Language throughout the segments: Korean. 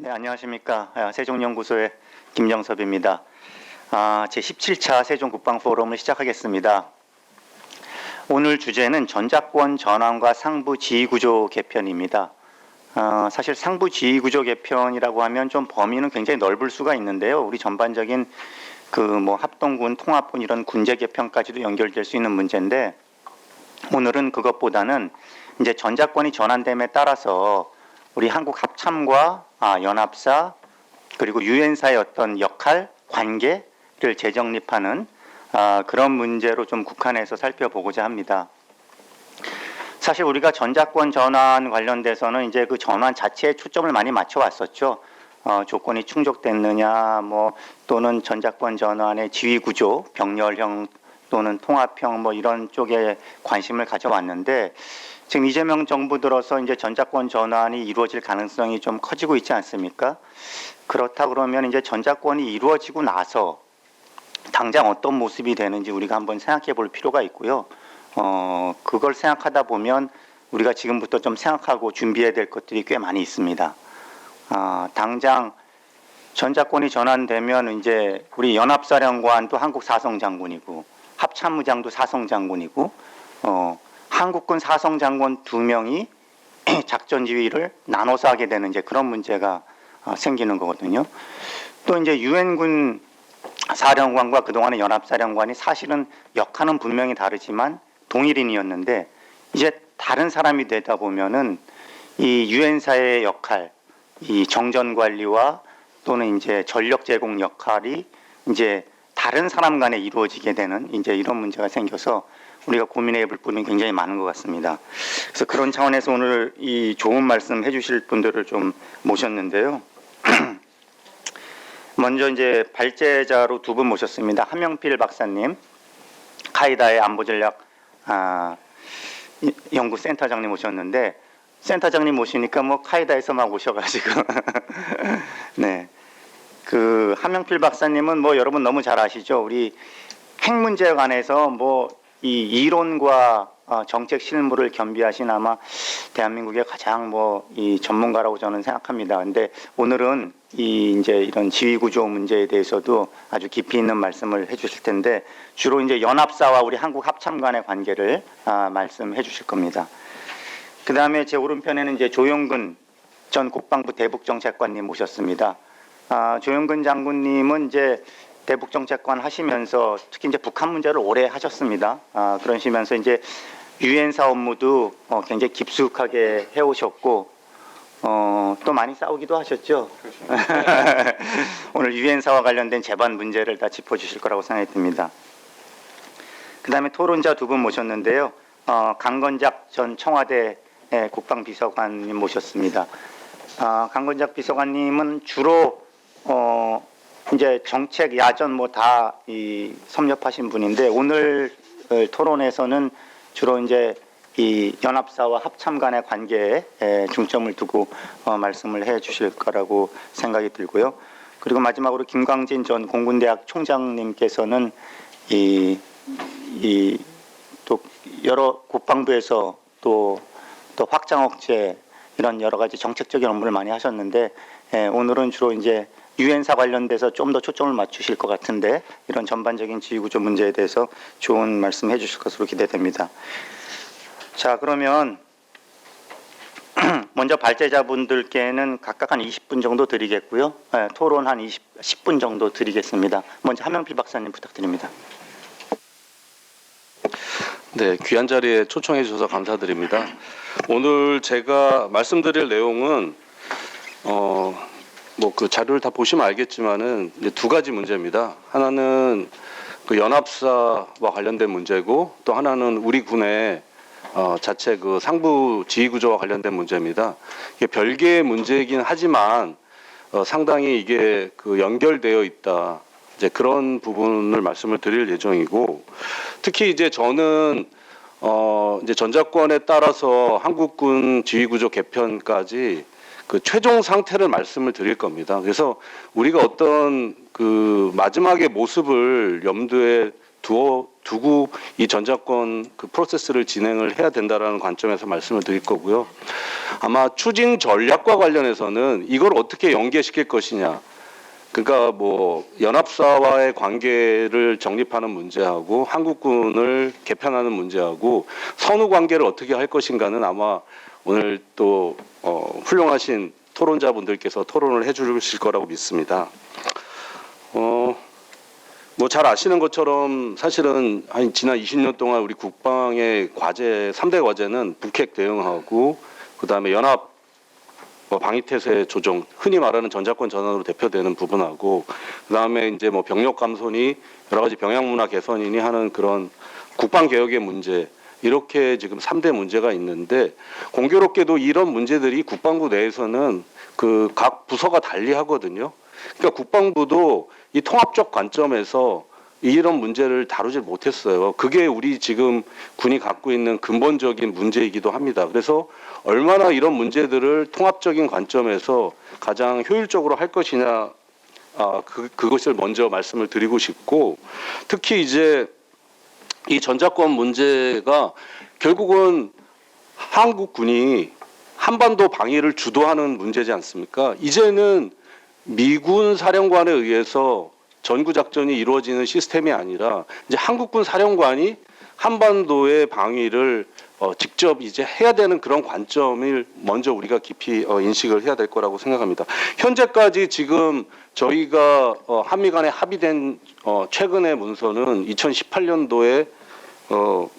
네, 안녕하십니까. 세종연구소의 김정섭입니다. 제17차 세종국방포럼을 시작하겠습니다. 오늘 주제는 전작권 전환과 상부 지휘구조 개편입니다. 사실 상부 지휘구조 개편이라고 하면 좀 범위는 굉장히 넓을 수가 있는데요. 우리 전반적인 합동군, 통합군 이런 군제 개편까지도 연결될 수 있는 문제인데, 오늘은 그것보다는 이제 전작권이 전환됨에 따라서 우리 한국 합참과 연합사 그리고 유엔사의 어떤 역할, 관계를 재정립하는 그런 문제로 좀 국한해서 살펴보고자 합니다. 사실 우리가 전작권 전환 관련돼서는 이제 그 전환 자체에 초점을 많이 맞춰 왔었죠. 조건이 충족됐느냐, 또는 전작권 전환의 지휘 구조, 병렬형 또는 통합형 이런 쪽에 관심을 가져왔는데, 지금 이재명 정부 들어서 이제 전작권 전환이 이루어질 가능성이 좀 커지고 있지 않습니까? 그렇다 그러면 이제 전작권이 이루어지고 나서 당장 어떤 모습이 되는지 우리가 한번 생각해 볼 필요가 있고요. 그걸 생각하다 보면 우리가 지금부터 좀 생각하고 준비해야 될 것들이 꽤 많이 있습니다. 당장 전작권이 전환되면 이제 우리 연합사령관도 한국 사성장군이고, 합참의장도 사성장군이고, 한국군 사성장군 2명이 작전 지휘를 나눠서 하게 되는 이제 그런 문제가 생기는 거거든요. 또 이제 유엔군 사령관과 그동안의 연합사령관이 사실은 역할은 분명히 다르지만 동일인이었는데, 이제 다른 사람이 되다 보면은 이 유엔사의 역할, 이 정전 관리와 또는 이제 전력 제공 역할이 이제 다른 사람 간에 이루어지게 되는 이제 이런 문제가 생겨서 우리가 고민해 볼 부분이 굉장히 많은 것 같습니다. 그래서 그런 차원에서 오늘 이 좋은 말씀 해주실 분들을 좀 모셨는데요. 먼저 이제 발제자로 2분 모셨습니다. 한명필 박사님, 카이다의 안보전략 연구센터장님 모셨는데, 센터장님 모시니까 카이다에서 막 오셔가지고 네, 그 한명필 박사님은 여러분 너무 잘 아시죠? 우리 핵 문제에 관해서 이 이론과 정책 실무를 겸비하신 아마 대한민국의 가장 이 전문가라고 저는 생각합니다. 근데 오늘은 이제 이런 지휘 구조 문제에 대해서도 아주 깊이 있는 말씀을 해주실 텐데, 주로 이제 연합사와 우리 한국 합참 간의 관계를 말씀해 주실 겁니다. 그 다음에 제 오른편에는 이제 조용근 전 국방부 대북정책관님 모셨습니다. 조용근 장군님은 이제 대북정책관 하시면서 특히 이제 북한 문제를 오래 하셨습니다. 그러시면서 이제 유엔사 업무도 굉장히 깊숙하게 해오셨고, 또 많이 싸우기도 하셨죠. 오늘 유엔사와 관련된 재반 문제를 다 짚어주실 거라고 생각이 듭니다. 그 다음에 토론자 2분 모셨는데요. 강건작 전 청와대 국방비서관님 모셨습니다. 강건작 비서관님은 주로 이제 정책, 야전 다 섭렵하신 분인데, 오늘 토론에서는 주로 이제 이 연합사와 합참 간의 관계에 중점을 두고 말씀을 해 주실 거라고 생각이 들고요. 그리고 마지막으로 김광진 전 공군대학 총장님께서는 또 여러 국방부에서 또 확장 억제 이런 여러 가지 정책적인 업무를 많이 하셨는데, 오늘은 주로 이제 유엔사 관련돼서 좀 더 초점을 맞추실 것 같은데, 이런 전반적인 지휘구조 문제에 대해서 좋은 말씀 해주실 것으로 기대됩니다. 자, 그러면 먼저 발제자분들께는 각각 한 20분 정도 드리겠고요. 토론 한 10분 정도 드리겠습니다. 먼저 한명필 박사님 부탁드립니다. 네, 귀한 자리에 초청해 주셔서 감사드립니다. 오늘 제가 말씀드릴 내용은 그 자료를 다 보시면 알겠지만은 이제 2가지 문제입니다. 하나는 그 연합사와 관련된 문제고, 또 하나는 우리 군의 자체 그 상부 지휘 구조와 관련된 문제입니다. 이게 별개의 문제이긴 하지만 상당히 이게 그 연결되어 있다. 이제 그런 부분을 말씀을 드릴 예정이고, 특히 이제 저는 이제 전작권에 따라서 한국군 지휘구조 개편까지 그 최종 상태를 말씀을 드릴 겁니다. 그래서 우리가 어떤 그 마지막의 모습을 염두에 두고 이 전작권 그 프로세스를 진행을 해야 된다라는 관점에서 말씀을 드릴 거고요. 아마 추진 전략과 관련해서는 이걸 어떻게 연계시킬 것이냐. 그러니까 뭐 연합사와의 관계를 정립하는 문제하고 한국군을 개편하는 문제하고 선후 관계를 어떻게 할 것인가는 아마 오늘 또 훌륭하신 토론자분들께서 토론을 해주실 거라고 믿습니다. 뭐 잘 아시는 것처럼 사실은 한 지난 20년 동안 우리 국방의 과제 3대 과제는 북핵 대응하고 그다음에 연합 방위태세 조정, 흔히 말하는 전작권 전환으로 대표되는 부분하고 그다음에 이제 뭐 병력 감소니 여러 가지 병양 문화 개선이니 하는 그런 국방 개혁의 문제 이렇게 지금 3대 문제가 있는데 공교롭게도 이런 문제들이 국방부 내에서는 그 각 부서가 달리 하거든요. 그러니까 국방부도 이 통합적 관점에서 이런 문제를 다루질 못했어요. 그게 우리 지금 군이 갖고 있는 근본적인 문제이기도 합니다. 그래서 얼마나 이런 문제들을 통합적인 관점에서 가장 효율적으로 할 것이냐, 그것을 먼저 말씀을 드리고 싶고, 특히 이제 이 전작권 문제가 결국은 한국군이 한반도 방위를 주도하는 문제지 않습니까? 이제는 미군 사령관에 의해서 전구 작전이 이루어지는 시스템이 아니라 이제 한국군 사령관이 한반도의 방위를 직접 이제 해야 되는 그런 관점을 먼저 우리가 깊이 인식을 해야 될 거라고 생각합니다. 현재까지 지금 저희가 한미 간에 합의된 최근의 문서는 2018년도에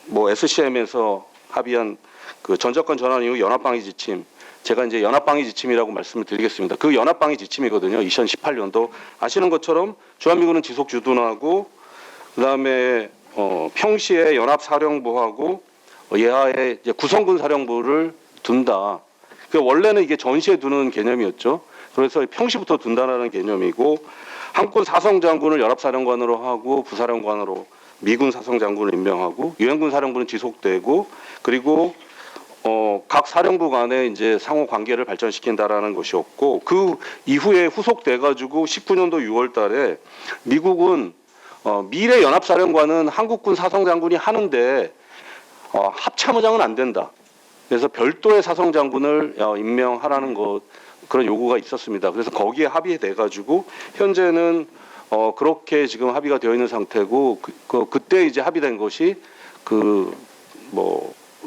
뭐 SCM에서 합의한 그 전작권 전환 이후 연합방위 지침, 제가 이제 연합방위 지침이라고 말씀을 드리겠습니다. 그 연합방위 지침이거든요. 2018년도 아시는 것처럼 주한미군은 지속 주둔하고 그다음에 평시에 연합사령부하고 예하에 이제 구성군 사령부를 둔다. 그 원래는 이게 전시에 두는 개념이었죠. 그래서 평시부터 둔다라는 개념이고 한국군 사성장군을 연합사령관으로 하고 부사령관으로 미군 사성장군을 임명하고 유엔군 사령부는 지속되고 그리고 각 사령부 간에 이제 상호 관계를 발전시킨다라는 것이었고 그 이후에 후속돼 가지고 19년도 6월 달에 미국은 미래 연합사령관은 한국군 사성장군이 하는데 합참의장은 안 된다. 그래서 별도의 사성장군을 임명하라는 것 그런 요구가 있었습니다. 그래서 거기에 합의돼 가지고 현재는 그렇게 지금 합의가 되어 있는 상태고 그때 이제 합의된 것이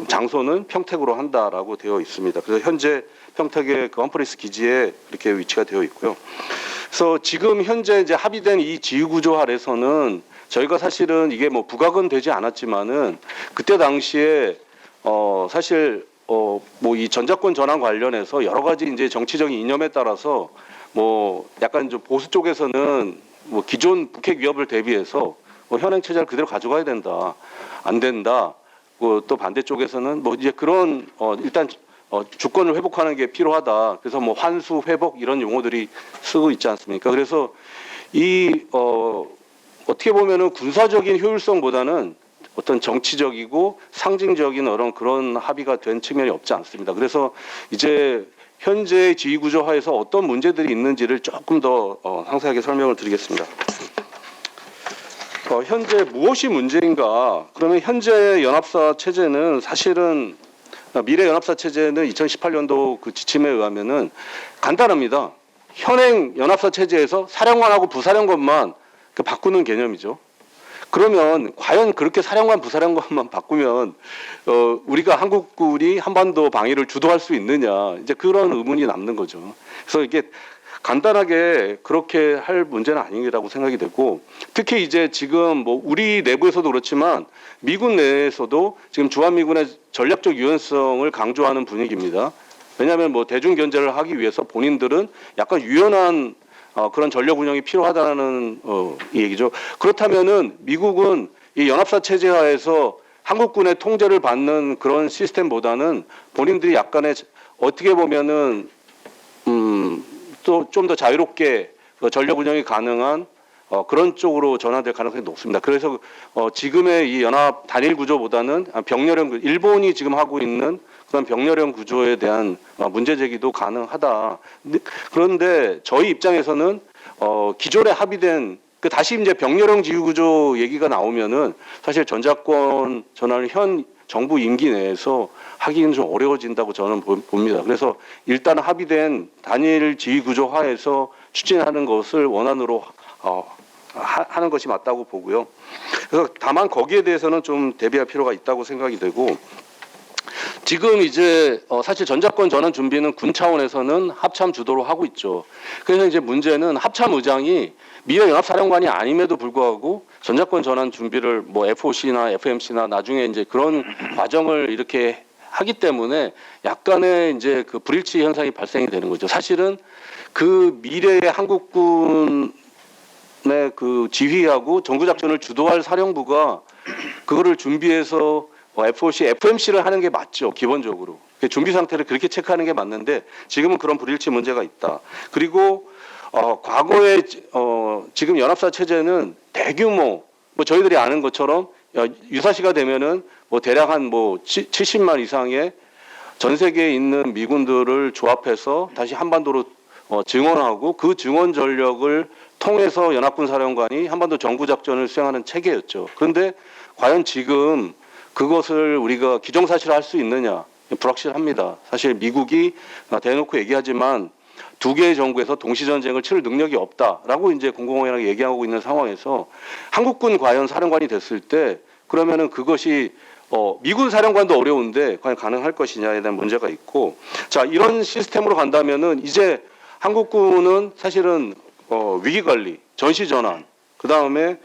장소는 평택으로 한다라고 되어 있습니다. 그래서 현재 평택의 그 험프리스 기지에 이렇게 위치가 되어 있고요. 그래서 지금 현재 이제 합의된 이 지휘구조 아래서는 저희가 사실은 이게 뭐 부각은 되지 않았지만은 그때 당시에 사실 뭐 이 전작권 전환 관련해서 여러 가지 이제 정치적인 이념에 따라서 뭐 약간 좀 보수 쪽에서는 뭐 기존 북핵 위협을 대비해서 현행 체제를 그대로 가져가야 된다, 안 된다. 또 반대쪽에서는 뭐 이제 그런 일단 주권을 회복하는 게 필요하다. 그래서 뭐 환수 회복 이런 용어들이 쓰고 있지 않습니까? 그래서 이 어떻게 보면은 군사적인 효율성보다는 어떤 정치적이고 상징적인 그런 합의가 된 측면이 없지 않습니다. 그래서 이제 현재 지휘 구조 하에서 어떤 문제들이 있는지를 조금 더 상세하게 설명을 드리겠습니다. 현재 무엇이 문제인가? 그러면 현재 연합사 체제는 사실은 미래 연합사 체제는 2018년도 그 지침에 의하면은 간단합니다. 현행 연합사 체제에서 사령관하고 부사령관만 바꾸는 개념이죠. 그러면 과연 그렇게 사령관, 부사령관만 바꾸면 우리가 한국군이 한반도 방위를 주도할 수 있느냐? 이제 그런 의문이 남는 거죠. 그래서 이게 간단하게 그렇게 할 문제는 아니라고 생각이 되고 특히 이제 지금 뭐 우리 내부에서도 그렇지만 미군 내에서도 지금 주한미군의 전략적 유연성을 강조하는 분위기입니다. 왜냐하면 뭐 대중 견제를 하기 위해서 본인들은 약간 유연한 그런 전력 운영이 필요하다는 이 얘기죠. 그렇다면은 미국은 이 연합사 체제 하에서 한국군의 통제를 받는 그런 시스템보다는 본인들이 약간의 어떻게 보면은 또 좀 더 자유롭게 전력 운영이 가능한 그런 쪽으로 전환될 가능성이 높습니다. 그래서 지금의 이 연합 단일 구조보다는 병렬형 일본이 지금 하고 있는 그런 병렬형 구조에 대한 문제 제기도 가능하다. 그런데 저희 입장에서는 기존에 합의된 그 다시 이제 병렬형 지휘 구조 얘기가 나오면은 사실 전작권 전환을 현 정부 임기 내에서 하기는 좀 어려워진다고 저는 봅니다. 그래서 일단 합의된 단일 지휘 구조 하에서 추진하는 것을 원안으로 하는 것이 맞다고 보고요. 그래서 다만 거기에 대해서는 좀 대비할 필요가 있다고 생각이 되고, 지금 이제 사실 전작권 전환 준비는 군 차원에서는 합참 주도로 하고 있죠. 그래서 이제 문제는 합참 의장이 미래 연합사령관이 아님에도 불구하고 전작권 전환 준비를 뭐 FOC나 FMC나 나중에 이제 그런 과정을 이렇게 하기 때문에 약간의 이제 그 불일치 현상이 발생이 되는 거죠. 사실은 그 미래의 한국군의 그 지휘하고 정구작전을 주도할 사령부가 그거를 준비해서 FOC, FMC를 하는 게 맞죠. 기본적으로. 준비 상태를 그렇게 체크하는 게 맞는데 지금은 그런 불일치 문제가 있다. 그리고 과거에 지금 연합사 체제는 대규모 뭐 저희들이 아는 것처럼 유사시가 되면은 뭐 대략 한 뭐 70만 이상의 전 세계에 있는 미군들을 조합해서 다시 한반도로 증원하고 그 증원 전력을 통해서 연합군 사령관이 한반도 정구 작전을 수행하는 체계였죠. 그런데 과연 지금 그것을 우리가 기정사실화할 수 있느냐 불확실합니다. 사실 미국이 대놓고 얘기하지만 두 개의 정부에서 동시 전쟁을 치를 능력이 없다라고 이제 공공연하게 얘기하고 있는 상황에서 한국군 과연 사령관이 됐을 때 그러면은 그것이 미군 사령관도 어려운데 과연 가능할 것이냐에 대한 문제가 있고, 자 이런 시스템으로 간다면은 이제 한국군은 사실은 위기 관리, 전시 전환, 그 다음에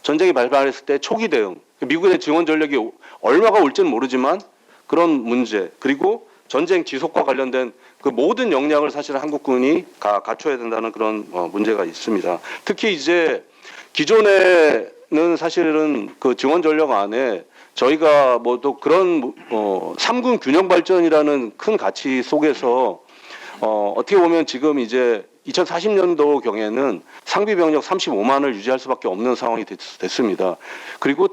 전쟁이 발발했을 때 초기 대응, 미국의 지원 전력이 얼마가 올지는 모르지만 그런 문제, 그리고 전쟁 지속과 관련된 그 모든 역량을 사실 한국군이 갖춰야 된다는 그런 문제가 있습니다. 특히 이제 기존에는 사실은 그 지원 전력 안에 저희가 뭐 또 그런 삼군 균형 발전이라는 큰 가치 속에서 어떻게 보면 지금 이제 2040년도 경에는 상비 병력 35만을 유지할 수밖에 없는 상황이 됐습니다. 그리고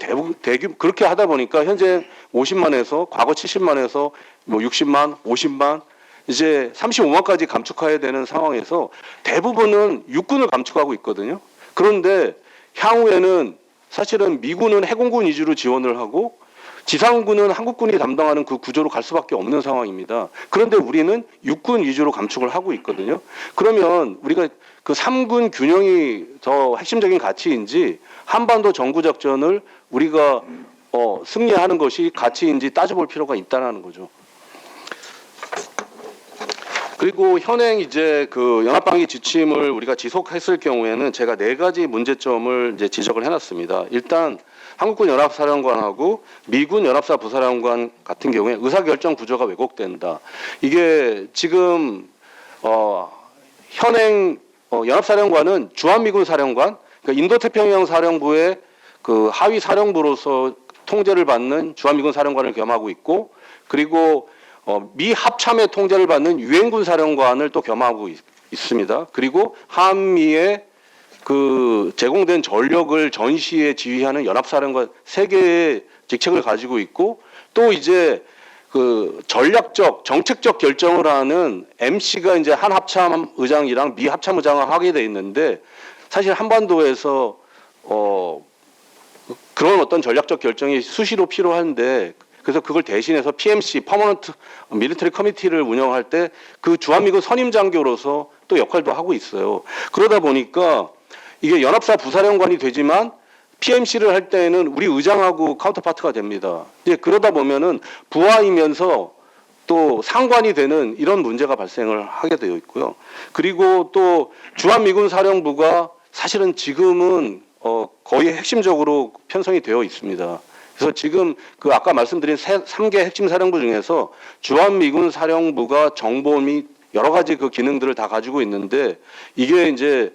그렇게 하다 보니까 현재 50만에서 과거 70만에서 뭐 60만, 50만 이제 35만까지 감축해야 되는 상황에서 대부분은 육군을 감축하고 있거든요. 그런데 향후에는 사실은 미군은 해공군 위주로 지원을 하고 지상군은 한국군이 담당하는 그 구조로 갈 수밖에 없는 상황입니다. 그런데 우리는 육군 위주로 감축을 하고 있거든요. 그러면 우리가 그 3군 균형이 더 핵심적인 가치인지 한반도 정구작전을 우리가 승리하는 것이 가치인지 따져볼 필요가 있다는 거죠. 그리고 현행 이제 그 연합방위 지침을 우리가 지속했을 경우에는 제가 4가지 문제점을 이제 지적을 해놨습니다. 일단 한국군 연합사령관하고 미군 연합사 부사령관 같은 경우에 의사결정 구조가 왜곡된다. 이게 지금 현행 연합사령관은 주한미군 사령관, 그러니까 인도태평양 사령부의 그 하위 사령부로서 통제를 받는 주한미군 사령관을 겸하고 있고, 그리고 미 합참의 통제를 받는 유엔군 사령관을 또 겸하고 있습니다. 그리고 한미의 그 제공된 전력을 전시에 지휘하는 연합사령관 3개의 직책을 가지고 있고, 또 이제 그 전략적 정책적 결정을 하는 MC가 이제 한 합참 의장이랑 미 합참 의장을 하게 돼 있는데, 사실 한반도에서 그런 어떤 전략적 결정이 수시로 필요한데, 그래서 그걸 대신해서 PMC, 퍼머넌트 밀리터리 커미티를 운영할 때 그 주한미군 선임 장교로서 또 역할도 하고 있어요. 그러다 보니까 이게 연합사 부사령관이 되지만 PMC를 할 때에는 우리 의장하고 카운터파트가 됩니다. 이제 그러다 보면은 부하이면서 또 상관이 되는 이런 문제가 발생을 하게 되어 있고요. 그리고 또 주한미군 사령부가 사실은 지금은 거의 핵심적으로 편성이 되어 있습니다. 그래서 지금 그 아까 말씀드린 3개 핵심 사령부 중에서 주한미군 사령부가 정보 및 여러 가지 그 기능들을 다 가지고 있는데, 이게 이제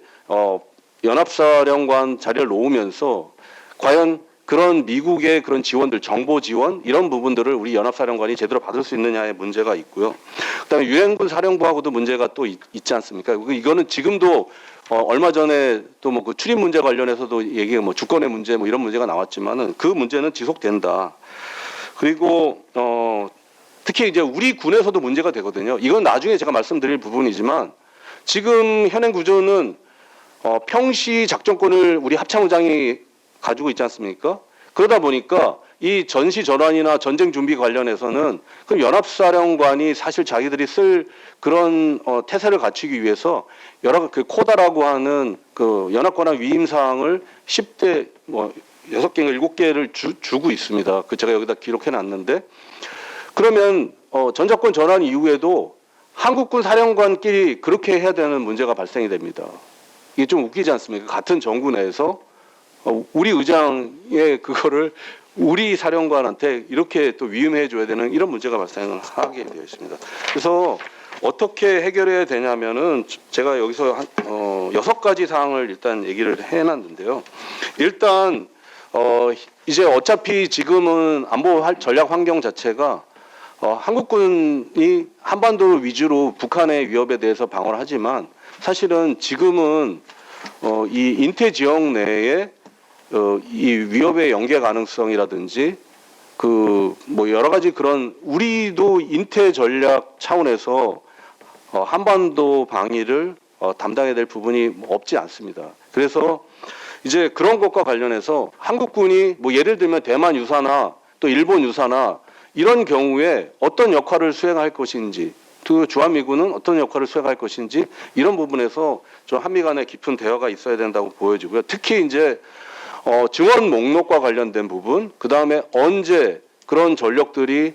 연합사령관 자리를 놓으면서 과연 그런 미국의 그런 지원들, 정보 지원 이런 부분들을 우리 연합사령관이 제대로 받을 수 있느냐의 문제가 있고요. 그다음에 유엔군 사령부하고도 문제가 또 있지 않습니까? 이거는 지금도 얼마 전에 또 뭐 그 출입 문제 관련해서도 얘기가 뭐 주권의 문제 뭐 이런 문제가 나왔지만은 그 문제는 지속된다. 그리고 특히 이제 우리 군에서도 문제가 되거든요. 이건 나중에 제가 말씀드릴 부분이지만 지금 현행 구조는 평시 작전권을 우리 합참의장이 가지고 있지 않습니까? 그러다 보니까 이 전시 전환이나 전쟁 준비 관련해서는 그럼 연합사령관이 사실 자기들이 쓸 그런 태세를 갖추기 위해서 여러 그 코다라고 하는 그 연합관할 위임 사항을 10대 뭐 6개인가 7개를 주고 있습니다. 그 제가 여기다 기록해 놨는데 그러면 전작권 전환 이후에도 한국군 사령관끼리 그렇게 해야 되는 문제가 발생이 됩니다. 이게 좀 웃기지 않습니까? 같은 정부 내에서 우리 의장의 그거를 우리 사령관한테 이렇게 또 위임해 줘야 되는 이런 문제가 발생을 하게 되어 있습니다. 그래서 어떻게 해결해야 되냐면은 제가 여기서 한 6가지 사항을 일단 얘기를 해놨는데요. 일단 이제 어차피 지금은 안보 전략 환경 자체가 한국군이 한반도를 위주로 북한의 위협에 대해서 방어를 하지만 사실은 지금은 이 인태 지역 내에 이 위협의 연계 가능성이라든지 그 뭐 여러 가지 그런 우리도 인태 전략 차원에서 한반도 방위를 담당해야 될 부분이 없지 않습니다. 그래서 이제 그런 것과 관련해서 한국군이 뭐 예를 들면 대만 유사나 또 일본 유사나 이런 경우에 어떤 역할을 수행할 것인지 그 주한미군은 어떤 역할을 수행할 것인지 이런 부분에서 좀 한미 간의 깊은 대화가 있어야 된다고 보여지고요. 특히 이제 증원 목록과 관련된 부분, 그 다음에 언제 그런 전력들이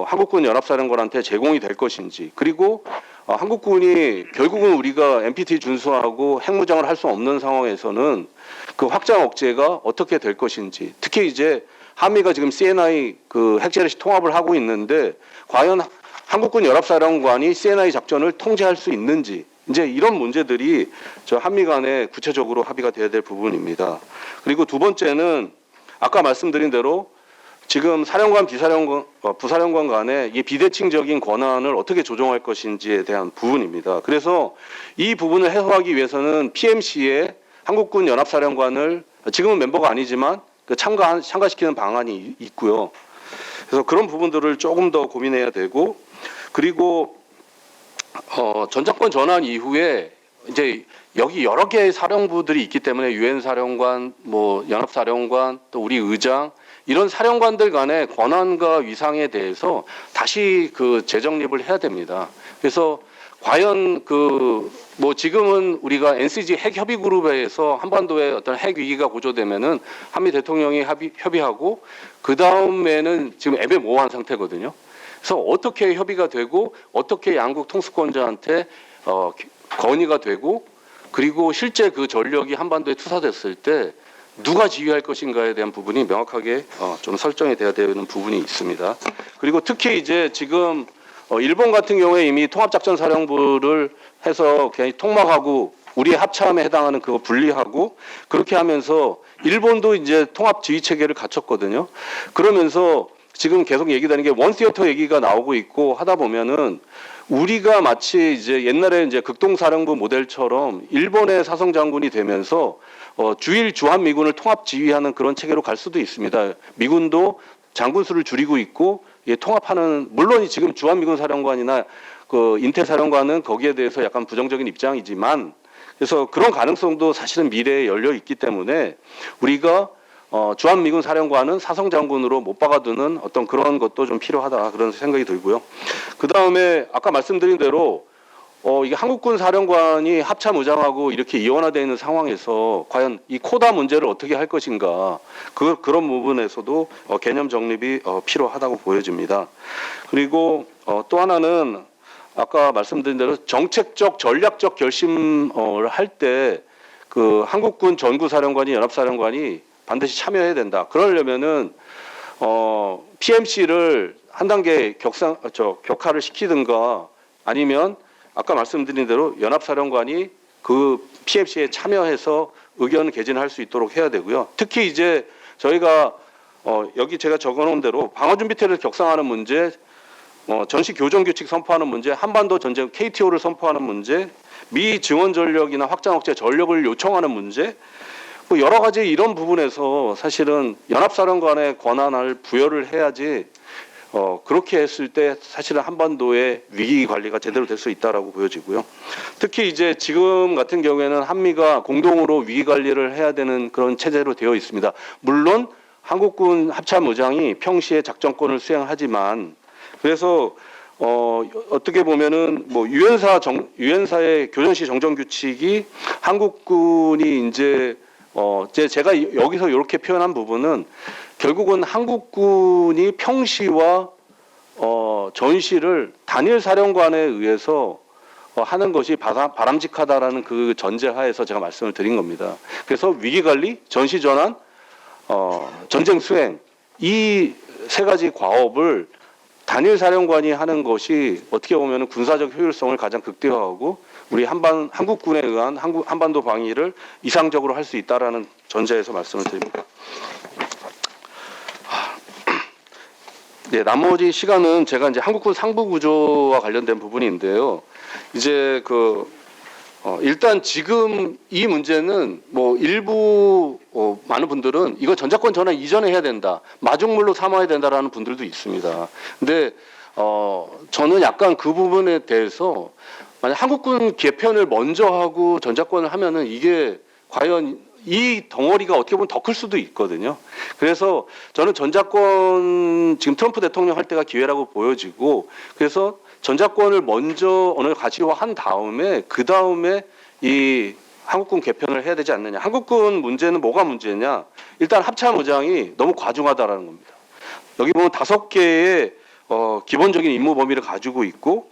한국군 연합사령관한테 제공이 될 것인지, 그리고 한국군이 결국은 우리가 NPT 준수하고 핵무장을 할 수 없는 상황에서는 그 확장 억제가 어떻게 될 것인지, 특히 이제 한미가 지금 CNI 그 핵재래식 통합을 하고 있는데 과연 한국군 연합사령관이 CNI 작전을 통제할 수 있는지 이제 이런 문제들이 저 한미 간에 구체적으로 합의가 돼야 될 부분입니다. 그리고 두 번째는 아까 말씀드린 대로 지금 사령관, 비사령관, 부사령관 간의 이 비대칭적인 권한을 어떻게 조정할 것인지에 대한 부분입니다. 그래서 이 부분을 해소하기 위해서는 PMC에 한국군 연합사령관을 지금은 멤버가 아니지만 그 참가시키는 방안이 있고요. 그래서 그런 부분들을 조금 더 고민해야 되고, 그리고 전작권 전환 이후에 이제 여기 여러 개의 사령부들이 있기 때문에 유엔 사령관, 뭐 연합 사령관, 또 우리 의장 이런 사령관들 간의 권한과 위상에 대해서 다시 그 재정립을 해야 됩니다. 그래서 과연 그 뭐 지금은 우리가 NCG 핵 협의 그룹에서 한반도에 어떤 핵 위기가 고조되면은 한미 대통령이 협의하고 그 다음에는 지금 애매모호한 상태거든요. 그래서 어떻게 협의가 되고 어떻게 양국 통수권자한테 건의가 되고 그리고 실제 그 전력이 한반도에 투사됐을 때 누가 지휘할 것인가에 대한 부분이 명확하게 좀 설정이 돼야 되는 부분이 있습니다. 그리고 특히 이제 지금 일본 같은 경우에 이미 통합작전사령부를 해서 그냥 통합하고 우리의 합참에 해당하는 그거 분리하고 그렇게 하면서 일본도 이제 통합 지휘 체계를 갖췄거든요. 그러면서 지금 계속 얘기되는 게 원시어터 얘기가 나오고 있고 하다 보면은 우리가 마치 이제 옛날에 이제 극동사령부 모델처럼 일본의 사성 장군이 되면서 주일 주한미군을 통합 지휘하는 그런 체계로 갈 수도 있습니다. 미군도 장군 수를 줄이고 있고 통합하는 물론 지금 주한미군 사령관이나 그 인태사령관은 거기에 대해서 약간 부정적인 입장이지만 그래서 그런 가능성도 사실은 미래에 열려 있기 때문에 우리가 주한미군 사령관은 사성 장군으로 못 박아두는 어떤 그런 것도 좀 필요하다 그런 생각이 들고요. 그 다음에 아까 말씀드린 대로 이게 한국군 사령관이 합참 의장하고 이렇게 이원화되어 있는 상황에서 과연 이 코다 문제를 어떻게 할 것인가 그런 부분에서도 개념 정립이 필요하다고 보여집니다. 그리고 또 하나는 아까 말씀드린 대로 정책적 전략적 결심을 할 때 그 한국군 전구사령관이 연합사령관이 반드시 참여해야 된다. 그러려면은 PMC를 한 단계 격하를 시키든가 아니면 아까 말씀드린 대로 연합사령관이 그 PMC에 참여해서 의견 개진할 수 있도록 해야 되고요. 특히 이제 저희가 여기 제가 적어놓은 대로 방어준비태를 격상하는 문제, 전시 교전 규칙 선포하는 문제, 한반도 전쟁 KTO를 선포하는 문제, 미 증원 전력이나 확장 억제 전력을 요청하는 문제, 뭐 여러 가지 이런 부분에서 사실은 연합사령관의 권한을 부여를 해야지 그렇게 했을 때 사실은 한반도의 위기 관리가 제대로 될 수 있다라고 보여지고요. 특히 이제 지금 같은 경우에는 한미가 공동으로 위기 관리를 해야 되는 그런 체제로 되어 있습니다. 물론 한국군 합참의장이 평시에 작전권을 수행하지만 그래서 어떻게 보면은 뭐 유엔사의 교전시 정전 규칙이 한국군이 이제 제가 여기서 이렇게 표현한 부분은 결국은 한국군이 평시와 전시를 단일 사령관에 의해서 하는 것이 바람직하다라는 그 전제하에서 제가 말씀을 드린 겁니다. 그래서 위기 관리, 전시 전환, 전쟁 수행 이 세 가지 과업을 단일 사령관이 하는 것이 어떻게 보면 군사적 효율성을 가장 극대화하고 우리 한국군에 의한 한반도 방위를 이상적으로 할 수 있다라는 전제에서 말씀을 드립니다. 네, 나머지 시간은 제가 이제 한국군 상부 구조와 관련된 부분인데요. 이제 일단 지금 이 문제는 뭐 일부 많은 분들은 이거 전자권 전환 이전에 해야 된다, 마중물로 삼아야 된다라는 분들도 있습니다. 근데 저는 약간 그 부분에 대해서 만약 한국군 개편을 먼저 하고 전자권을 하면은 이게 과연 이 덩어리가 어떻게 보면 더 클 수도 있거든요. 그래서 저는 전자권 지금 트럼프 대통령 할 때가 기회라고 보여지고 그래서 전자권을 먼저 어느 가시화한 다음에 그 다음에 이 한국군 개편을 해야 되지 않느냐. 한국군 문제는 뭐가 문제냐? 일단 합참의장이 너무 과중하다라는 겁니다. 여기 보면 5개의 기본적인 임무 범위를 가지고 있고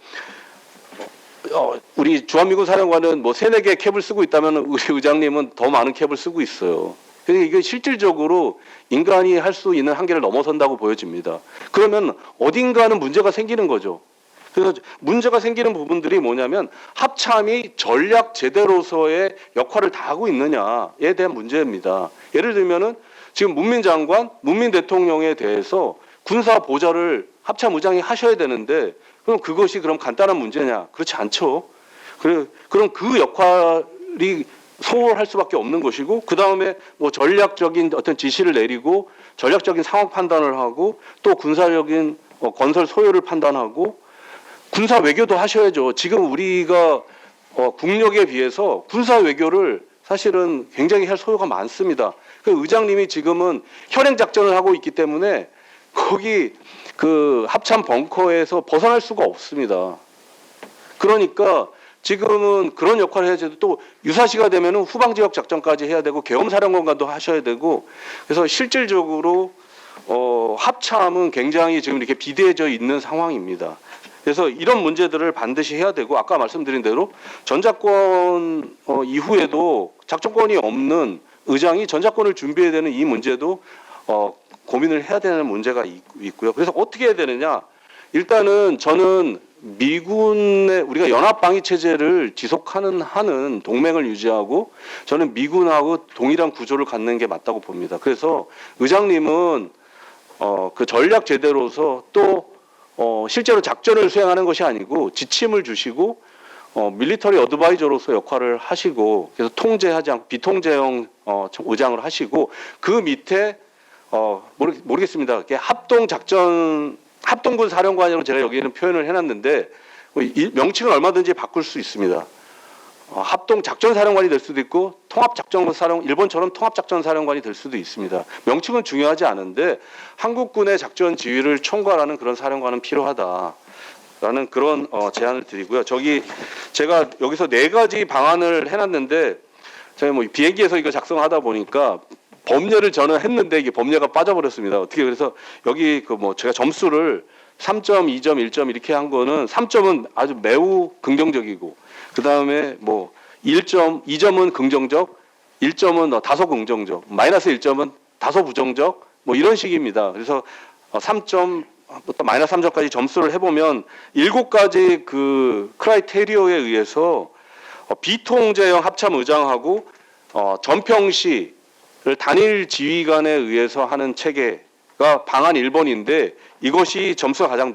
우리 주한미군 사령관은 뭐 3-4개 캡을 쓰고 있다면 우리 의장님은 더 많은 캡을 쓰고 있어요. 그러니까 이게 실질적으로 인간이 할 수 있는 한계를 넘어선다고 보여집니다. 그러면 어딘가는 문제가 생기는 거죠. 그래서 문제가 생기는 부분들이 뭐냐면 합참이 전략 제대로서의 역할을 다하고 있느냐에 대한 문제입니다. 예를 들면은 지금 문민 장관, 문민 대통령에 대해서 군사 보좌를 합참의장이 하셔야 되는데 그럼 그것이 그럼 간단한 문제냐? 그렇지 않죠. 그럼 그 역할이 소홀할 수밖에 없는 것이고 그 다음에 뭐 전략적인 어떤 지시를 내리고 전략적인 상황 판단을 하고 또 군사적인 건설 소요를 판단하고 군사 외교도 하셔야죠. 지금 우리가 국력에 비해서 군사 외교를 사실은 굉장히 할 소요가 많습니다. 그 의장님이 지금은 현행 작전을 하고 있기 때문에 거기 그 합참 벙커에서 벗어날 수가 없습니다. 그러니까 지금은 그런 역할을 해야 되고 또 유사시가 되면은 후방 지역 작전까지 해야 되고 계엄사령관관도 하셔야 되고 그래서 실질적으로 합참은 굉장히 지금 이렇게 비대해져 있는 상황입니다. 그래서 이런 문제들을 반드시 해야 되고 아까 말씀드린 대로 전자권 이후에도 작전권이 없는 의장이 전자권을 준비해야 되는 이 문제도 고민을 해야 되는 문제가 있고요. 그래서 어떻게 해야 되느냐? 일단은 저는 미군의 우리가 연합 방위 체제를 하는 동맹을 유지하고 저는 미군하고 동일한 구조를 갖는 게 맞다고 봅니다. 그래서 의장님은 그 전략 제대로서 또 실제로 작전을 수행하는 것이 아니고 지침을 주시고 밀리터리 어드바이저로서 역할을 하시고 그래서 통제하지 않고 비통제형 의장을 하시고 그 밑에 모르겠습니다. 합동군 사령관으로 제가 여기는 표현을 해놨는데 명칭은 얼마든지 바꿀 수 있습니다. 합동작전사령관이 될 수도 있고 일본처럼 통합작전사령관이 될 수도 있습니다. 명칭은 중요하지 않은데 한국군의 작전 지휘를 총괄하는 그런 사령관은 필요하다라는 그런 제안을 드리고요. 제가 여기서 4가지 방안을 해놨는데 제가 뭐 비행기에서 이거 작성하다 보니까 범례를 저는 했는데 이게 범례가 빠져버렸습니다. 어떻게 그래서 여기 제가 점수를 3점, 2점, 1점 이렇게 한 거는 3점은 아주 매우 긍정적이고 그 다음에 1점, 2점은 긍정적, 1점은 다소 긍정적, 마이너스 1점은 다소 부정적 이런 식입니다. 그래서 3점부터 마이너스 3점까지 점수를 해보면 7가지 그 크라이테리어에 의해서 비통제형 합참의장하고 전평시 단일 지휘관에 의해서 하는 체계가 방안 1번인데 이것이 점수가 가장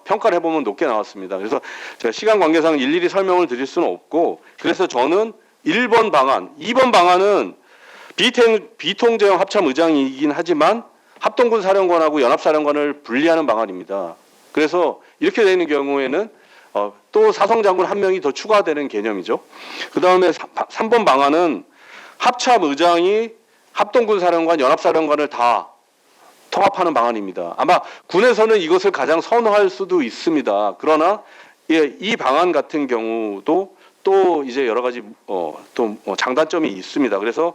평가를 해보면 높게 나왔습니다. 그래서 제가 시간 관계상 일일이 설명을 드릴 수는 없고 그래서 저는 1번 방안, 2번 방안은 비통제형 합참의장이긴 하지만 합동군 사령관하고 연합사령관을 분리하는 방안입니다. 그래서 이렇게 되는 경우에는 또 사성장군 한 명이 더 추가되는 개념이죠. 그 다음에 3번 방안은 합참의장이 합동군 사령관, 연합사령관을 다 통합하는 방안입니다. 아마 군에서는 이것을 가장 선호할 수도 있습니다. 그러나 이 방안 같은 경우도 또 이제 여러 가지 장단점이 있습니다. 그래서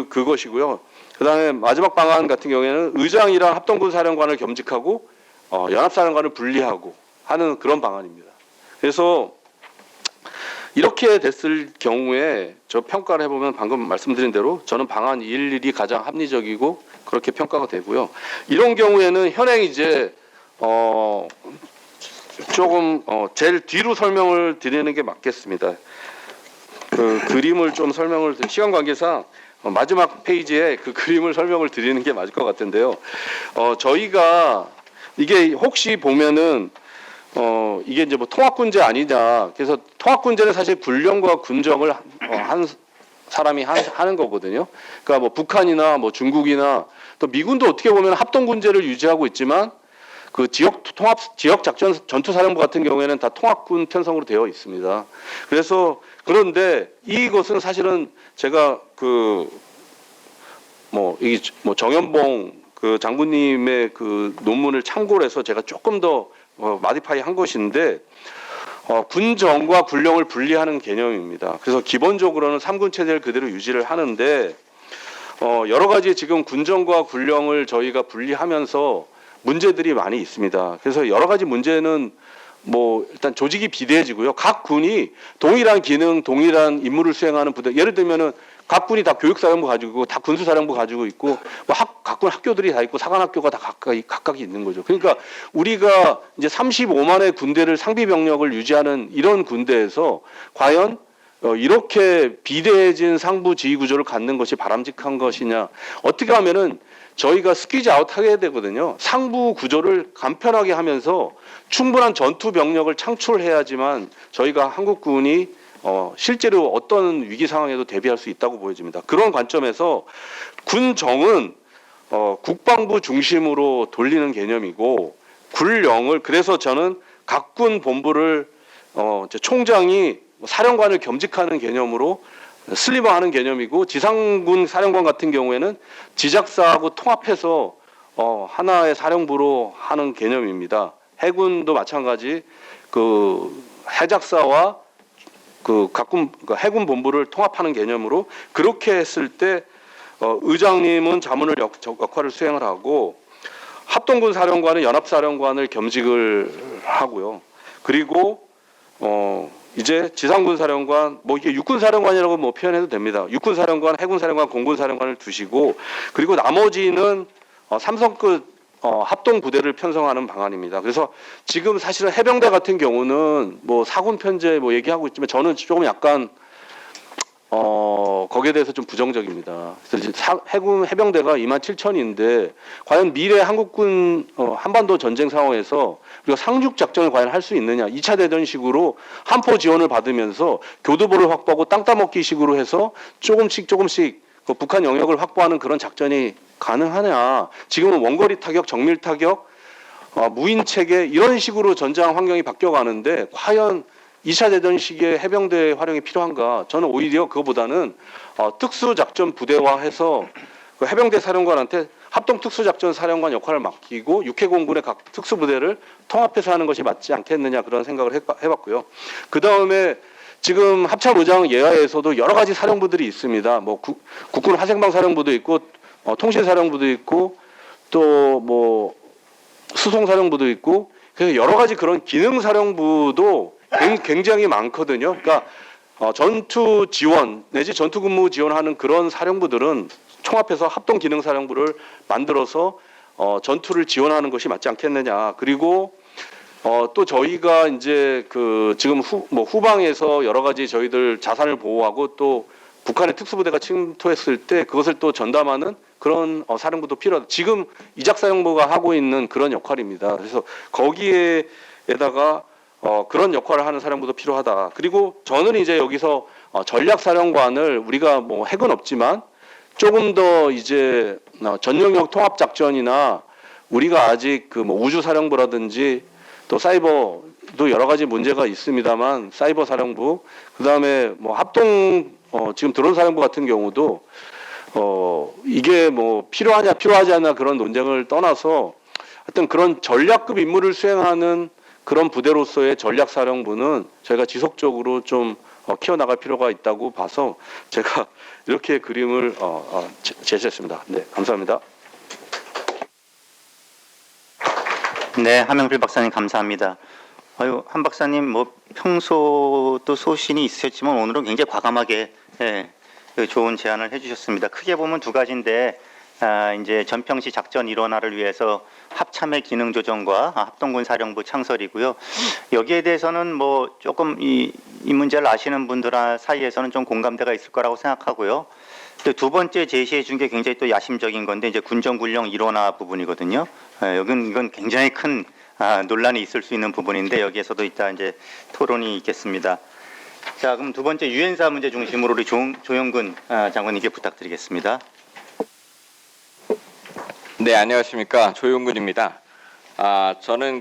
그것이고요. 그다음에 마지막 방안 같은 경우에는 의장이랑 합동군 사령관을 겸직하고 연합사령관을 분리하고 하는 그런 방안입니다. 그래서 이렇게 됐을 경우에 저 평가를 해보면 방금 말씀드린 대로 저는 방안 1이 가장 합리적이고 그렇게 평가가 되고요. 이런 경우에는 현행 이제 조금 제일 뒤로 설명을 드리는 게 맞겠습니다. 그 그림을 좀 시간 관계상 마지막 페이지에 그 그림을 설명을 드리는 게 맞을 것 같은데요. 저희가 이게 혹시 보면은 이게 이제 뭐 통합군제 아니냐. 그래서 통합군제는 사실 군령과 군정을 한 사람이 하는 거거든요. 그러니까 뭐 북한이나 뭐 중국이나 또 미군도 어떻게 보면 합동군제를 유지하고 있지만 그 지역 작전 전투사령부 같은 경우에는 다 통합군 편성으로 되어 있습니다. 그런데 이것은 사실은 제가 정연봉 그 장군님의 그 논문을 참고를 해서 제가 조금 더 마디파이 한 것인데 군정과 군령을 분리하는 개념입니다. 그래서 기본적으로는 3군 체제를 그대로 유지를 하는데 여러 가지 지금 군정과 군령을 저희가 분리하면서 문제들이 많이 있습니다. 그래서 여러 가지 문제는 일단 조직이 비대해지고요. 각 군이 동일한 기능, 동일한 임무를 수행하는 부대. 예를 들면은 각 군이 다 교육사령부 가지고 있고, 다 군수사령부 가지고 있고, 각 군 학교들이 다 있고, 사관학교가 다 각각 있는 거죠. 그러니까 우리가 이제 35만의 군대를 상비 병력을 유지하는 이런 군대에서 과연 이렇게 비대해진 상부 지휘 구조를 갖는 것이 바람직한 것이냐? 어떻게 하면은 저희가 스퀴즈 아웃하게 되거든요. 상부 구조를 간편하게 하면서 충분한 전투 병력을 창출해야지만 저희가 한국군이 실제로 어떤 위기 상황에도 대비할 수 있다고 보여집니다. 그런 관점에서 군정은 국방부 중심으로 돌리는 개념이고 군령을 그래서 저는 각 군 본부를 총장이 사령관을 겸직하는 개념으로 슬림화하는 개념이고 지상군 사령관 같은 경우에는 지작사하고 통합해서 하나의 사령부로 하는 개념입니다. 해군도 마찬가지 그 해작사와 각군 해군 본부를 통합하는 개념으로 그렇게 했을 때 의장님은 자문을 역할을 수행을 하고 합동군 사령관은 연합사령관을 겸직을 하고요. 그리고 이제 지상군 사령관 이게 육군 사령관이라고 표현해도 됩니다. 육군 사령관, 해군 사령관, 공군 사령관을 두시고 그리고 나머지는 삼성급 합동 부대를 편성하는 방안입니다. 그래서 지금 사실은 해병대 같은 경우는 사군 편제 얘기하고 있지만 저는 조금 약간 거기에 대해서 좀 부정적입니다. 그래서 해병대가 27,000인데 과연 미래 한국군 한반도 전쟁 상황에서 우리가 상륙 작전을 과연 할 수 있느냐? 2차 대전식으로 함포 지원을 받으면서 교두보를 확보하고 땅 따먹기 식으로 해서 조금씩 그 북한 영역을 확보하는 그런 작전이 가능하냐? 지금은 원거리 타격, 정밀 타격, 무인 체계 이런 식으로 전장 환경이 바뀌어가는데 과연 2차 대전 시기에 해병대 활용이 필요한가? 저는 오히려 그거보다는 특수작전 부대화해서 그 해병대 사령관한테 합동 특수작전 사령관 역할을 맡기고 육해공군의 각 특수부대를 통합해서 하는 것이 맞지 않겠느냐 그런 생각을 해봤고요. 그 다음에 지금 합참의장 예하에서도 여러 가지 사령부들이 있습니다. 국군 화생방 사령부도 있고 통신사령부도 있고 또 수송사령부도 있고 그래서 여러 가지 그런 기능사령부도 굉장히 많거든요. 그러니까 전투 지원 내지 전투 근무 지원하는 그런 사령부들은 총합해서 합동 기능 사령부를 만들어서 전투를 지원하는 것이 맞지 않겠느냐. 그리고 또 저희가 이제 지금 후방에서 여러 가지 저희들 자산을 보호하고 또 북한의 특수부대가 침투했을 때 그것을 또 전담하는 그런 사령부도 필요하다. 지금 이작사령부가 하고 있는 그런 역할입니다. 그래서 거기에다가 그런 역할을 하는 사령부도 필요하다. 그리고 저는 이제 여기서 전략사령관을 우리가 핵은 없지만 조금 더 이제 전영역 통합 작전이나 우리가 아직 그 뭐 우주사령부라든지 또 사이버도 여러 가지 문제가 있습니다만 사이버 사령부 그다음에 뭐 합동 지금 드론 사령부 같은 경우도 이게 뭐 필요하냐 필요하지 않냐 그런 논쟁을 떠나서 하여튼 그런 전략급 임무를 수행하는 그런 부대로서의 전략사령부는 저희가 지속적으로 좀 키워나갈 필요가 있다고 봐서 제가 이렇게 그림을 제시했습니다. 네, 감사합니다. 네, 하명필 박사님 감사합니다. 아유, 한 박사님 뭐 평소도 소신이 있으셨지만 오늘은 굉장히 과감하게 좋은 제안을 해주셨습니다. 크게 보면 두 가지인데 이제 전평시 작전 일원화를 위해서 합참의 기능 조정과 합동군 사령부 창설이고요. 여기에 대해서는 뭐 조금 이 문제를 아시는 분들 사이에서는 좀 공감대가 있을 거라고 생각하고요. 두 번째 제시해 준 게 굉장히 또 야심적인 건데 이제 군정군령 일원화 부분이거든요. 이건 굉장히 큰 논란이 있을 수 있는 부분인데 여기에서도 이따 이제 토론이 있겠습니다. 자, 그럼 두 번째 유엔사 문제 중심으로 우리 조영근 장관님께 부탁드리겠습니다. 네, 안녕하십니까. 조용근입니다. 저는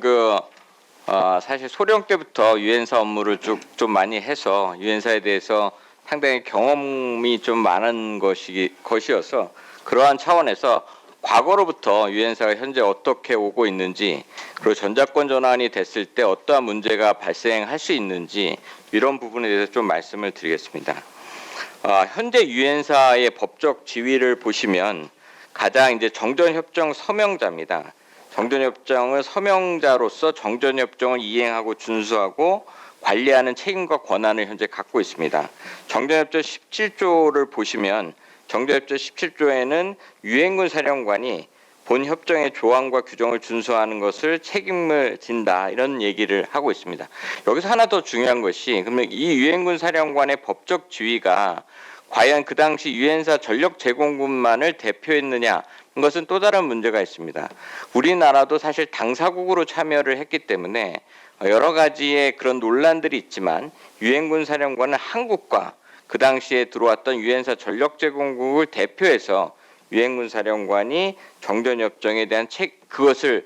사실 소령 때부터 유엔사 업무를 좀 많이 해서 유엔사에 대해서 상당히 경험이 좀 많은 것이어서 그러한 차원에서 과거로부터 유엔사가 현재 어떻게 오고 있는지 그리고 전작권 전환이 됐을 때 어떠한 문제가 발생할 수 있는지 이런 부분에 대해서 좀 말씀을 드리겠습니다. 현재 유엔사의 법적 지위를 보시면 가장 이제 정전협정 서명자입니다. 정전협정은 서명자로서 정전협정을 이행하고 준수하고 관리하는 책임과 권한을 현재 갖고 있습니다. 정전협정 17조를 보시면 정전협정 17조에는 유엔군 사령관이 본 협정의 조항과 규정을 준수하는 것을 책임을 진다 이런 얘기를 하고 있습니다. 여기서 하나 더 중요한 것이 그러면 이 유엔군 사령관의 법적 지위가 과연 그 당시 유엔사 전력 제공군만을 대표했느냐 이것은 또 다른 문제가 있습니다. 우리나라도 사실 당사국으로 참여를 했기 때문에 여러 가지의 그런 논란들이 있지만 유엔군 사령관은 한국과 그 당시에 들어왔던 유엔사 전력 제공국을 대표해서 유엔군 사령관이 정전협정에 대한 그것을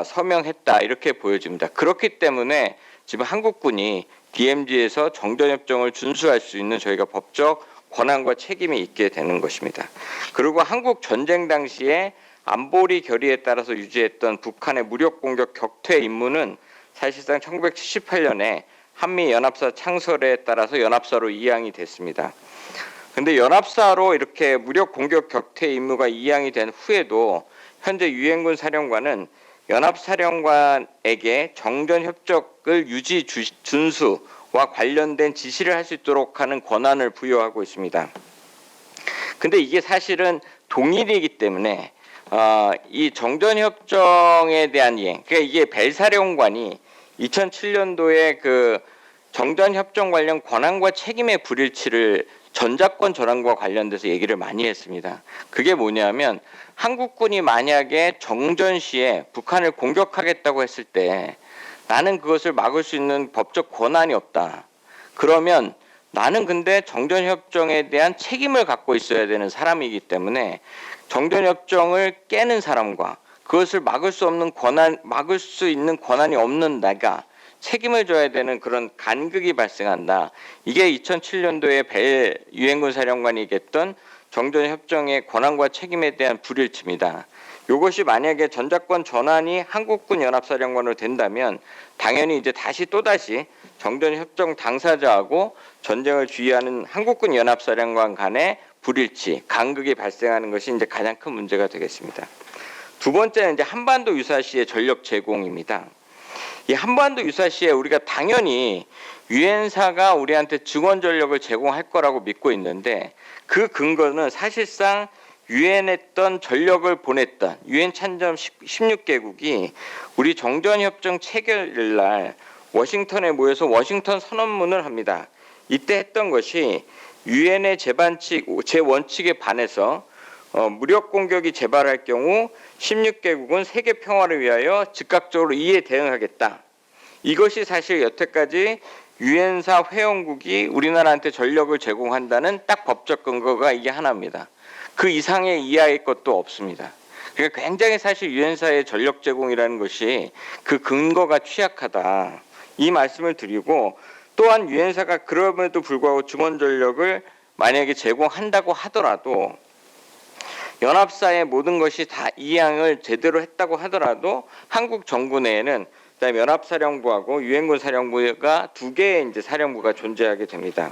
서명했다 이렇게 보여집니다. 그렇기 때문에 지금 한국군이 DMZ에서 정전협정을 준수할 수 있는 저희가 법적 권한과 책임이 있게 되는 것입니다. 그리고 한국 전쟁 당시에 안보리 결의에 따라서 유지했던 북한의 무력 공격 격퇴 임무는 사실상 1978년에 한미 연합사 창설에 따라서 연합사로 이양이 됐습니다. 그런데 연합사로 이렇게 무력 공격 격퇴 임무가 이양이 된 후에도 현재 유엔군 사령관은 연합사령관에게 정전협정을 유지 준수와 관련된 지시를 할 수 있도록 하는 권한을 부여하고 있습니다. 근데 이게 사실은 동일이기 때문에 이 정전협정에 대한 이행, 그러니까 이게 벨사령관이 2007년도에 그 정전협정 관련 권한과 책임의 불일치를 전작권 전환과 관련돼서 얘기를 많이 했습니다. 그게 뭐냐면 한국군이 만약에 정전 시에 북한을 공격하겠다고 했을 때 나는 그것을 막을 수 있는 법적 권한이 없다. 그러면 나는 근데 정전협정에 대한 책임을 갖고 있어야 되는 사람이기 때문에 정전협정을 깨는 사람과 그것을 막을 수 있는 권한이 없는 내가 책임을 져야 되는 그런 간극이 발생한다. 이게 2007년도에 벨 유엔군 사령관이 얘기했던 정전협정의 권한과 책임에 대한 불일치입니다. 이것이 만약에 전작권 전환이 한국군 연합사령관으로 된다면 당연히 이제 또다시 정전협정 당사자하고 전쟁을 주의하는 한국군 연합사령관 간의 불일치, 간극이 발생하는 것이 이제 가장 큰 문제가 되겠습니다. 두 번째는 이제 한반도 유사시의 전력 제공입니다. 이 한반도 유사시에 우리가 당연히 유엔사가 우리한테 증원 전력을 제공할 거라고 믿고 있는데 그 근거는 사실상 유엔했던 전력을 보냈던 유엔 찬점 16개국이 우리 정전협정 체결일 날 워싱턴에 모여서 워싱턴 선언문을 합니다. 이때 했던 것이 유엔의 제원칙에 반해서 무력 공격이 재발할 경우 16개국은 세계 평화를 위하여 즉각적으로 이에 대응하겠다. 이것이 사실 여태까지 유엔사 회원국이 우리나라한테 전력을 제공한다는 딱 법적 근거가 이게 하나입니다. 그 이상의 이하의 것도 없습니다. 그러니까 굉장히 사실 유엔사의 전력 제공이라는 것이 그 근거가 취약하다. 이 말씀을 드리고 또한 유엔사가 그럼에도 불구하고 중원 전력을 만약에 제공한다고 하더라도 연합사의 모든 것이 다 이양을 제대로 했다고 하더라도 한국 정부 내에는 그다음에 연합사령부하고 유엔군 사령부가 두 개의 이제 사령부가 존재하게 됩니다.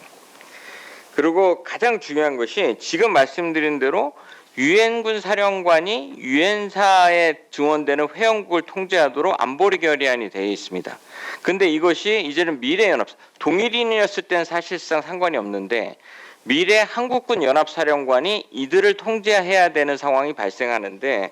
그리고 가장 중요한 것이 지금 말씀드린 대로 유엔군 사령관이 유엔사에 증원되는 회원국을 통제하도록 안보리 결의안이 되어 있습니다. 근데 이것이 이제는 미래연합 동일인이었을 때는 사실상 상관이 없는데 미래 한국군 연합사령관이 이들을 통제해야 되는 상황이 발생하는데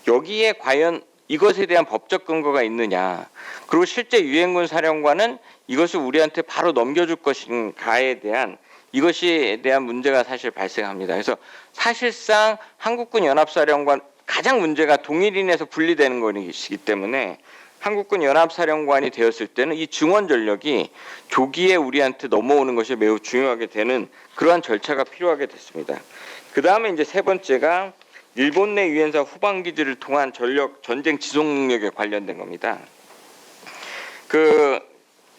여기에 과연 이것에 대한 법적 근거가 있느냐, 그리고 실제 유엔군 사령관은 이것을 우리한테 바로 넘겨줄 것인가에 대한 이것에 대한 문제가 사실 발생합니다. 그래서 사실상 한국군 연합사령관 가장 문제가 동일인에서 분리되는 것이기 때문에 한국군 연합사령관이 되었을 때는 이 증원 전력이 조기에 우리한테 넘어오는 것이 매우 중요하게 되는 그러한 절차가 필요하게 됐습니다. 그 다음에 이제 세 번째가 일본 내 유엔사 후방 기지를 통한 전쟁 지속 능력에 관련된 겁니다. 그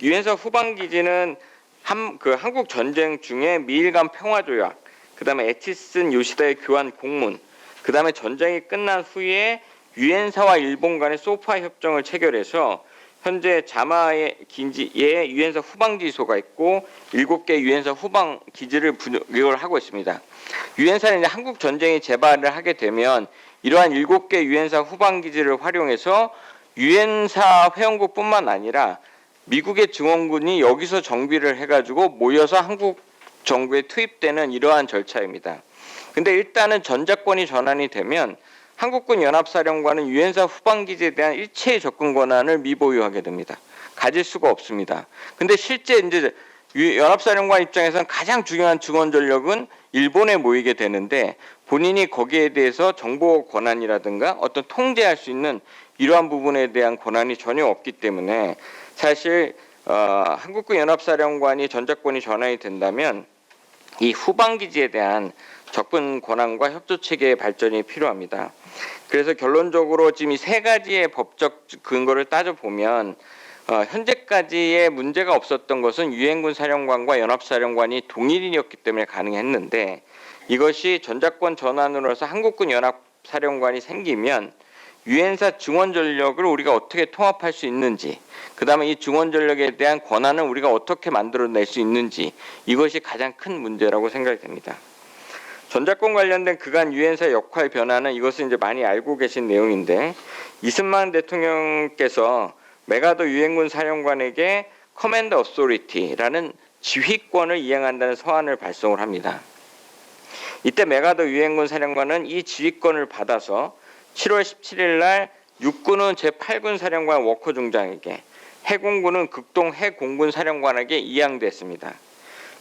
유엔사 후방 기지는 한국 전쟁 중에 미일 간 평화 조약, 그다음에 에치슨 요시다의 교환 공문, 그다음에 전쟁이 끝난 후에 유엔사와 일본 간의 소파 협정을 체결해서 현재 자마의 기지에 유엔사 후방 기지소가 있고 7개 유엔사 후방 기지를 분역을 하고 있습니다. 유엔사는 이제 한국 전쟁이 재발을 하게 되면 이러한 7개 유엔사 후방 기지를 활용해서 유엔사 회원국뿐만 아니라 미국의 증원군이 여기서 정비를 해가지고 모여서 한국 정부에 투입되는 이러한 절차입니다. 근데 일단은 전작권이 전환이 되면 한국군 연합사령관은 유엔사 후방기지에 대한 일체의 접근 권한을 미보유하게 됩니다. 가질 수가 없습니다. 근데 실제 이제 연합사령관 입장에서는 가장 중요한 증원 전력은 일본에 모이게 되는데 본인이 거기에 대해서 정보 권한이라든가 어떤 통제할 수 있는 이러한 부분에 대한 권한이 전혀 없기 때문에 사실 한국군 연합사령관이 전작권이 전환이 된다면 이 후방기지에 대한 접근 권한과 협조 체계의 발전이 필요합니다. 그래서 결론적으로 지금 이 세 가지의 법적 근거를 따져보면 현재까지의 문제가 없었던 것은 유엔군 사령관과 연합사령관이 동일인이었기 때문에 가능했는데 이것이 전작권 전환으로서 한국군 연합사령관이 생기면 유엔사 증원 전력을 우리가 어떻게 통합할 수 있는지, 그 다음에 이 증원 전력에 대한 권한을 우리가 어떻게 만들어낼 수 있는지, 이것이 가장 큰 문제라고 생각이 됩니다. 전작권 관련된 그간 유엔사 역할 변화는 이것은 이제 많이 알고 계신 내용인데 이승만 대통령께서 메가더 유엔군 사령관에게 커맨더 어소리티라는 지휘권을 이행한다는 서한을 발송을 합니다. 이때 메가더 유엔군 사령관은 이 지휘권을 받아서 7월 17일 날 육군은 제8군 사령관 워커 중장에게, 해군군은 극동 해공군 사령관에게 이양됐습니다.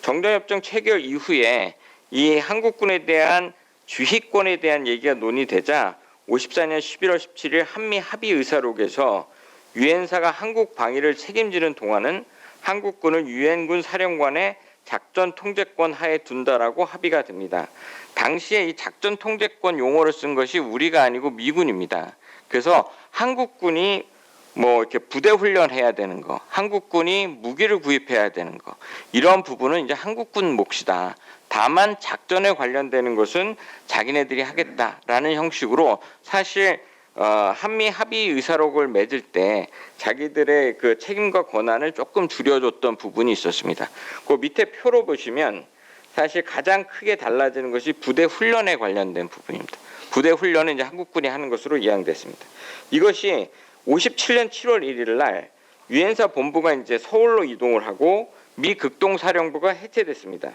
정전협정 체결 이후에 이 한국군에 대한 주휘권에 대한 얘기가 논의되자 54년 11월 17일 한미 합의 의사록에서 유엔사가 한국 방위를 책임지는 동안은 한국군을 유엔군 사령관의 작전 통제권 하에 둔다라고 합의가 됩니다. 당시에 이 작전 통제권 용어를 쓴 것이 우리가 아니고 미군입니다. 그래서 한국군이 뭐 이렇게 부대 훈련해야 되는 거, 한국군이 무기를 구입해야 되는 거, 이런 부분은 이제 한국군 몫이다. 다만 작전에 관련되는 것은 자기네들이 하겠다라는 형식으로 사실 한미 합의 의사록을 맺을 때 자기들의 그 책임과 권한을 조금 줄여줬던 부분이 있었습니다. 그 밑에 표로 보시면 사실 가장 크게 달라지는 것이 부대 훈련에 관련된 부분입니다. 부대 훈련은 이제 한국군이 하는 것으로 이양됐습니다. 이것이 57년 7월 1일 날 유엔사 본부가 이제 서울로 이동을 하고 미 극동사령부가 해체됐습니다.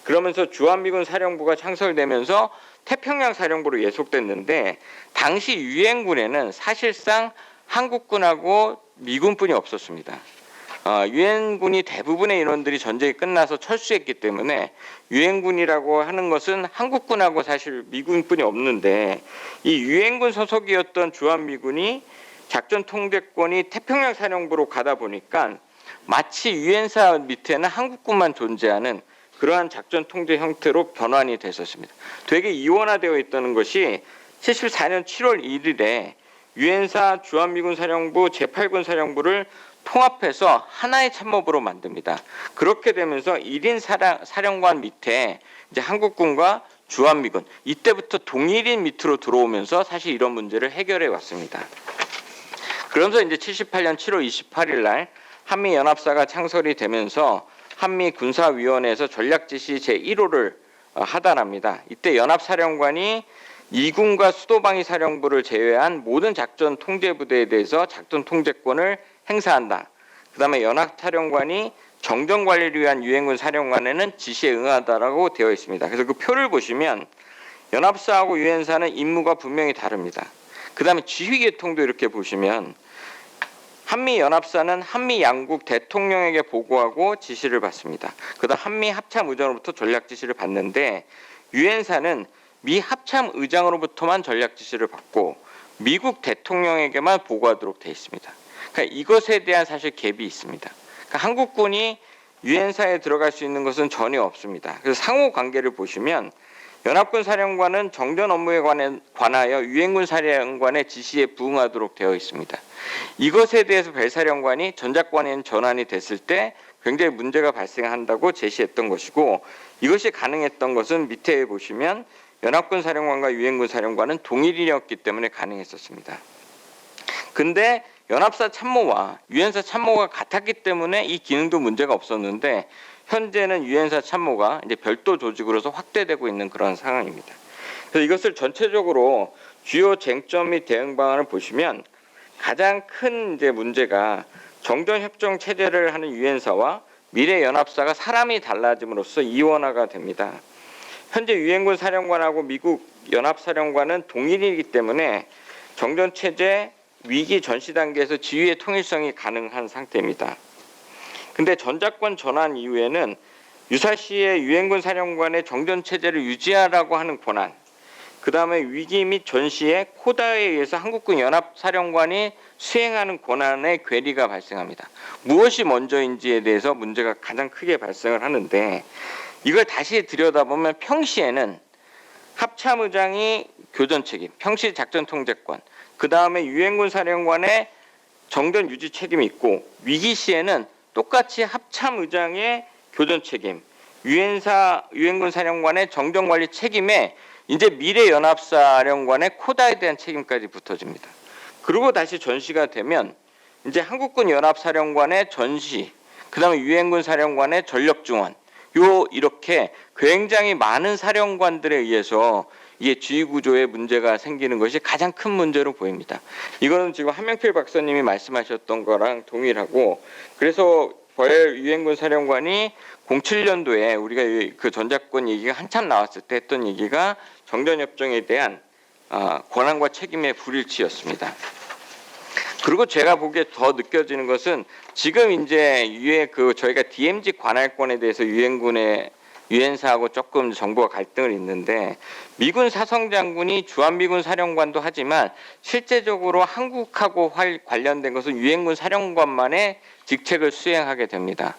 그러면서 주한미군 사령부가 창설되면서 태평양 사령부로 예속됐는데 당시 유엔군에는 사실상 한국군하고 미군뿐이 없었습니다. 유엔군이 대부분의 인원들이 전쟁이 끝나서 철수했기 때문에 유엔군이라고 하는 것은 한국군하고 사실 미군뿐이 없는데 이 유엔군 소속이었던 주한미군이 작전 통제권이 태평양 사령부로 가다 보니까 마치 유엔사 밑에는 한국군만 존재하는 그러한 작전 통제 형태로 변환이 됐었습니다. 되게 이원화되어 있다는 것이 74년 7월 1일에 유엔사 주한미군 사령부 제8군 사령부를 통합해서 하나의 참모부로 만듭니다. 그렇게 되면서 1인 사령관 밑에 이제 한국군과 주한미군, 이때부터 동일인 밑으로 들어오면서 사실 이런 문제를 해결해 왔습니다. 그러면서 이제 78년 7월 28일 날 한미 연합사가 창설이 되면서 한미 군사위원회에서 전략지시 제1호를 하단합니다. 이때 연합사령관이 이군과 수도방위 사령부를 제외한 모든 작전 통제부대에 대해서 작전 통제권을 행사한다. 그다음에 연합사령관이 정전 관리를 위한 유엔군 사령관에는 지시에 응하다라고 되어 있습니다. 그래서 그 표를 보시면 연합사하고 유엔사는 임무가 분명히 다릅니다. 그다음에 지휘 계통도 이렇게 보시면 한미 연합사는 한미 양국 대통령에게 보고하고 지시를 받습니다. 그다음 한미 합참 의장으로부터 전략 지시를 받는데 유엔사는 미 합참 의장으로부터만 전략 지시를 받고 미국 대통령에게만 보고하도록 되어 있습니다. 그러니까 이것에 대한 사실 갭이 있습니다. 그러니까 한국군이 유엔사에 들어갈 수 있는 것은 전혀 없습니다. 그래서 상호 관계를 보시면 연합군 사령관은 정전 업무에 관하여 유엔군 사령관의 지시에 부응하도록 되어 있습니다. 이것에 대해서 벨사령관이 전작권에 전환이 됐을 때 굉장히 문제가 발생한다고 제시했던 것이고, 이것이 가능했던 것은 밑에 보시면 연합군 사령관과 유엔군 사령관은 동일인이었기 때문에 가능했었습니다. 근데 연합사 참모와 유엔사 참모가 같았기 때문에 이 기능도 문제가 없었는데, 현재는 유엔사 참모가 이제 별도 조직으로서 확대되고 있는 그런 상황입니다. 그래서 이것을 전체적으로 주요 쟁점 및 대응 방안을 보시면 가장 큰 이제 문제가 정전 협정 체제를 하는 유엔사와 미래 연합사가 사람이 달라짐으로써 이원화가 됩니다. 현재 유엔군 사령관하고 미국 연합사령관은 동일이기 때문에 정전 체제 위기 전시 단계에서 지휘의 통일성이 가능한 상태입니다. 근데 전작권 전환 이후에는 유사시에 유엔군 사령관의 정전 체제를 유지하라고 하는 권한, 그 다음에 위기 및 전시에 코다에 의해서 한국군 연합사령관이 수행하는 권한의 괴리가 발생합니다. 무엇이 먼저인지에 대해서 문제가 가장 크게 발생을 하는데, 이걸 다시 들여다보면 평시에는 합참의장이 교전 책임, 평시 작전 통제권, 그 다음에 유엔군 사령관의 정전 유지 책임이 있고, 위기 시에는 똑같이 합참의장의 교전 책임, 유엔군 사령관의 정전 관리 책임에 이제 미래 연합사령관의 코다에 대한 책임까지 붙어집니다. 그리고 다시 전시가 되면 이제 한국군 연합사령관의 전시, 그다음에 유엔군 사령관의 전력 증원, 이렇게 굉장히 많은 사령관들에 의해서 이게 지휘 구조에 문제가 생기는 것이 가장 큰 문제로 보입니다. 이거는 지금 한명필 박사님이 말씀하셨던 거랑 동일하고, 그래서 버엘 유엔군 사령관이 07년도에 우리가 그 전작권 얘기가 한참 나왔을 때 했던 얘기가 정전협정에 대한 권한과 책임의 불일치였습니다. 그리고 제가 보기에 더 느껴지는 것은 지금 이제 저희가 DMZ 관할권에 대해서 유엔사하고 조금 정부가 갈등을 있는데, 미군 사성장군이 주한미군 사령관도 하지만 실제적으로 한국하고 관련된 것은 유엔군 사령관만의 직책을 수행하게 됩니다.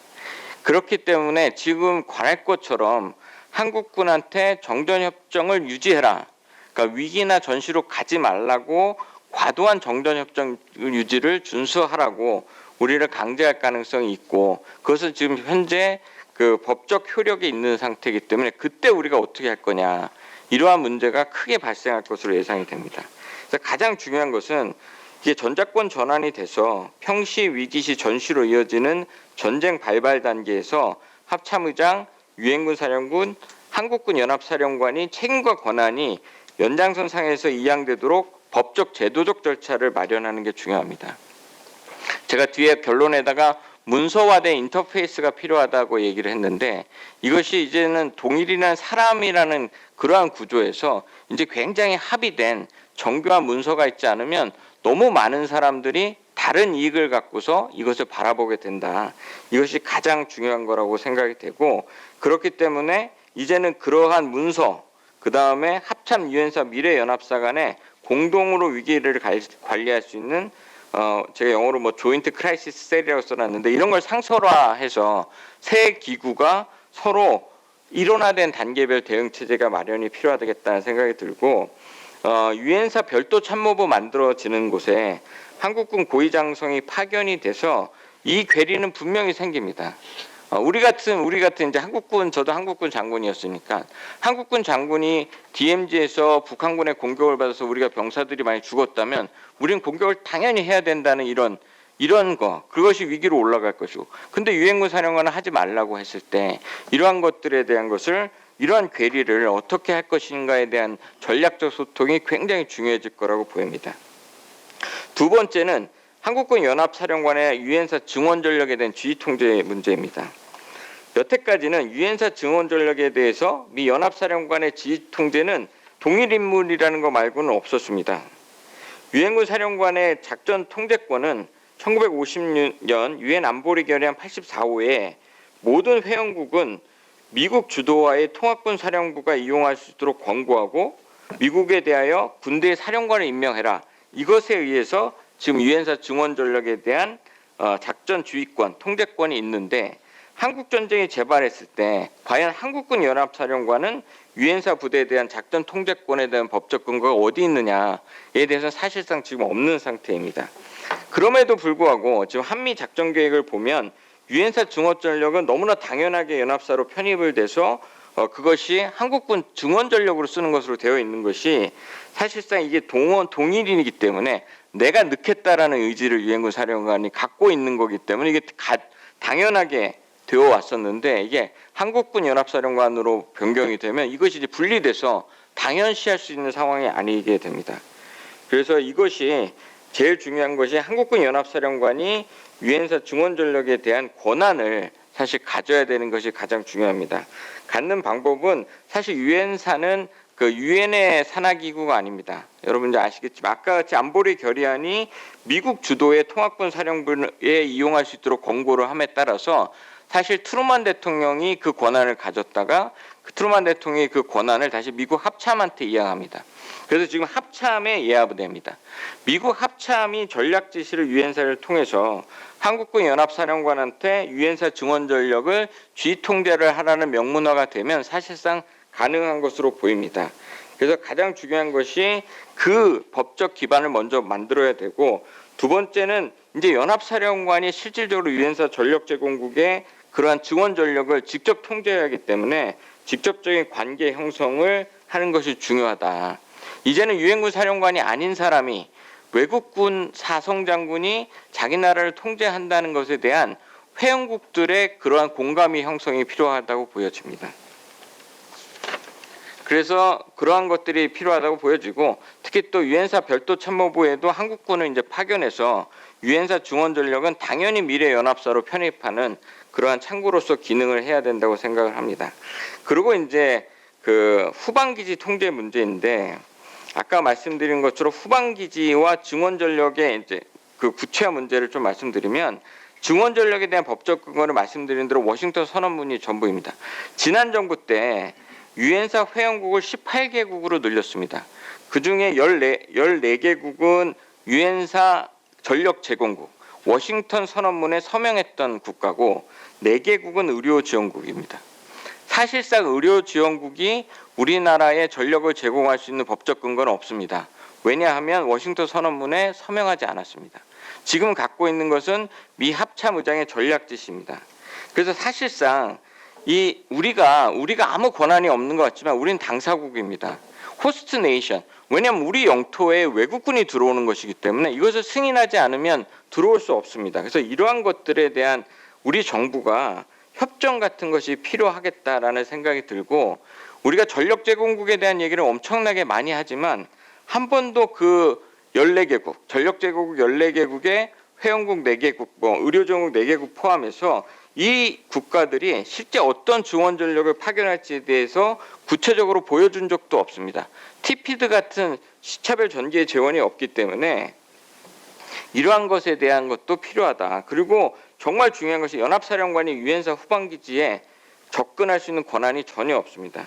그렇기 때문에 지금 관할권처럼 한국군한테 정전협정을 유지해라, 그러니까 위기나 전시로 가지 말라고 과도한 정전협정 유지를 준수하라고 우리를 강제할 가능성이 있고, 그것은 지금 현재 그 법적 효력이 있는 상태이기 때문에 그때 우리가 어떻게 할 거냐, 이러한 문제가 크게 발생할 것으로 예상이 됩니다. 그래서 가장 중요한 것은 이게 전작권 전환이 돼서 평시, 위기시, 전시로 이어지는 전쟁 발발 단계에서 합참의장, 유엔군 사령군, 한국군 연합사령관이 책임과 권한이 연장선 상에서 이양되도록 법적 제도적 절차를 마련하는 게 중요합니다. 제가 뒤에 결론에다가 문서화된 인터페이스가 필요하다고 얘기를 했는데, 이것이 이제는 동일이라는 사람이라는 그러한 구조에서 이제 굉장히 합의된 정교한 문서가 있지 않으면 너무 많은 사람들이 다른 이익을 갖고서 이것을 바라보게 된다. 이것이 가장 중요한 거라고 생각이 되고, 그렇기 때문에 이제는 그러한 문서, 그 다음에 합참 유엔사 미래연합사 간에 공동으로 위기를 관리할 수 있는 제가 영어로 조인트 크라이시스 셀이라고 써놨는데, 이런 걸 상설화해서 세 기구가 서로 일원화된 단계별 대응 체제가 마련이 필요하겠다는 생각이 들고 유엔사 별도 참모부 만들어지는 곳에 한국군 고위장성이 파견이 돼서 이 괴리는 분명히 생깁니다. 우리 같은 이제 한국군, 저도 한국군 장군이었으니까 한국군 장군이 DMZ에서 북한군의 공격을 받아서 우리가 병사들이 많이 죽었다면 우리는 공격을 당연히 해야 된다는 이런 거, 그것이 위기로 올라갈 것이고, 근데 유엔군 사령관은 하지 말라고 했을 때 이러한 것들에 대한 것을, 이러한 괴리를 어떻게 할 것인가에 대한 전략적 소통이 굉장히 중요해질 거라고 보입니다. 두 번째는 한국군 연합사령관의 유엔사 증원 전력에 대한 지휘 통제 문제입니다. 여태까지는 유엔사 증원 전력에 대해서 미 연합사령관의 지휘 통제는 동일 인물이라는 것 말고는 없었습니다. 유엔군 사령관의 작전 통제권은 1950년 유엔 안보리 결의안 84호에 모든 회원국은 미국 주도하의 통합군 사령부가 이용할 수 있도록 권고하고 미국에 대하여 군대의 사령관을 임명해라. 이것에 의해서 지금 유엔사 증원 전력에 대한 작전 주의권, 통제권이 있는데, 한국 전쟁이 재발했을 때 과연 한국군 연합사령관은 유엔사 부대에 대한 작전 통제권에 대한 법적 근거가 어디 있느냐에 대해서 사실상 지금 없는 상태입니다. 그럼에도 불구하고 지금 한미 작전 계획을 보면 유엔사 증원 전력은 너무나 당연하게 연합사로 편입을 돼서 그것이 한국군 증원 전력으로 쓰는 것으로 되어 있는 것이 사실상 이게 동일이기 때문에 내가 넣겠다라는 의지를 유엔군 사령관이 갖고 있는 거기 때문에 이게 당연하게 되어 왔었는데, 이게 한국군 연합사령관으로 변경이 되면 이것이 이제 분리돼서 당연시할 수 있는 상황이 아니게 됩니다. 그래서 이것이 제일 중요한 것이 한국군 연합사령관이 유엔사 증원 전력에 대한 권한을 사실 가져야 되는 것이 가장 중요합니다. 갖는 방법은 사실 유엔사는 그 유엔의 산하기구가 아닙니다. 여러분들 아시겠지만 아까 같이 안보리 결의안이 미국 주도의 통합군 사령부에 이용할 수 있도록 권고를 함에 따라서 사실 트루만 대통령이 그 권한을 가졌다가 트루만 대통령이 그 권한을 다시 미국 합참한테 이양합니다. 그래서 지금 합참에 예하됩니다. 미국 합참이 전략 지시를 유엔사를 통해서 한국군 연합사령관한테 유엔사 증원 전력을 지휘 통제를 하라는 명문화가 되면 사실상 가능한 것으로 보입니다. 그래서 가장 중요한 것이 그 법적 기반을 먼저 만들어야 되고, 두 번째는 이제 연합사령관이 실질적으로 유엔사 전력 제공국의 그러한 증원 전력을 직접 통제해야 하기 때문에 직접적인 관계 형성을 하는 것이 중요하다. 이제는 유엔군 사령관이 아닌 사람이, 외국군 사성장군이 자기 나라를 통제한다는 것에 대한 회원국들의 그러한 공감이 형성이 필요하다고 보여집니다. 그래서 그러한 것들이 필요하다고 보여지고, 특히 또 유엔사 별도 참모부에도 한국군을 이제 파견해서 유엔사 증원 전력은 당연히 미래 연합사로 편입하는 그러한 창구로서 기능을 해야 된다고 생각을 합니다. 그리고 이제 그 후방기지 통제 문제인데, 아까 말씀드린 것처럼 후방기지와 증원 전력의 이제 그 구체화 문제를 좀 말씀드리면, 증원 전력에 대한 법적 근거를 말씀드린 대로 워싱턴 선언문이 전부입니다. 지난 정부 때 유엔사 회원국을 18개국으로 늘렸습니다. 그중에 14개국은 유엔사 전력 제공국, 워싱턴 선언문에 서명했던 국가고 4개국은 의료 지원국입니다. 사실상 의료 지원국이 우리나라에 전력을 제공할 수 있는 법적 근거는 없습니다. 왜냐하면 워싱턴 선언문에 서명하지 않았습니다. 지금 갖고 있는 것은 미 합참 의장의 전략 지시입니다. 그래서 사실상 우리가 아무 권한이 없는 것 같지만 우리는 당사국입니다. 호스트 네이션. 왜냐하면 우리 영토에 외국군이 들어오는 것이기 때문에 이것을 승인하지 않으면 들어올 수 없습니다. 그래서 이러한 것들에 대한 우리 정부가 협정 같은 것이 필요하겠다라는 생각이 들고, 우리가 전력 제공국에 대한 얘기를 엄청나게 많이 하지만 한 번도 그 14개국, 전력 제공국 14개국의 회원국 4개국, 의료 제공국 4개국 포함해서 이 국가들이 실제 어떤 증원 전력을 파견할지에 대해서 구체적으로 보여준 적도 없습니다. TPD 같은 시차별 전개 재원이 없기 때문에 이러한 것에 대한 것도 필요하다. 그리고 정말 중요한 것이 연합사령관이 유엔사 후방기지에 접근할 수 있는 권한이 전혀 없습니다.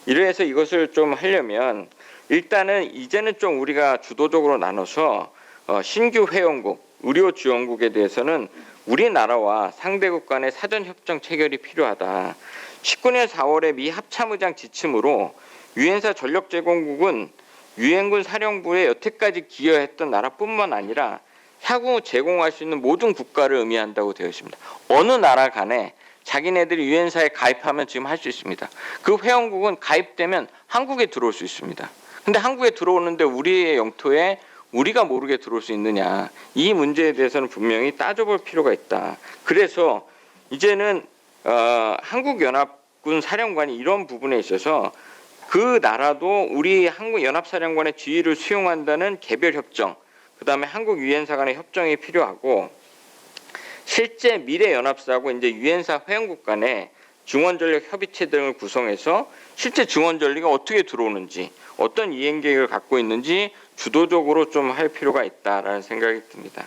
이래서 이것을 좀 하려면 일단은 이제는 좀 우리가 주도적으로 나눠서 신규 회원국, 의료 지원국에 대해서는 우리나라와 상대국 간의 사전 협정 체결이 필요하다. 19년 4월에 미 합참의장 지침으로 유엔사 전력 제공국은 유엔군 사령부에 여태까지 기여했던 나라뿐만 아니라 향후 제공할 수 있는 모든 국가를 의미한다고 되어 있습니다. 어느 나라 간에 자기네들이 유엔사에 가입하면 지금 할 수 있습니다. 그 회원국은 가입되면 한국에 들어올 수 있습니다. 근데 한국에 들어오는데 우리의 영토에 우리가 모르게 들어올 수 있느냐, 이 문제에 대해서는 분명히 따져볼 필요가 있다. 그래서 이제는 한국연합군 사령관이 이런 부분에 있어서 그 나라도 우리 한국연합사령관의 지위를 수용한다는 개별 협정, 그 다음에 한국 유엔사 간의 협정이 필요하고, 실제 미래 연합사하고 이제 유엔사 회원국 간에 중원전력 협의체 등을 구성해서 실제 중원전력이 어떻게 들어오는지, 어떤 이행 계획을 갖고 있는지 주도적으로 좀 할 필요가 있다라는 생각이 듭니다.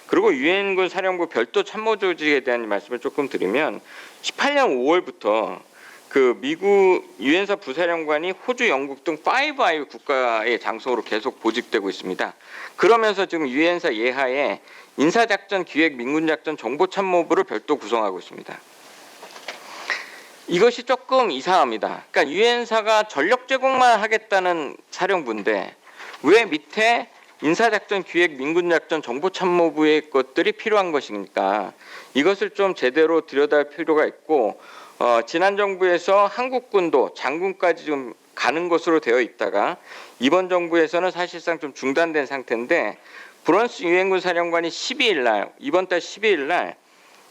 그리고 유엔군 사령부 별도 참모 조직에 대한 말씀을 조금 드리면, 18년 5월부터 그 미국 유엔사 부사령관이 호주, 영국 등 5I 국가의 장소로 계속 보직되고 있습니다. 그러면서 지금 유엔사 예하에 인사작전 기획 민군작전 정보참모부를 별도 구성하고 있습니다. 이것이 조금 이상합니다. 그러니까 유엔사가 전력 제공만 하겠다는 사령부인데 왜 밑에 인사작전 기획 민군작전 정보참모부의 것들이 필요한 것이니까 이것을 좀 제대로 들여다볼 필요가 있고, 지난 정부에서 한국군도 장군까지 좀 가는 것으로 되어 있다가 이번 정부에서는 사실상 좀 중단된 상태인데, 브런스 유엔군 사령관이 12일 날, 이번 달 12일 날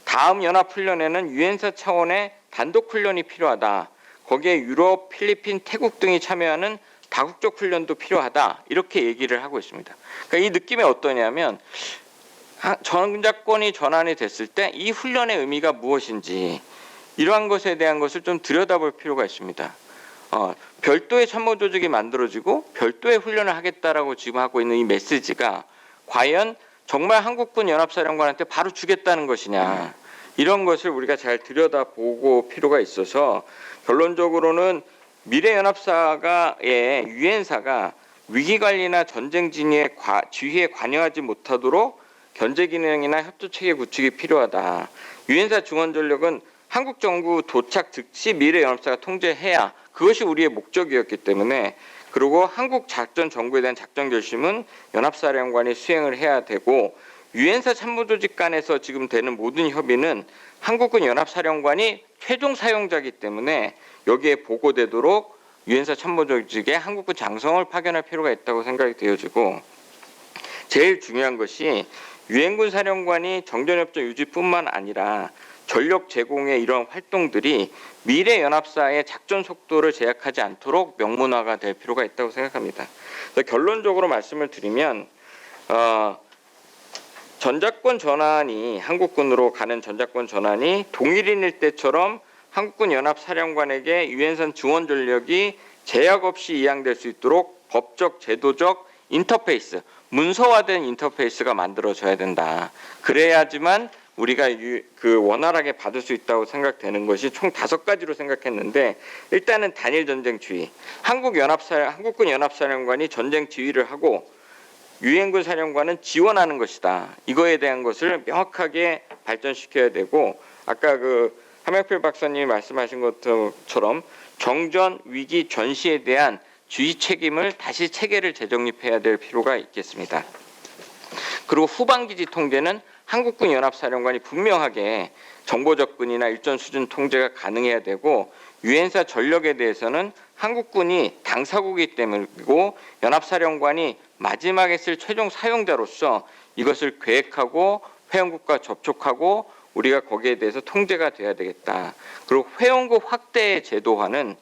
다음 연합훈련에는 유엔사 차원의 단독 훈련이 필요하다. 거기에 유럽, 필리핀, 태국 등이 참여하는 다국적 훈련도 필요하다. 이렇게 얘기를 하고 있습니다. 그러니까 이 느낌이 어떠냐면, 전작권이 전환이 됐을 때 이 훈련의 의미가 무엇인지 이러한 것에 대한 것을 좀 들여다볼 필요가 있습니다. 별도의 참모 조직이 만들어지고 별도의 훈련을 하겠다라고 지금 하고 있는 이 메시지가 과연 정말 한국군 연합사령관한테 바로 주겠다는 것이냐, 이런 것을 우리가 잘 들여다보고 필요가 있어서, 결론적으로는 미래연합사의 유엔사가 위기관리나 전쟁 지휘에 관여하지 못하도록 견제 기능이나 협조 체계 구축이 필요하다. 유엔사 중원전력은 한국 정부 도착 즉시 미래연합사가 통제해야, 그것이 우리의 목적이었기 때문에, 그리고 한국 작전 정부에 대한 작전 결심은 연합사령관이 수행을 해야 되고, 유엔사 참모조직 간에서 지금 되는 모든 협의는 한국군 연합사령관이 최종 사용자이기 때문에 여기에 보고되도록 유엔사 참모조직에 한국군 장성을 파견할 필요가 있다고 생각이 되어지고, 제일 중요한 것이 유엔군 사령관이 정전협정 유지뿐만 아니라 전력 제공의 이런 활동들이 미래 연합사의 작전 속도를 제약하지 않도록 명문화가 될 필요가 있다고 생각합니다. 그래서 결론적으로 말씀을 드리면, 전작권 전환이, 한국군으로 가는 전작권 전환이 동일인일 때처럼 한국군 연합사령관에게 유엔산 중원 전력이 제약 없이 이양될 수 있도록 법적, 제도적 인터페이스, 문서화된 인터페이스가 만들어져야 된다. 그래야지만 우리가 원활하게 받을 수 있다고 생각되는 것이 총 5가지로 생각했는데, 일단은 단일 전쟁주의, 한국군 연합사령관이 전쟁 지휘를 하고 유엔군 사령관은 지원하는 것이다. 이거에 대한 것을 명확하게 발전시켜야 되고, 아까 함영필 박사님이 말씀하신 것처럼 정전, 위기, 전시에 대한 주의 책임을 다시 체계를 재정립해야 될 필요가 있겠습니다. 그리고 후방기지 통제는 한국군 연합사령관이 분명하게 정보 접근이나 일정 수준 통제가 가능해야 되고, 유엔사 전력에 대해서는 한국군이 당사국이기 때문이고 연합사령관이 마지막에 쓸 최종 사용자로서 이것을 계획하고 회원국과 접촉하고 우리가 거기에 대해서 통제가 돼야 되겠다. 그리고 회원국 확대 제도화는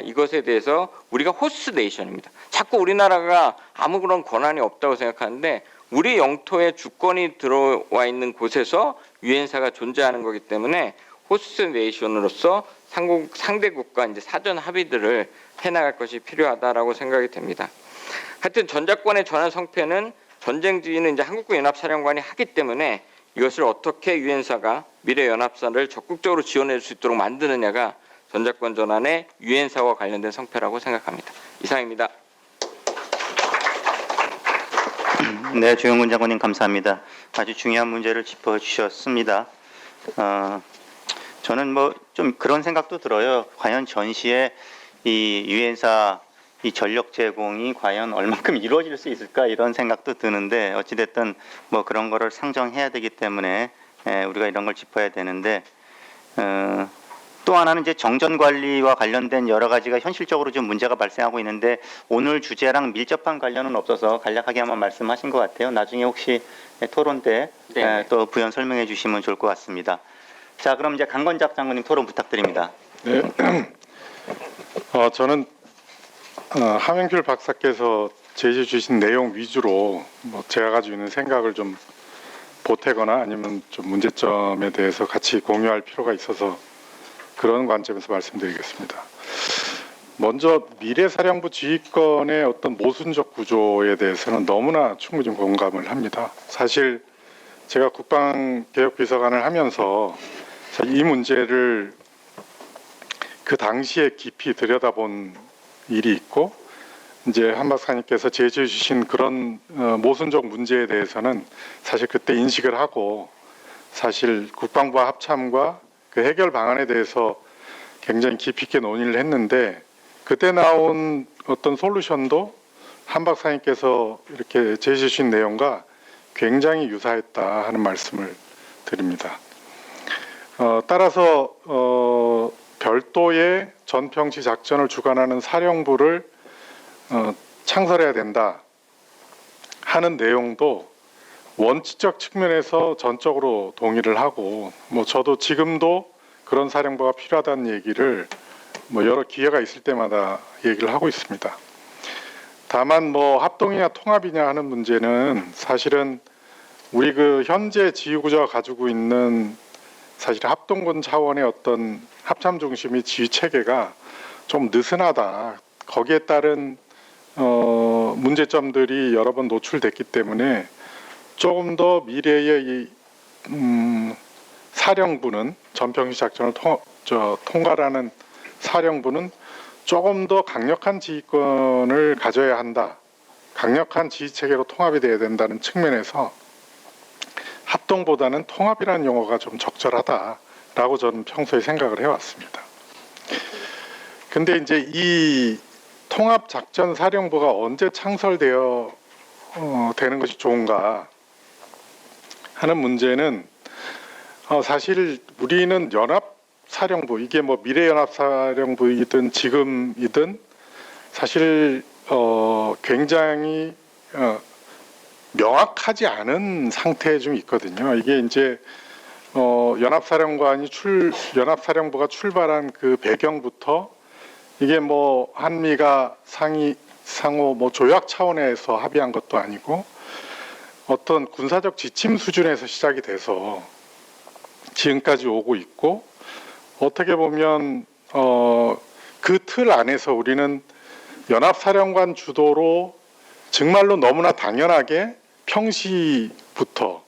이것에 대해서 우리가 호스트 네이션입니다. 자꾸 우리나라가 아무런 권한이 없다고 생각하는데, 우리 영토에 주권이 들어와 있는 곳에서 유엔사가 존재하는 거기 때문에 호스트 네이션으로서 상대국과 이제 사전 합의들을 해나갈 것이 필요하다라고 생각이 됩니다. 하여튼 전작권의 전환 성패는 전쟁 지휘는 이제 한국군 연합사령관이 하기 때문에 이것을 어떻게 유엔사가 미래 연합사를 적극적으로 지원할 수 있도록 만드느냐가 전작권 전환의 유엔사와 관련된 성패라고 생각합니다. 이상입니다. 네, 조영군 장관님 감사합니다. 아주 중요한 문제를 짚어주셨습니다. 저는 뭐 좀 그런 생각도 들어요. 과연 전시에 이 유엔사 이 전력 제공이 과연 얼마큼 이루어질 수 있을까 이런 생각도 드는데 어찌됐든 뭐 그런 거를 상정해야 되기 때문에 우리가 이런 걸 짚어야 되는데 또 하나는 이제 정전 관리와 관련된 여러 가지가 현실적으로 좀 문제가 발생하고 있는데 오늘 주제랑 밀접한 관련은 없어서 간략하게 한번 말씀하신 것 같아요. 나중에 혹시 토론 때 또 부연 설명해 주시면 좋을 것 같습니다. 자, 그럼 이제 강건작 장관님 토론 부탁드립니다. 네, 저는 하명필 박사께서 제시해 주신 내용 위주로 뭐 제가 가지고 있는 생각을 좀 보태거나 아니면 좀 문제점에 대해서 같이 공유할 필요가 있어서 그런 관점에서 말씀드리겠습니다. 먼저 미래사령부 지휘권의 어떤 모순적 구조에 대해서는 너무나 충분히 공감을 합니다. 사실 제가 국방개혁비서관을 하면서 이 문제를 그 당시에 깊이 들여다본 일이 있고 이제 한 박사님께서 제시해 주신 그런 모순적 문제에 대해서는 사실 그때 인식을 하고 사실 국방부와 합참과 그 해결 방안에 대해서 굉장히 깊이 있게 논의를 했는데 그때 나온 어떤 솔루션도 한 박사님께서 이렇게 제시해 주신 내용과 굉장히 유사했다 하는 말씀을 드립니다. 따라서 별도의 전평시 작전을 주관하는 사령부를 창설해야 된다 하는 내용도 원칙적 측면에서 전적으로 동의를 하고 뭐 저도 지금도 그런 사령부가 필요하다는 얘기를 뭐 여러 기회가 있을 때마다 얘기를 하고 있습니다. 다만 뭐 합동이냐 통합이냐 하는 문제는 사실은 우리 그 현재 지휘구조가 가지고 있는 사실 합동군 차원의 어떤 합참 중심의 지휘 체계가 좀 느슨하다. 거기에 따른 문제점들이 여러 번 노출됐기 때문에 조금 더 미래의 이 사령부는 전평시 작전을 통과하는 사령부는 조금 더 강력한 지휘권을 가져야 한다. 강력한 지휘 체계로 통합이 돼야 된다는 측면에서 합동보다는 통합이라는 용어가 좀 적절하다라고 저는 평소에 생각을 해왔습니다. 근데 이제 이 통합작전사령부가 언제 창설되어 되는 것이 좋은가 하는 문제는 사실 우리는 연합사령부 이게 뭐 미래연합사령부이든 지금이든 사실 굉장히 명확하지 않은 상태에 좀 있거든요. 이게 이제 연합사령부가 출발한 그 배경부터 이게 뭐 한미가 상호 뭐 조약 차원에서 합의한 것도 아니고 어떤 군사적 지침 수준에서 시작이 돼서 지금까지 오고 있고 어떻게 보면 그 틀 안에서 우리는 연합사령관 주도로 정말로 너무나 당연하게 평시부터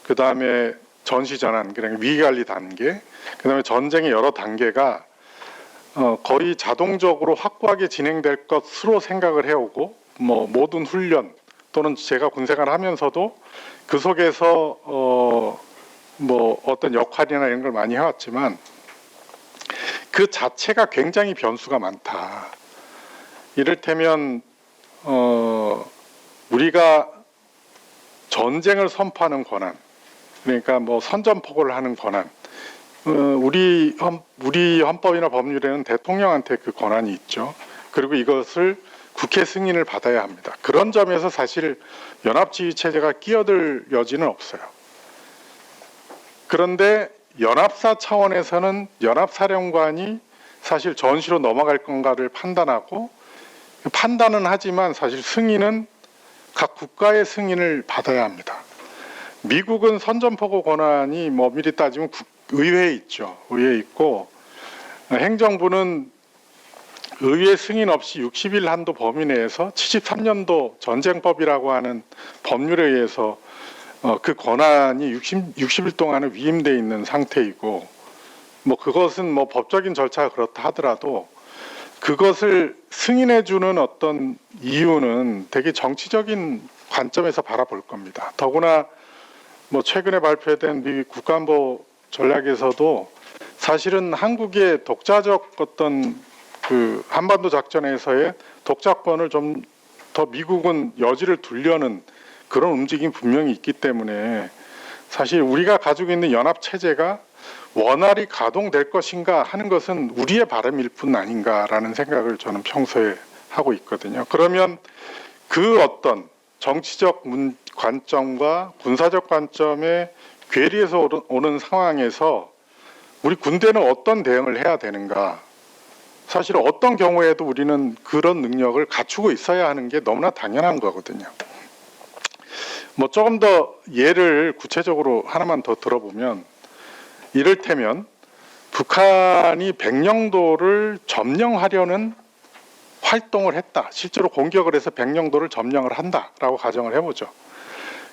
그 다음에 전시전환, 그냥 위기관리 단계, 그 다음에 전쟁의 여러 단계가 거의 자동적으로 확고하게 진행될 것으로 생각을 해오고 뭐 모든 훈련 또는 제가 군생활을 하면서도 그 속에서 뭐 어떤 역할이나 이런 걸 많이 해왔지만 그 자체가 굉장히 변수가 많다. 이를테면 우리가 전쟁을 선포하는 권한, 그러니까 뭐 선전포고를 하는 권한, 우리 헌법이나 법률에는 대통령한테 그 권한이 있죠. 그리고 이것을 국회 승인을 받아야 합니다. 그런 점에서 사실 연합지휘체제가 끼어들 여지는 없어요. 그런데 연합사 차원에서는 연합사령관이 사실 전시로 넘어갈 건가를 판단하고 판단은 하지만 사실 승인은 각 국가의 승인을 받아야 합니다. 미국은 선전포고 권한이 뭐 미리 따지면 의회에 있죠. 의회에 있고 행정부는 의회 승인 없이 60일 한도 범위 내에서 73년도 전쟁법이라고 하는 법률에 의해서 그 권한이 60일 동안은 위임돼 있는 상태이고 뭐 그것은 뭐 법적인 절차가 그렇다 하더라도 그것을 승인해 주는 어떤 이유는 되게 정치적인 관점에서 바라볼 겁니다. 더구나 뭐 최근에 발표된 미 국가안보 전략에서도 사실은 한국의 독자적 어떤 그 한반도 작전에서의 독자권을 좀 더 미국은 여지를 두려는 그런 움직임이 분명히 있기 때문에 사실 우리가 가지고 있는 연합 체제가 원활히 가동될 것인가 하는 것은 우리의 바람일 뿐 아닌가라는 생각을 저는 평소에 하고 있거든요. 그러면 그 어떤 정치적 관점과 군사적 관점의 괴리에서 오는 상황에서 우리 군대는 어떤 대응을 해야 되는가? 사실 어떤 경우에도 우리는 그런 능력을 갖추고 있어야 하는 게 너무나 당연한 거거든요. 뭐 조금 더 예를 구체적으로 하나만 더 들어보면 이를테면 북한이 백령도를 점령하려는 활동을 했다. 실제로 공격을 해서 백령도를 점령을 한다라고 가정을 해보죠.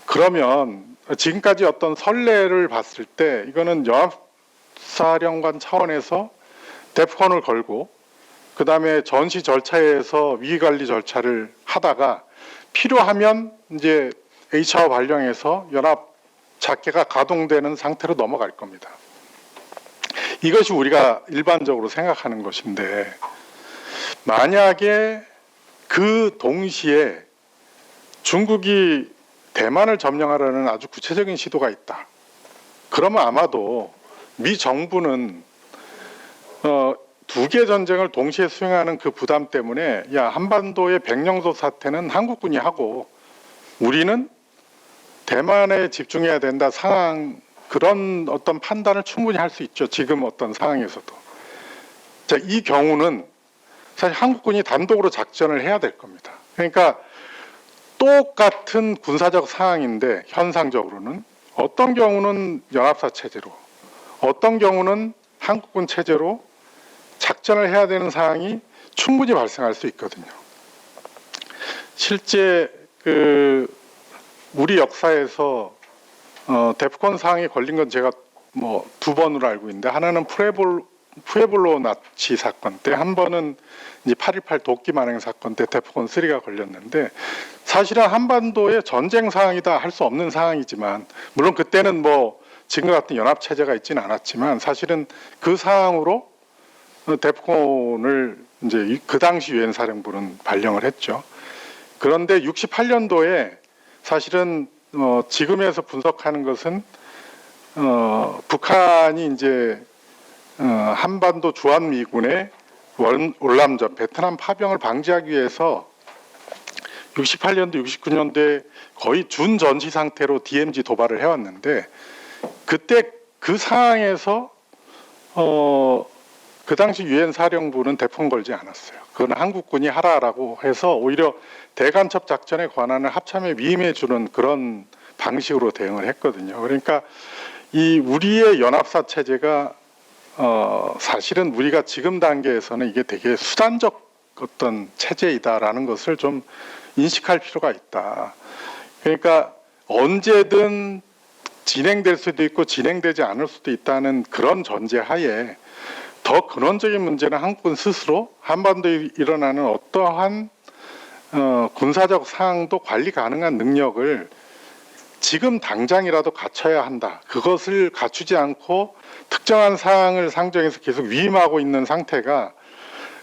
그러면 지금까지 어떤 선례를 봤을 때 이거는 연합사령관 차원에서 데프콘을 걸고 그 다음에 전시 절차에서 위기관리 절차를 하다가 필요하면 이제 H와 발령해서 연합 작계가 가동되는 상태로 넘어갈 겁니다. 이것이 우리가 일반적으로 생각하는 것인데 만약에 그 동시에 중국이 대만을 점령하려는 아주 구체적인 시도가 있다. 그러면 아마도 미 정부는 두 개 전쟁을 동시에 수행하는 그 부담 때문에 야 한반도의 백령도 사태는 한국군이 하고 우리는 대만에 집중해야 된다 상황 그런 어떤 판단을 충분히 할 수 있죠. 지금 어떤 상황에서도. 자, 이 경우는 사실 한국군이 단독으로 작전을 해야 될 겁니다. 그러니까 똑같은 군사적 상황인데 현상적으로는 어떤 경우는 연합사 체제로 어떤 경우는 한국군 체제로 작전을 해야 되는 상황이 충분히 발생할 수 있거든요. 실제 우리 역사에서 데프콘 상황이 걸린 건 제가 뭐 두 번으로 알고 있는데 하나는 푸에블로 나치 사건 때 한 번은 이제 8.18 도끼 만행 사건 때 데프콘 3가 걸렸는데 사실은 한반도의 전쟁 상황이다 할 수 없는 상황이지만 물론 그때는 뭐 지금 같은 연합 체제가 있지는 않았지만 사실은 그 상황으로 데프콘을 이제 그 당시 유엔 사령부는 발령을 했죠. 그런데 68년도에 사실은 지금에서 분석하는 것은 북한이 이제 한반도 주한미군의 월남전 베트남 파병을 방지하기 위해서 68년도 69년도에 거의 준전시 상태로 DMZ 도발을 해왔는데 그때 그 상황에서 그 당시 유엔 사령부는 데프콘 걸지 않았어요. 그건 한국군이 하라라고 해서 오히려 대간첩 작전의 권한을 합참에 위임해 주는 그런 방식으로 대응을 했거든요. 그러니까 이 우리의 연합사 체제가 사실은 우리가 지금 단계에서는 이게 되게 수단적 어떤 체제이다라는 것을 좀 인식할 필요가 있다. 그러니까 언제든 진행될 수도 있고 진행되지 않을 수도 있다는 그런 전제하에 더 근원적인 문제는 한국은 스스로 한반도에 일어나는 어떠한 군사적 상황도 관리 가능한 능력을 지금 당장이라도 갖춰야 한다. 그것을 갖추지 않고 특정한 사항을 상정해서 계속 위임하고 있는 상태가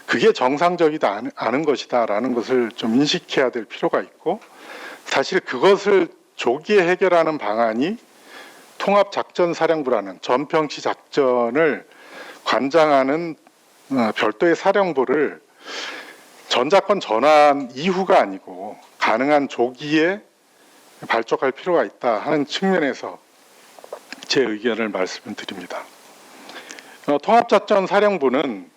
그게 정상적이지 않은 것이다라는 것을 좀 인식해야 될 필요가 있고 사실 그것을 조기에 해결하는 방안이 통합작전사령부라는 전평치 작전을 관장하는 별도의 사령부를 전작권 전환 이후가 아니고 가능한 조기에 발족할 필요가 있다 하는 측면에서 제 의견을 말씀을 드립니다. 통합작전사령부는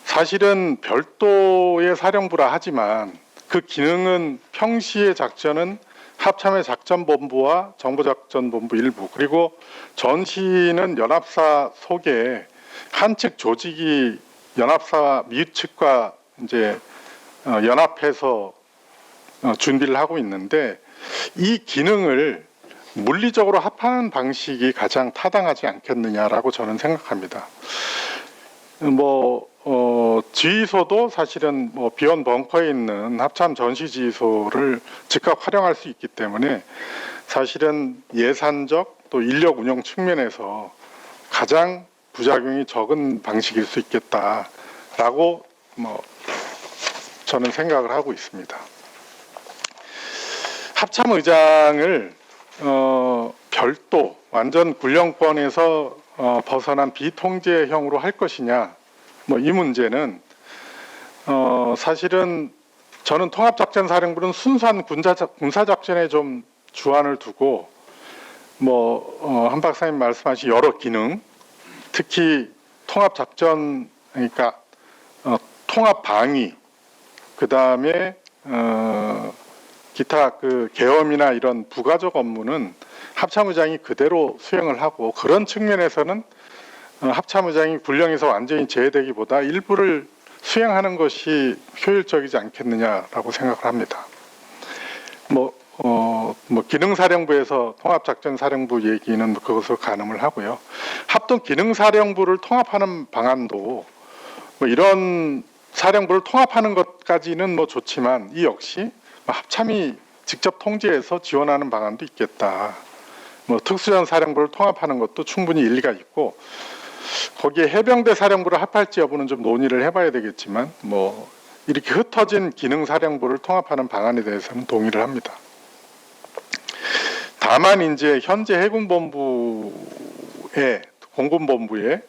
사실은 별도의 사령부라 하지만 그 기능은 평시의 작전은 합참의 작전본부와 정보작전본부 일부 그리고 전시는 연합사 속에 한 측 조직이 연합사 미측과 이제 연합해서 준비를 하고 있는데 이 기능을 물리적으로 합하는 방식이 가장 타당하지 않겠느냐라고 저는 생각합니다. 지휘소도 사실은 비원 벙커에 있는 합참 전시 지휘소를 즉각 활용할 수 있기 때문에 사실은 예산적 또 인력 운영 측면에서 가장 부작용이 적은 방식일 수 있겠다라고 저는 생각을 하고 있습니다. 합참의장을 별도 완전 군령권에서 벗어난 비통제형으로 할 것이냐, 이 문제는 사실은 저는 통합작전사령부는 순수한 군사작전에 좀 주안을 두고 한 박사님 말씀하신 여러 기능, 특히 통합작전, 그러니까 통합방위, 그 다음에 기타 그 계엄이나 이런 부가적 업무는 합참의장이 그대로 수행을 하고, 그런 측면에서는 합참의장이 군령에서 완전히 제외되기보다 일부를 수행하는 것이 효율적이지 않겠느냐라고 생각을 합니다. 기능사령부에서 통합작전사령부 얘기는 그것으로 가늠을 하고요. 합동 기능사령부를 통합하는 방안도 이런 사령부를 통합하는 것까지는 좋지만, 이 역시 합참이 직접 통제해서 지원하는 방안도 있겠다. 특수전 사령부를 통합하는 것도 충분히 일리가 있고, 거기에 해병대 사령부를 합할지 여부는 좀 논의를 해봐야 되겠지만, 이렇게 흩어진 기능 사령부를 통합하는 방안에 대해서는 동의를 합니다. 다만 이제 현재 해군본부에, 공군본부에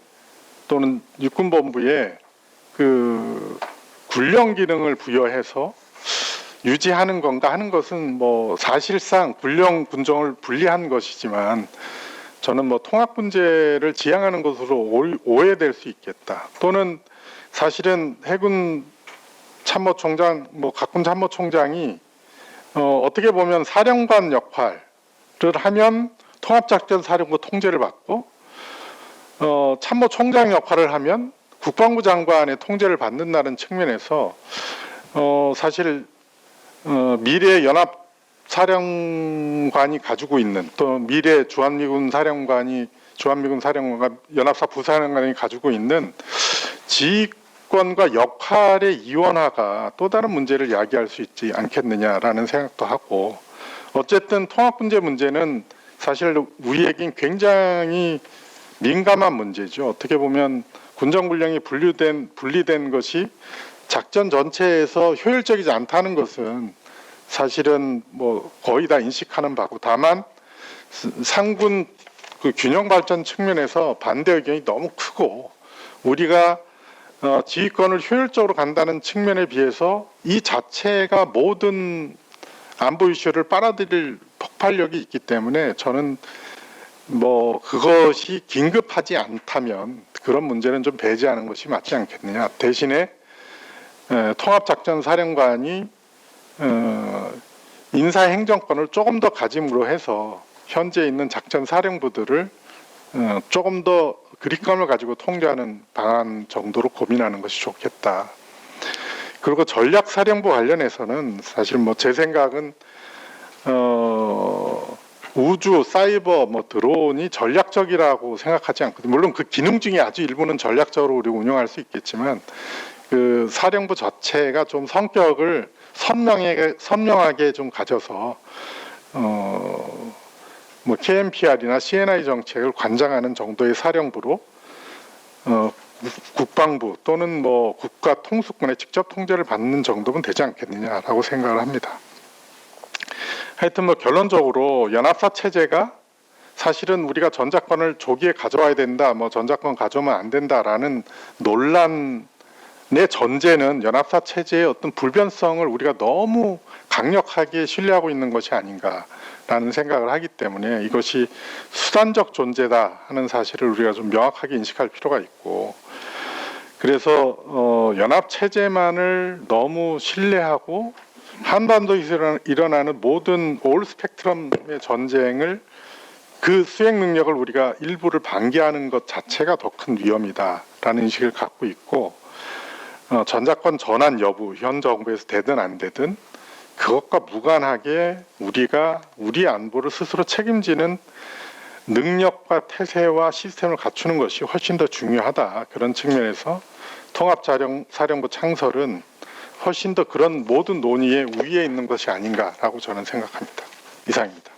또는 육군본부에 그 군령 기능을 부여해서 유지하는 건가 하는 것은 사실상 군령 군정을 분리한 것이지만, 저는 통합 문제를 지향하는 것으로 오해될 수 있겠다. 또는 사실은 해군 참모총장, 각군 참모총장이 어떻게 보면 사령관 역할을 하면 통합작전 사령부 통제를 받고, 참모총장 역할을 하면 국방부 장관의 통제를 받는다는 측면에서 사실 미래 연합 사령관이 가지고 있는, 또 미래 주한미군 사령관과 연합사 부사령관이 가지고 있는 지휘권과 역할의 이원화가 또 다른 문제를 야기할 수 있지 않겠느냐라는 생각도 하고, 어쨌든 통합 문제는 사실 우리에겐 굉장히 민감한 문제죠. 어떻게 보면 군정군령이 분리된 것이 작전 전체에서 효율적이지 않다는 것은 사실은 거의 다 인식하는 바고, 다만 상군 그 균형 발전 측면에서 반대 의견이 너무 크고, 우리가 지휘권을 효율적으로 간다는 측면에 비해서 이 자체가 모든 안보 이슈를 빨아들일 폭발력이 있기 때문에, 저는 그것이 긴급하지 않다면 그런 문제는 좀 배제하는 것이 맞지 않겠느냐. 대신에 통합작전사령관이 인사행정권을 조금 더 가짐으로 해서 현재 있는 작전사령부들을 조금 더 그립감을 가지고 통제하는 방안 정도로 고민하는 것이 좋겠다. 그리고 전략사령부 관련해서는 사실 제 생각은 우주, 사이버, 드론이 전략적이라고 생각하지 않거든요. 물론 그 기능 중에 아주 일부는 전략적으로 우리 운용할 수 있겠지만, 그 사령부 자체가 좀 성격을 선명하게 좀 가져서 KMPR이나 CNI 정책을 관장하는 정도의 사령부로 국방부 또는 국가 통수권의 직접 통제를 받는 정도면 되지 않겠느냐라고 생각을 합니다. 하여튼 결론적으로 연합사 체제가 사실은 우리가 전작권을 조기에 가져와야 된다, 전작권 가져오면 안 된다라는 논란의 전제는 연합사 체제의 어떤 불변성을 우리가 너무 강력하게 신뢰하고 있는 것이 아닌가라는 생각을 하기 때문에, 이것이 수단적 존재다 하는 사실을 우리가 좀 명확하게 인식할 필요가 있고, 그래서 연합 체제만을 너무 신뢰하고 한반도에서 일어나는 모든 올 스펙트럼의 전쟁을, 그 수행 능력을 우리가 일부를 방기하는 것 자체가 더 큰 위험이다라는 인식을 갖고 있고, 전작권 전환 여부, 현 정부에서 되든 안 되든 그것과 무관하게 우리가 우리 안보를 스스로 책임지는 능력과 태세와 시스템을 갖추는 것이 훨씬 더 중요하다. 그런 측면에서 통합사령부 창설은 훨씬 더 그런 모든 논의의 우위에 있는 것이 아닌가라고 저는 생각합니다. 이상입니다.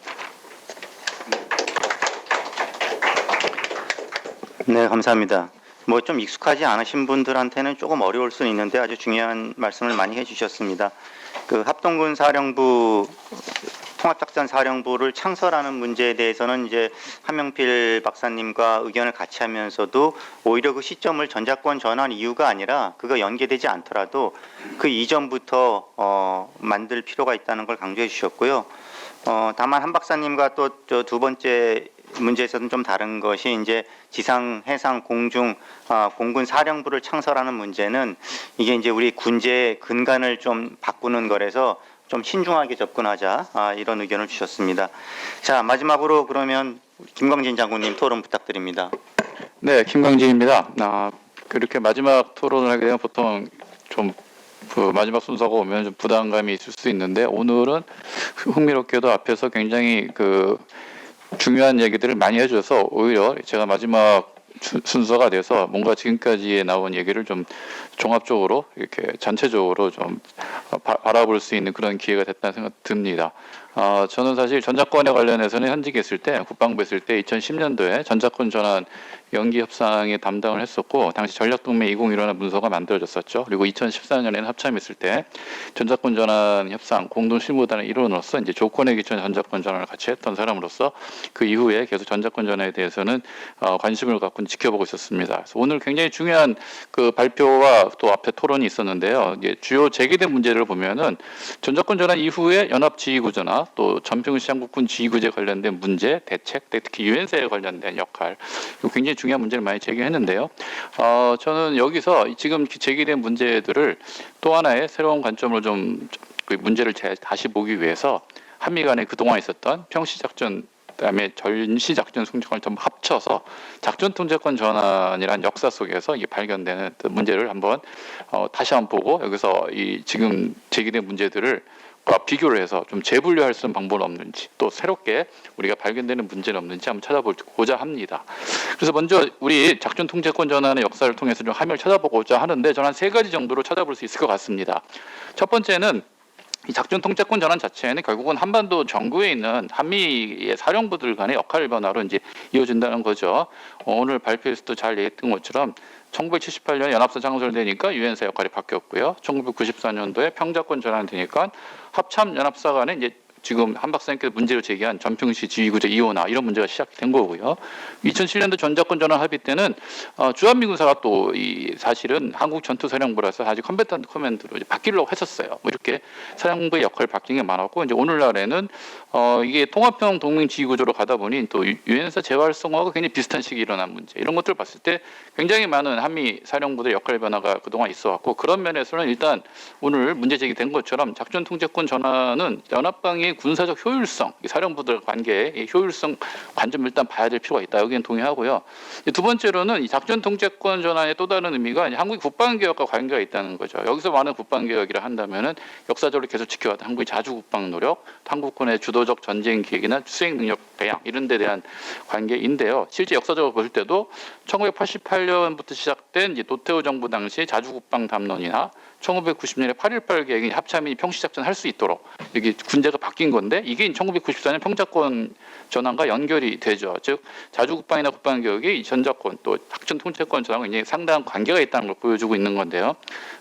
네, 감사합니다. 뭐 좀 익숙하지 않으신 분들한테는 조금 어려울 수는 있는데 아주 중요한 말씀을 많이 해주셨습니다. 그 합동군 사령부 통합작전 사령부를 창설하는 문제에 대해서는 이제 한명필 박사님과 의견을 같이 하면서도 오히려 그 시점을 전작권 전환 이유가 아니라 그거 연계되지 않더라도 그 이전부터 만들 필요가 있다는 걸 강조해 주셨고요. 다만 한 박사님과 또 두 번째 문제에서는 좀 다른 것이 이제 지상, 해상, 공중 공군 사령부를 창설하는 문제는 이게 이제 우리 군제의 근간을 좀 바꾸는 거라서 좀 신중하게 접근하자 이런 의견을 주셨습니다. 자, 마지막으로 그러면 김광진 장군님 토론 부탁드립니다. 네, 김광진입니다. 그렇게 마지막 토론을 하게 되면 보통 좀 그 마지막 순서가 오면 좀 부담감이 있을 수 있는데 오늘은 흥미롭게도 앞에서 굉장히 그 중요한 얘기들을 많이 해줘서 오히려 제가 마지막 순서가 돼서 뭔가 지금까지 나온 얘기를 좀 종합적으로 이렇게 전체적으로 좀 바라볼 수 있는 그런 기회가 됐다는 생각 듭니다. 저는 사실 전작권에 관련해서는 현직에 있을 때 국방부에 있을 때 2010년도에 전작권 전환 연기 협상에 담당을 했었고 당시 전략동맹 2015라는 문서가 만들어졌었죠. 그리고 2014년에는 합참했을 때 전작권 전환 협상 공동실무단의 일원으로서 이제 조건에 기초한 전작권 전환을 같이 했던 사람으로서 그 이후에 계속 전작권 전환에 대해서는 관심을 갖고 지켜보고 있었습니다. 그래서 오늘 굉장히 중요한 그 발표와 또 앞에 토론이 있었는데요. 이제 주요 제기된 문제를 보면은 전작권 전환 이후에 연합지휘구조나 또 전평시 한국군 지휘구조에 관련된 문제, 대책, 특히 유엔세에 관련된 역할, 굉장히 중요한 문제를 많이 제기했는데요. 저는 여기서 지금 제기된 문제들을 또 하나의 새로운 관점으로 좀 그 문제를 다시 보기 위해서 한미 간에 그동안 있었던 평시작전 그다음에 전시작전 성적을 좀 합쳐서 작전 통제권 전환이라는 역사 속에서 이게 발견되는 문제를 한번 다시 한번 보고 여기서 이 지금 제기된 문제들을 비교를 해서 좀 재분류할 수 있는 방법은 없는지 또 새롭게 우리가 발견되는 문제는 없는지 한번 찾아보고자 합니다. 그래서 먼저 우리 작전 통제권 전환의 역사를 통해서 좀 함의를 찾아보고자 하는데 저는 한 3가지 정도로 찾아볼 수 있을 것 같습니다. 첫 번째는 이 작전 통제권 전환 자체는 결국은 한반도 정부에 있는 한미의 사령부들 간의 역할 변화로 이제 이어진다는 거죠. 오늘 발표에서도 잘 얘기했던 것처럼 1978년 연합사 창설되니까 유엔사 역할이 바뀌었고요. 1994년도에 평작권 전환되니까 합참 연합사 간에 이제 지금 한 박사님께서 문제를 제기한 전평시 지휘구조 이원화 이런 문제가 시작된 거고요. 2007년도 전작권 전환 합의 때는 주한미군사가 또 이 사실은 한국 전투사령부라서 아직 컴배턴트 커맨드로 이제 바뀌려고 했었어요. 뭐 이렇게 사령부의 역할 바뀐 게 많았고 이제 오늘날에는 이게 통합형 동맹 지휘구조로 가다 보니 또 유엔사 재활성화가 굉장히 비슷한 시기에 일어난 문제 이런 것들을 봤을 때 굉장히 많은 한미 사령부들의 역할 변화가 그동안 있어왔고 그런 면에서는 일단 오늘 문제 제기된 것처럼 작전 통제권 전환은 연합방위 군사적 효율성, 사령부들 관계의 효율성 관점을 일단 봐야 될 필요가 있다. 여기는 동의하고요. 두 번째로는 이 작전 통제권 전환의 또 다른 의미가 한국의 국방개혁과 관계가 있다는 거죠. 여기서 많은 국방개혁이라 한다면은 역사적으로 계속 지켜왔던 한국의 자주국방 노력, 한국군의 주도적 전쟁 기획이나 수행 능력 배양 이런 데 대한 관계인데요. 실제 역사적으로 볼 때도 1988년부터 시작된 이제 노태우 정부 당시 자주국방 담론이나 1990년에 8.18 계획이 합참이 평시작전 할 수 있도록 여기 군제가 바뀐 건데 이게 1994년 평작권 전환과 연결이 되죠. 즉 자주국방이나 국방개혁이 전작권 또 작전 통제권 전환과 굉장히 상당한 관계가 있다는 걸 보여주고 있는 건데요.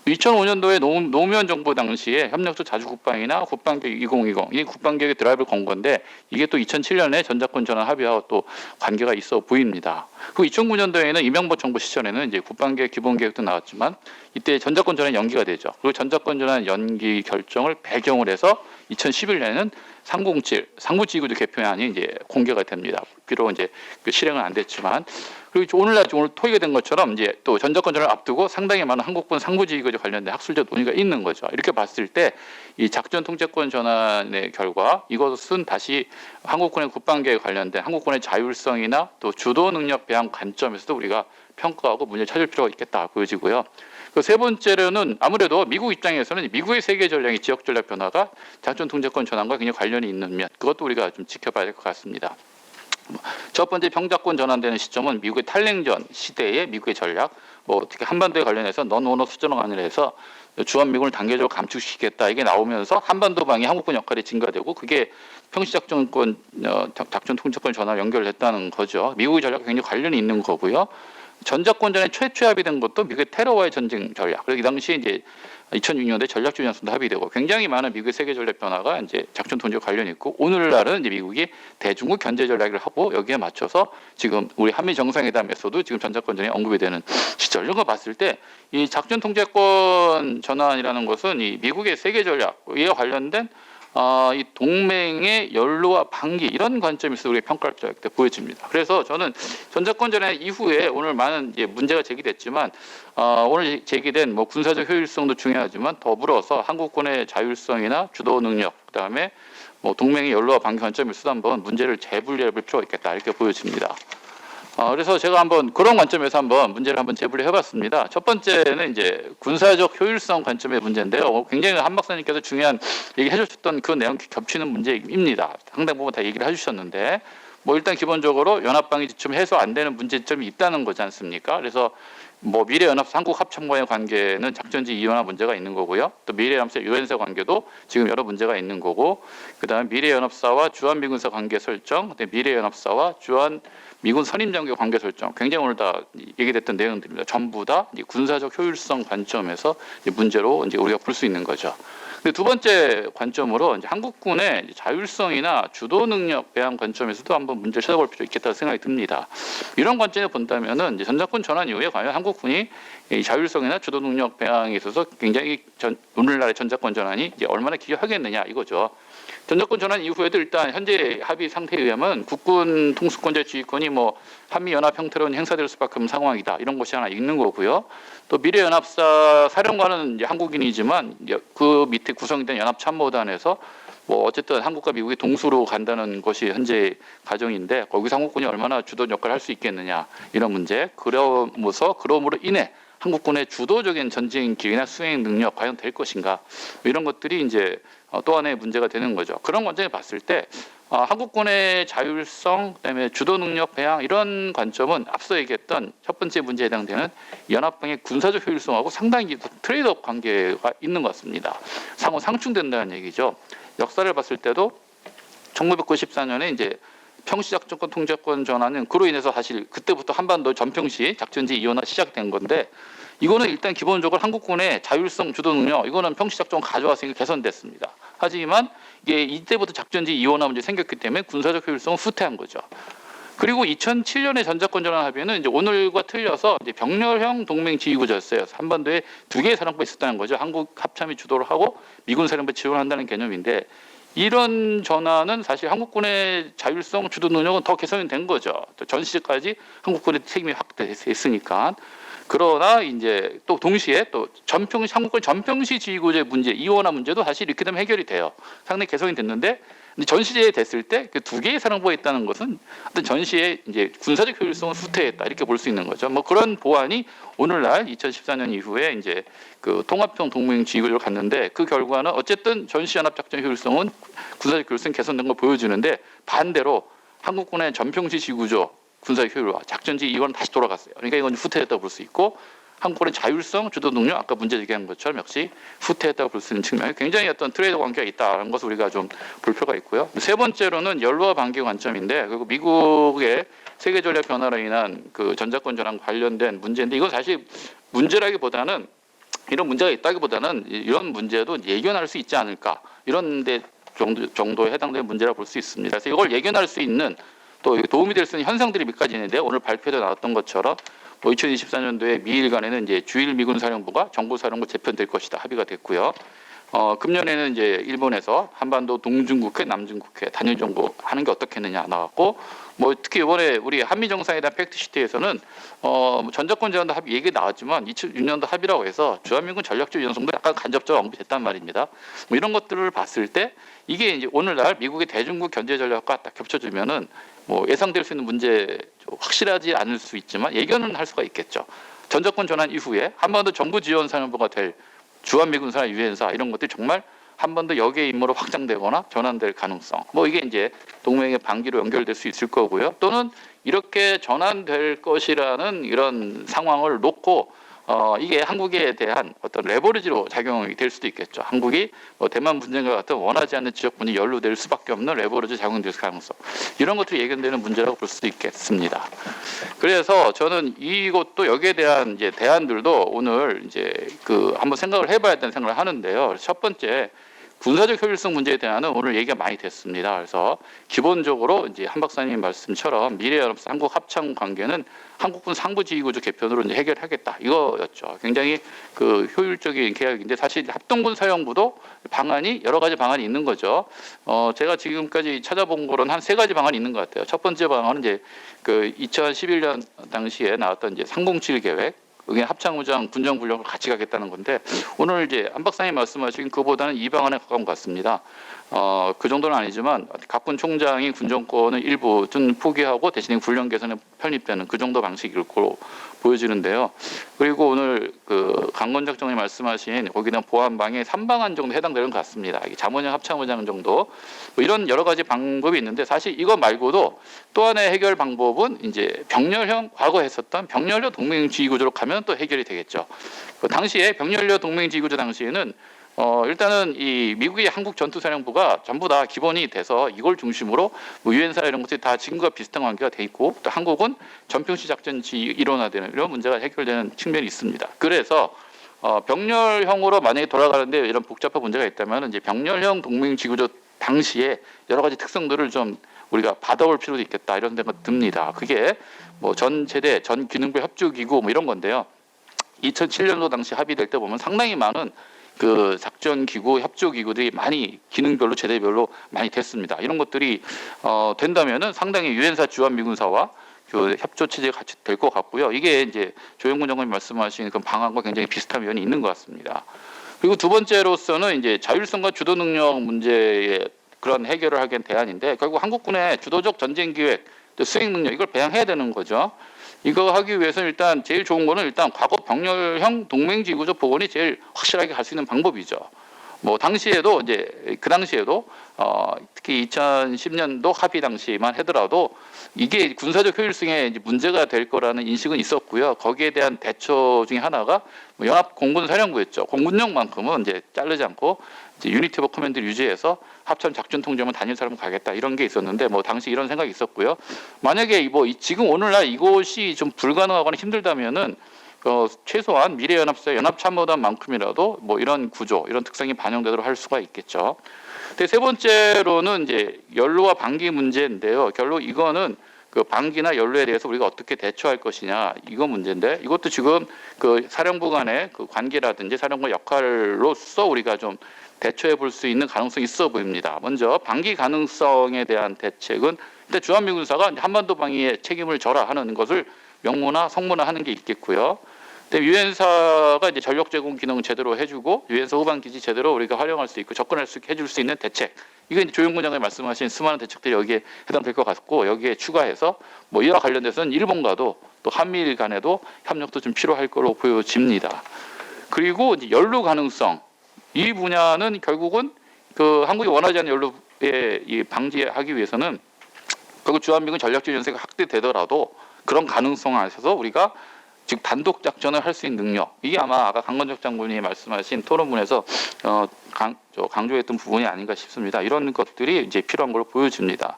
2005년도에 노무현 정부 당시에 협력적 자주국방이나 국방개혁 2020 이 국방개혁의 드라이브를 건 건데 이게 또 2007년에 전작권 전환 합의하고 또 관계가 있어 보입니다. 그 2009년도에는 이명박 정부 시절에는 이제 국방개혁 기본계획도 나왔지만 이때 전작권 전환 연기가 되죠. 그리고 전작권 전환 연기 결정을 배경으로 해서 2011년에는 307 상부지휘구조 개편안이 이제 공개가 됩니다. 비록 이제 실행은 안 됐지만 그리고 오늘 토의가 된 것처럼 이제 또 전작권 전환을 앞두고 상당히 많은 한국군 상부지휘구조 관련된 학술적 논의가 있는 거죠. 이렇게 봤을 때 이 작전 통제권 전환의 결과 이것은 다시 한국군의 국방계획에 관련된 한국군의 자율성이나 또 주도 능력 배양 관점에서도 우리가 평가하고 문제를 찾을 필요가 있겠다 보여지고요. 그 세 번째로는 아무래도 미국 입장에서는 미국의 세계 전략의 지역 전략 변화가 작전 통제권 전환과 굉장히 관련이 있는 면 그것도 우리가 좀 지켜봐야 될 것 같습니다. 첫 번째 평작권 전환되는 시점은 미국의 탈냉전 시대의 미국의 전략, 뭐 특히 한반도에 관련해서 넌오너 수준을 해서 주한미군을 단계적으로 감축시키겠다 이게 나오면서 한반도 방위 한국군 역할이 증가되고 그게 평시작전권 작전 통제권 전환 연결됐다는 거죠. 미국의 전략과 굉장히 관련이 있는 거고요. 전작권 전에 최초에 합의된 것도 미국의 테러와의 전쟁 전략. 그리고 이 당시에 이제 2006년도에 전략주의 연습도 합의되고 굉장히 많은 미국의 세계 전략 변화가 이제 작전 통제 관련이 있고 오늘날은 이제 미국이 대중국 견제 전략을 하고 여기에 맞춰서 지금 우리 한미 정상회담에서도 지금 전작권전이 언급이 되는 시절 이런 거 봤을 때 이 작전 통제권 전환이라는 것은 이 미국의 세계 전략에 관련된 이 동맹의 연루와 방기 이런 관점에서 우리 평가할 때 보여집니다. 그래서 저는 전작권 전환 이후에 오늘 많은 이제 문제가 제기됐지만 오늘 제기된 뭐 군사적 효율성도 중요하지만 더불어서 한국군의 자율성이나 주도 능력 그다음에 뭐 동맹의 연루와 방기 관점에서도 한번 문제를 재분리해 볼 필요가 있겠다 이렇게 보여집니다. 그래서 제가 한번 그런 관점에서 한번 문제를 한번 재분리해 봤습니다. 첫 번째는 이제 군사적 효율성 관점의 문제인데요. 굉장히 한 박사님께서 중요한 얘기해 주셨던 그 내용 겹치는 문제입니다. 상당 부분 다 얘기를 해주셨는데 뭐 일단 기본적으로 연합방위 지침 해소 안 되는 문제점이 있다는 거지 않습니까? 그래서 뭐 미래연합 한국 합참과의 관계는 작전지 이완화 문제가 있는 거고요. 또 미래연합사 유엔사 관계도 지금 여러 문제가 있는 거고, 그다음에 미래연합사와 주한미군사 관계 설정, 그다음에 미래연합사와 주한 미군 선임장교 관계 설정, 굉장히 오늘 다 얘기됐던 내용들입니다. 전부 다 군사적 효율성 관점에서 문제로 이제 우리가 볼 수 있는 거죠. 근데 두 번째 관점으로 이제 한국군의 자율성이나 주도 능력 배양 관점에서도 한번 문제를 찾아볼 필요 있겠다고 생각이 듭니다. 이런 관점에 본다면은 이제 전작권 전환 이후에 과연 한국군이 이 자율성이나 주도 능력 배양에 있어서 굉장히 오늘날의 전작권 전환이 이제 얼마나 기여하겠느냐 이거죠. 전작권 전환 이후에도 일단 현재 합의 상태에 의하면 국군 통수권자 지휘권이 뭐 한미 연합 형태로는 행사될 수밖에 없는 상황이다 이런 것이 하나 있는 거고요. 또 미래연합사 사령관은 이제 한국인이지만 그 밑에 구성된 연합참모단에서 뭐 어쨌든 한국과 미국이 동수로 간다는 것이 현재 가정인데 거기서 한국군이 얼마나 주도 역할을 할 수 있겠느냐 이런 문제. 그러므로 인해 한국군의 주도적인 전쟁 기회나 수행 능력 과연 될 것인가 이런 것들이 이제 또 하나의 문제가 되는 거죠. 그런 관점에 봤을 때 한국군의 자율성, 그다음에 주도 능력 배양 이런 관점은 앞서 얘기했던 첫 번째 문제에 해당되는 연합방의 군사적 효율성하고 상당히 트레이드업 관계가 있는 것 같습니다. 상호 상충된다는 얘기죠. 역사를 봤을 때도 1994년에 이제 평시작전권 통제권 전환은 그로 인해서 사실 그때부터 한반도 전평시 작전지 이원화 시작된 건데 이거는 일단 기본적으로 한국군의 자율성 주도 능력 이거는 평시작전 가져와서 개선됐습니다. 하지만 이게 이때부터 작전지 이원화 문제 생겼기 때문에 군사적 효율성은 후퇴한 거죠. 그리고 2007년에 전작권 전환 합의는 이제 오늘과 틀려서 이제 병렬형 동맹 지휘 구조였어요. 한반도에 두 개의 사령부가 있었다는 거죠. 한국 합참이 주도를 하고 미군 사령부 지원한다는 개념인데 이런 전환은 사실 한국군의 자율성 주도 능력은 더 개선이 된 거죠. 전 시제까지 한국군의 책임이 확대했으니까. 그러나 이제 또 동시에 또 한국군 전평시 지휘구조의 문제, 이원화 문제도 사실 이렇게 되면 해결이 돼요. 상당히 개선이 됐는데 전시제에 됐을 때 그 두 개의 사령부가 있다는 것은 어떤 전시의 이제 군사적 효율성은 후퇴했다 이렇게 볼 수 있는 거죠. 뭐 그런 보완이 오늘날 2014년 이후에 이제 그 통합형 동맹 지휘구조를 갔는데 그 결과는 어쨌든 전시 연합 작전 효율성은 군사적 효율성 개선된 걸 보여주는데 반대로 한국군의 전평시 지휘구조 군사적 효율화 작전지 이건 다시 돌아갔어요. 그러니까 이건 후퇴했다고 볼 수 있고 한국군의 자율성, 주도 능력 아까 문제 제기한 것처럼 역시 후퇴했다고 볼 수 있는 측면이 굉장히 어떤 트레이드 관계가 있다는 것을 우리가 좀 볼 필요가 있고요. 세 번째로는 연루와 방기 관점인데 그리고 미국의 세계 전략 변화로 인한 그 전작권 전환 관련된 문제인데 이건 사실 문제라기보다는 이런 문제가 있다기보다는 이런 문제도 예견할 수 있지 않을까 이런 데 정도에 해당되는 문제라 볼 수 있습니다. 그래서 이걸 예견할 수 있는 또 도움이 될 수 있는 현상들이 몇 가지 있는데 오늘 발표도 나왔던 것처럼 2024년도에 미일 간에는 이제 주일 미군 사령부가 정보사령부 재편될 것이다 합의가 됐고요. 금년에는 이제 일본에서 한반도 동중국해, 남중국해 단일 정보 하는 게 어떻겠느냐 나왔고, 뭐 특히 이번에 우리 한미 정상회담 팩트시트에서는 전작권 제한도 합의 얘기 나왔지만 2006년도 합의라고 해서 주한미군 전략적 유연성도 약간 간접적으로 언급됐단 말입니다. 뭐 이런 것들을 봤을 때 이게 이제 오늘날 미국의 대중국 견제 전략과 딱 겹쳐지면은 뭐 예상될 수 있는 문제 확실하지 않을 수 있지만 예견은 할 수가 있겠죠. 전작권 전환 이후에 한반도 정부 지원 사령부가 될 주한미군사나 유엔사 이런 것들이 정말 한반도 역의 임무로 확장되거나 전환될 가능성. 뭐 이게 이제 동맹의 방기로 연결될 수 있을 거고요. 또는 이렇게 전환될 것이라는 이런 상황을 놓고 이게 한국에 대한 어떤 레버리지로 작용이 될 수도 있겠죠. 한국이 뭐 대만 분쟁과 같은 원하지 않는 지역 분이 연루될 수밖에 없는 레버리지 작용될 가능성, 이런 것들이 예견되는 문제라고 볼 수도 있겠습니다. 그래서 저는 이것도 여기에 대한 이제 대안들도 오늘 이제 한번 생각을 해봐야 된다는 생각을 하는데요. 첫 번째, 군사적 효율성 문제에 대한은 오늘 얘기가 많이 됐습니다. 그래서 기본적으로 이제 한 박사님 말씀처럼 미래연합사 한국 합참 관계는 한국군 상부지휘구조 개편으로 이제 해결하겠다, 이거였죠. 굉장히 효율적인 계약인데, 사실 합동군 사령부도 방안이 여러 가지 방안이 있는 거죠. 제가 지금까지 찾아본 거로는 한 3가지 방안이 있는 것 같아요. 첫 번째 방안은 이제 2011년 당시에 나왔던 이제 상봉칠 계획, 그게 합창무장 군정군력을 같이 가겠다는 건데, 오늘 이제 한 박사님 말씀하신 그보다는 이 방안에 가까운 것 같습니다. 그 정도는 아니지만 각군 총장이 군정권을 일부 좀 포기하고 대신에 훈련 개선에 편입되는 그 정도 방식일 거로 보여지는데요. 그리고 오늘 강건작 장관이 말씀하신 거기다 보안방에 3방안 정도 해당되는 것 같습니다. 자문형 합창무장 정도, 뭐 이런 여러 가지 방법이 있는데, 사실 이거 말고도 또 하나의 해결 방법은 이제 병렬형, 과거 했었던 병렬형 동맹지휘 구조로 가면 또 해결이 되겠죠. 당시에 병렬형 동맹지휘 구조 당시에는 일단은 이 미국의 한국 전투사령부가 전부 다 기본이 돼서 이걸 중심으로 뭐 유엔사 이런 것들이 다 지금과 비슷한 관계가 돼 있고, 또 한국은 전평시 작전지 일원화되는 이런 문제가 해결되는 측면이 있습니다. 그래서 병렬형으로 만약에 돌아가는데 이런 복잡한 문제가 있다면 이제 병렬형 동맹지구조 당시에 여러 가지 특성들을 좀 우리가 받아올 필요도 있겠다, 이런 생각 듭니다. 그게 뭐 전 제대, 전 기능부 협조기구 뭐 이런 건데요. 2007년도 당시 합의될 때 보면 상당히 많은 작전기구, 협조기구들이 많이 기능별로 제대별로 많이 됐습니다. 이런 것들이 된다면은 상당히 유엔사 주한미군사와 협조 체제가 같이 될 것 같고요. 이게 이제 조영군 장관님 말씀하신 그 방안과 굉장히 비슷한 면이 있는 것 같습니다. 그리고 두 번째로서는 이제 자율성과 주도 능력 문제의 그런 해결을 하기 위한 대안인데, 결국 한국군의 주도적 전쟁 기획, 또 수행 능력, 이걸 배양해야 되는 거죠. 이거 하기 위해서는 일단 제일 좋은 거는 일단 과거 병렬형 동맹지구조 복원이 제일 확실하게 갈 수 있는 방법이죠. 뭐 당시에도 이제 그 당시에도 특히 2010년도 합의 당시만 하더라도 이게 군사적 효율성에 이제 문제가 될 거라는 인식은 있었고요. 거기에 대한 대처 중에 하나가 뭐 연합 공군 사령부였죠. 공군력만큼은 이제 자르지 않고 이제 유니티 오브 커맨드를 유지해서 합참 작전 통제만 단일 사람 가겠다, 이런 게 있었는데, 뭐 당시 이런 생각이 있었고요. 만약에 지금 오늘날 이것이 좀 불가능하거나 힘들다면은 최소한 미래연합사 연합참모단만큼이라도 뭐 이런 구조, 이런 특성이 반영되도록 할 수가 있겠죠. 근데 세 번째로는 이제 연루와 방기 문제인데요. 결국 이거는 방기나 연루에 대해서 우리가 어떻게 대처할 것이냐, 이거 문제인데, 이것도 지금 사령부 간의 관계라든지 사령부 역할로서 우리가 좀 대처해 볼 수 있는 가능성이 있어 보입니다. 먼저 방기 가능성에 대한 대책은 일단 주한미군사가 한반도 방위에 책임을 져라 하는 것을 명문화, 성문화 하는 게 있겠고요. 근데 유엔사가 이제 전력 제공 기능 제대로 해주고 유엔사 후방 기지 제대로 우리가 활용할 수 있고 접근할 수 있게 해줄 수 있는 대책. 이게 이제 조영군 장관이 말씀하신 수많은 대책들이 여기에 해당될 것 같고, 여기에 추가해서 뭐 이와 관련돼서는 일본과도 또 한미일 간에도 협력도 좀 필요할 거로 보여집니다. 그리고 이제 연루 가능성, 이 분야는 결국은 한국이 원하지 않는 연루에 방지하기 위해서는 결국 주한미군 전략적 연세가 확대되더라도 그런 가능성 안에서 우리가 즉 단독 작전을 할 수 있는 능력, 이게 아마 아까 강건적 장군이 말씀하신 토론문에서 강조했던 부분이 아닌가 싶습니다. 이런 것들이 이제 필요한 걸로 보여집니다.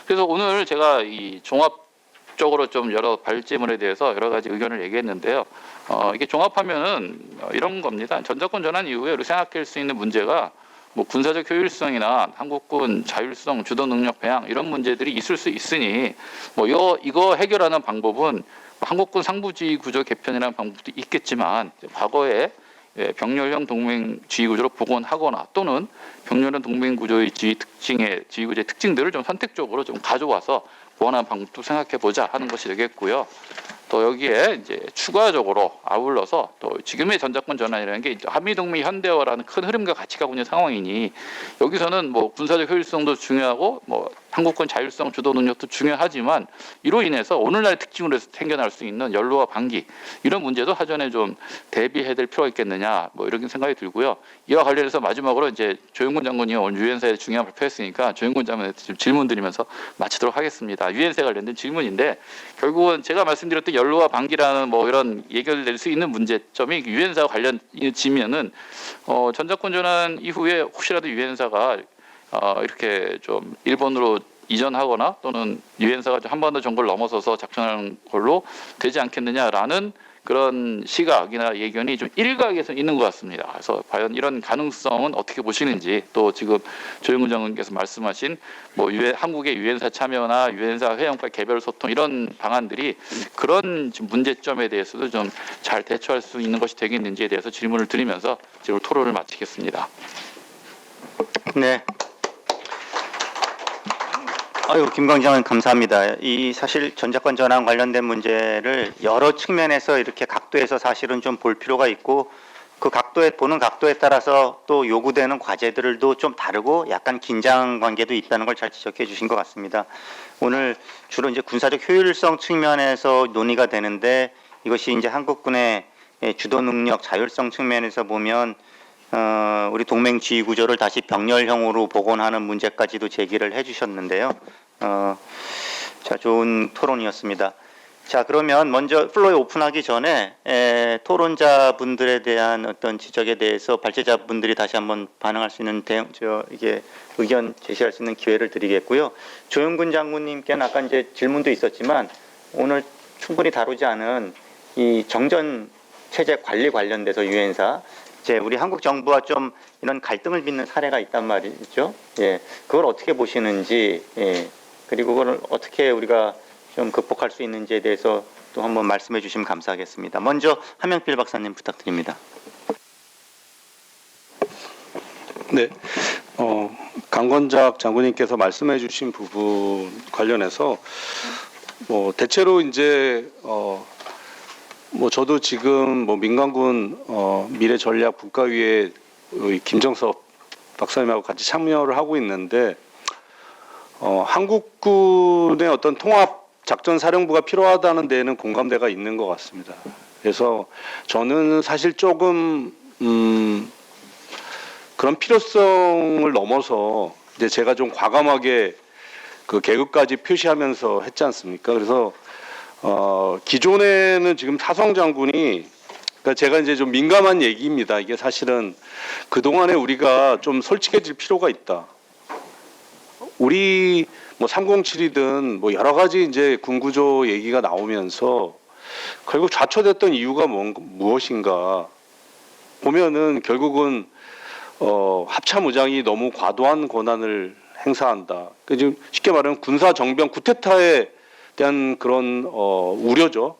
그래서 오늘 제가 이 종합적으로 좀 여러 발제문에 대해서 여러 가지 의견을 얘기했는데요. 이게 종합하면은 이런 겁니다. 전작권 전환 이후에 우리 생각할 수 있는 문제가 뭐 군사적 효율성이나 한국군 자율성, 주도 능력 배양, 이런 문제들이 있을 수 있으니 뭐 이거 해결하는 방법은 한국군 상부지휘 구조 개편이라는 방법도 있겠지만, 과거에 병렬형 동맹 지휘 구조로 복원하거나 또는 병렬형 동맹 구조의 지휘 구조의 특징들을 좀 선택적으로 좀 가져와서 보완하는 방법도 생각해 보자 하는 것이 되겠고요. 또 여기에 이제 추가적으로 아울러서 또 지금의 전작권 전환이라는 게 한미동맹 현대화라는 큰 흐름과 같이 가고 있는 상황이니, 여기서는 뭐 군사적 효율성도 중요하고 뭐 한국군 자율성 주도 능력도 중요하지만, 이로 인해서 오늘날 특징으로 해서 생겨날 수 있는 연루와 방기, 이런 문제도 사전에 좀 대비해야 될 필요가 있겠느냐, 뭐 이런 생각이 들고요. 이와 관련해서 마지막으로 이제 조영군 장군이 오늘 유엔사에 중요한 발표했으니까 조영군 장관한테 질문 드리면서 마치도록 하겠습니다. 유엔사에 관련된 질문인데 결국은 제가 말씀드렸던 연루와 방기라는 뭐 이런 예결될 수 있는 문제점이 유엔사와 관련지면은 전작권 전환 이후에 혹시라도 유엔사가 이렇게 좀 일본으로 이전하거나 또는 유엔사가 한 번 더 정부를 넘어서서 작전하는 걸로 되지 않겠느냐라는 그런 시각이나 예견이 좀 일각에서 있는 것 같습니다. 그래서 과연 이런 가능성은 어떻게 보시는지, 또 지금 조영근 장관께서 말씀하신 뭐 한국의 유엔사 참여나 유엔사 회원과 개별 소통 이런 방안들이 그런 지금 문제점에 대해서도 좀 잘 대처할 수 있는 것이 되겠는지에 대해서 질문을 드리면서 지금 토론을 마치겠습니다. 네. 아유, 김광장은 감사합니다. 이 사실 전작권 전환 관련된 문제를 여러 측면에서 이렇게 각도에서 사실은 좀 볼 필요가 있고, 그 보는 각도에 따라서 또 요구되는 과제들도 좀 다르고 약간 긴장 관계도 있다는 걸 잘 지적해 주신 것 같습니다. 오늘 주로 이제 군사적 효율성 측면에서 논의가 되는데, 이것이 이제 한국군의 주도 능력, 자율성 측면에서 보면 우리 동맹 지휘 구조를 다시 병렬형으로 복원하는 문제까지도 제기를 해주셨는데요. 자, 좋은 토론이었습니다. 자, 그러면 먼저 플로에 오픈하기 전에 토론자분들에 대한 어떤 지적에 대해서 발제자분들이 다시 한번 반응할 수 있는 이게 의견 제시할 수 있는 기회를 드리겠고요. 조영근 장군님께는 아까 이제 질문도 있었지만 오늘 충분히 다루지 않은 이 정전 체제 관리 관련돼서 유엔사 이제 우리 한국 정부와 좀 이런 갈등을 빚는 사례가 있단 말이죠. 예, 그걸 어떻게 보시는지, 그리고 그걸 어떻게 우리가 좀 극복할 수 있는지에 대해서 또 한번 말씀해 주시면 감사하겠습니다. 먼저 한명필 박사님 부탁드립니다. 네, 강건작 장군님께서 말씀해주신 부분 관련해서 대체로 이제 저도 지금 민간군 미래전략 분과위에 김정섭 박사님하고 같이 참여를 하고 있는데 한국군의 어떤 통합 작전 사령부가 필요하다는 데에는 공감대가 있는 것 같습니다. 그래서 저는 사실 조금 그런 필요성을 넘어서 이제 제가 좀 과감하게 그 계급까지 표시하면서 했지 않습니까? 그래서 기존에는 지금 사성 장군이, 그러니까 제가 이제 좀 민감한 얘기입니다. 이게 사실은 그동안에 우리가 좀 솔직해질 필요가 있다. 우리 307이든 여러 가지 이제 군구조 얘기가 나오면서 결국 좌초됐던 이유가 무엇인가 보면은 결국은 합참의장이 너무 과도한 권한을 행사한다. 그러니까 쉽게 말하면 군사 정병 쿠데타에 대한 그런 우려죠.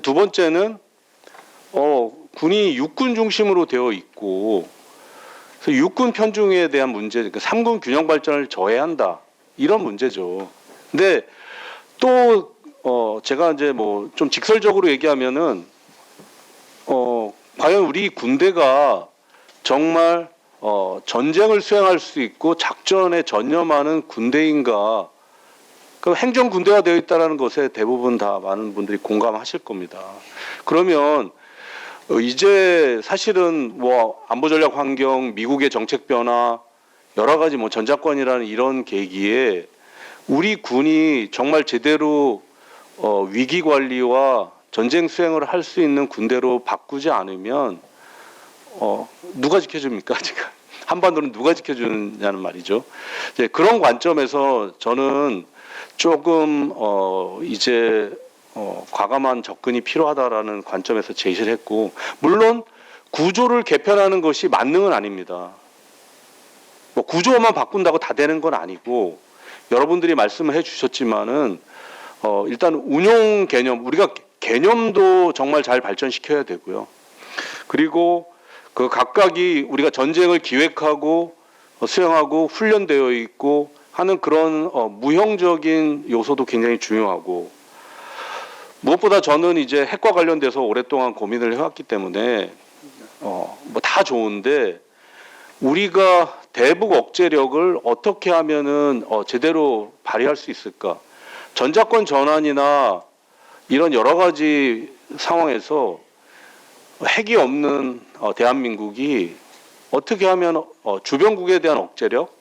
두 번째는 군이 육군 중심으로 되어 있고, 그래서 육군 편중에 대한 문제, 그러니까 삼군 균형 발전을 저해한다, 이런 문제죠. 근데 또 제가 이제 좀 직설적으로 얘기하면은 과연 우리 군대가 정말 전쟁을 수행할 수 있고 작전에 전념하는 군대인가? 그 행정 군대가 되어 있다는 것에 대부분 다 많은 분들이 공감하실 겁니다. 그러면 이제 사실은 안보 전략 환경, 미국의 정책 변화, 여러 가지 전작권이라는 이런 계기에 우리 군이 정말 제대로 위기 관리와 전쟁 수행을 할 수 있는 군대로 바꾸지 않으면 누가 지켜줍니까? 지금 한반도는 누가 지켜주느냐는 말이죠. 이제 그런 관점에서 저는 조금 이제 과감한 접근이 필요하다라는 관점에서 제시를 했고, 물론 구조를 개편하는 것이 만능은 아닙니다. 구조만 바꾼다고 다 되는 건 아니고, 여러분들이 말씀을 해주셨지만은 일단 운용 개념, 우리가 개념도 정말 잘 발전시켜야 되고요. 그리고 그 각각이 우리가 전쟁을 기획하고 수행하고 훈련되어 있고 하는 그런 무형적인 요소도 굉장히 중요하고, 무엇보다 저는 이제 핵과 관련돼서 오랫동안 고민을 해왔기 때문에 다 좋은데 우리가 대북 억제력을 어떻게 하면은 제대로 발휘할 수 있을까? 전작권 전환이나 이런 여러 가지 상황에서 핵이 없는 대한민국이 어떻게 하면 주변국에 대한 억제력,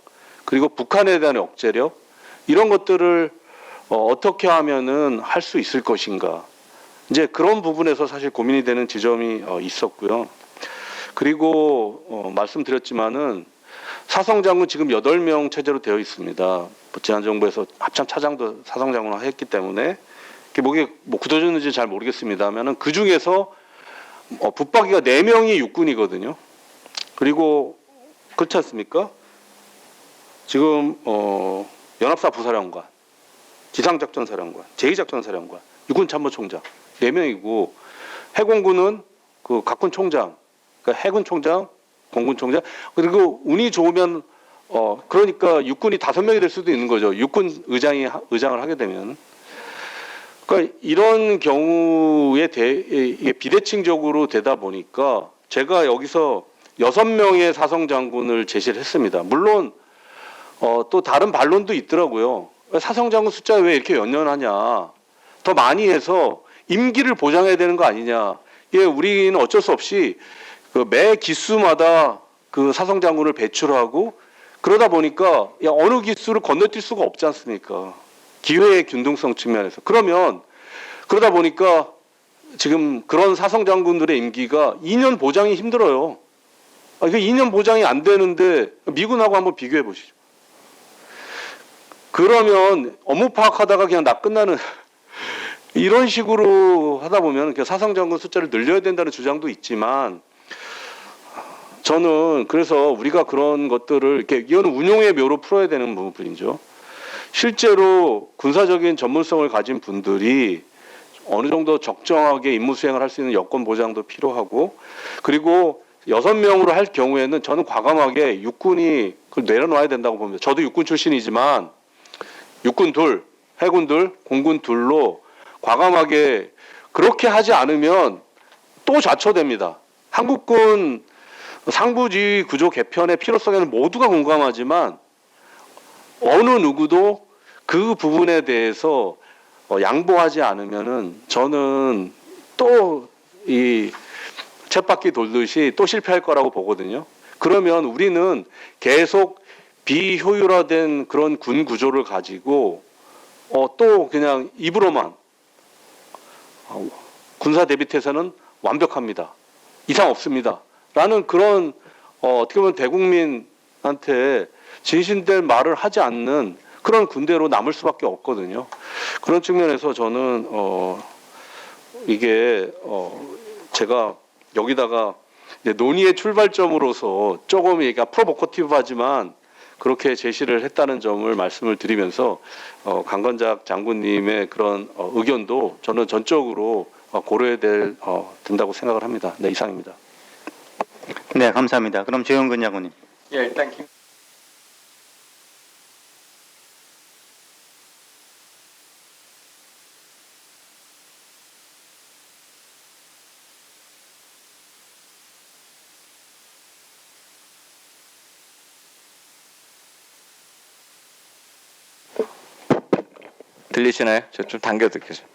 그리고 북한에 대한 억제력, 이런 것들을 어떻게 하면은 할 수 있을 것인가. 이제 그런 부분에서 사실 고민이 되는 지점이 있었고요. 그리고 말씀드렸지만은 사성장군 지금 8명 체제로 되어 있습니다. 뭐 지난 정부에서 합참 차장도 사성장군을 했기 때문에 그게 뭐 굳어졌는지 잘 모르겠습니다만은 그 중에서 붙박이가 4명이 육군이거든요. 그리고 그렇지 않습니까? 지금 연합사 부사령관, 지상작전사령관, 제2작전사령관, 육군참모총장 4명이고 해공군은 그 각군 총장, 그러니까 해군 총장, 공군 총장, 그리고 운이 좋으면 그러니까 육군이 5명이 될 수도 있는 거죠. 육군 의장을 하게 되면. 그러니까 이런 경우에 이게 비대칭적으로 되다 보니까 제가 여기서 6명의 사성장군을 제시를 했습니다. 물론 또 다른 반론도 있더라고요. 사성장군 숫자 왜 이렇게 연연하냐. 더 많이 해서 임기를 보장해야 되는 거 아니냐. 예, 우리는 어쩔 수 없이 그 매 기수마다 그 사성장군을 배출하고 그러다 보니까 어느 기수를 건너뛸 수가 없지 않습니까? 기회의 균등성 측면에서. 그러다 보니까 지금 그런 사성장군들의 임기가 2년 보장이 힘들어요. 이게 2년 보장이 안 되는데 미군하고 한번 비교해 보시죠. 그러면 업무 파악하다가 그냥 나 끝나는 이런 식으로 하다 보면 사성장군 숫자를 늘려야 된다는 주장도 있지만 저는 그래서 우리가 그런 것들을 이렇게 이건 운용의 묘로 풀어야 되는 부분이죠. 실제로 군사적인 전문성을 가진 분들이 어느 정도 적정하게 임무 수행을 할 수 있는 여건 보장도 필요하고 그리고 6명으로 할 경우에는 저는 과감하게 육군이 그걸 내려놔야 된다고 봅니다. 저도 육군 출신이지만 육군 둘, 해군 둘, 공군 둘로 과감하게 그렇게 하지 않으면 또 좌초됩니다. 한국군 상부지휘 구조 개편의 필요성에는 모두가 공감하지만 어느 누구도 그 부분에 대해서 양보하지 않으면은 저는 또 이 쳇바퀴 돌듯이 또 실패할 거라고 보거든요. 그러면 우리는 계속 비효율화된 그런 군 구조를 가지고 또 그냥 입으로만 군사 대비태세는 완벽합니다. 이상 없습니다. 라는 그런 어떻게 보면 대국민한테 진실될 말을 하지 않는 그런 군대로 남을 수밖에 없거든요. 그런 측면에서 저는 이게 제가 여기다가 논의의 출발점으로서 조금 얘기가 프로보커티브하지만 그렇게 제시를 했다는 점을 말씀을 드리면서 강건작 장군님의 그런 의견도 저는 전적으로 고려해야 된다고 생각을 합니다. 네, 이상입니다. 네, 감사합니다. 그럼 조영근 장군님. 예, 일단 들리시나요? 저 좀 당겨 듣겠습니다.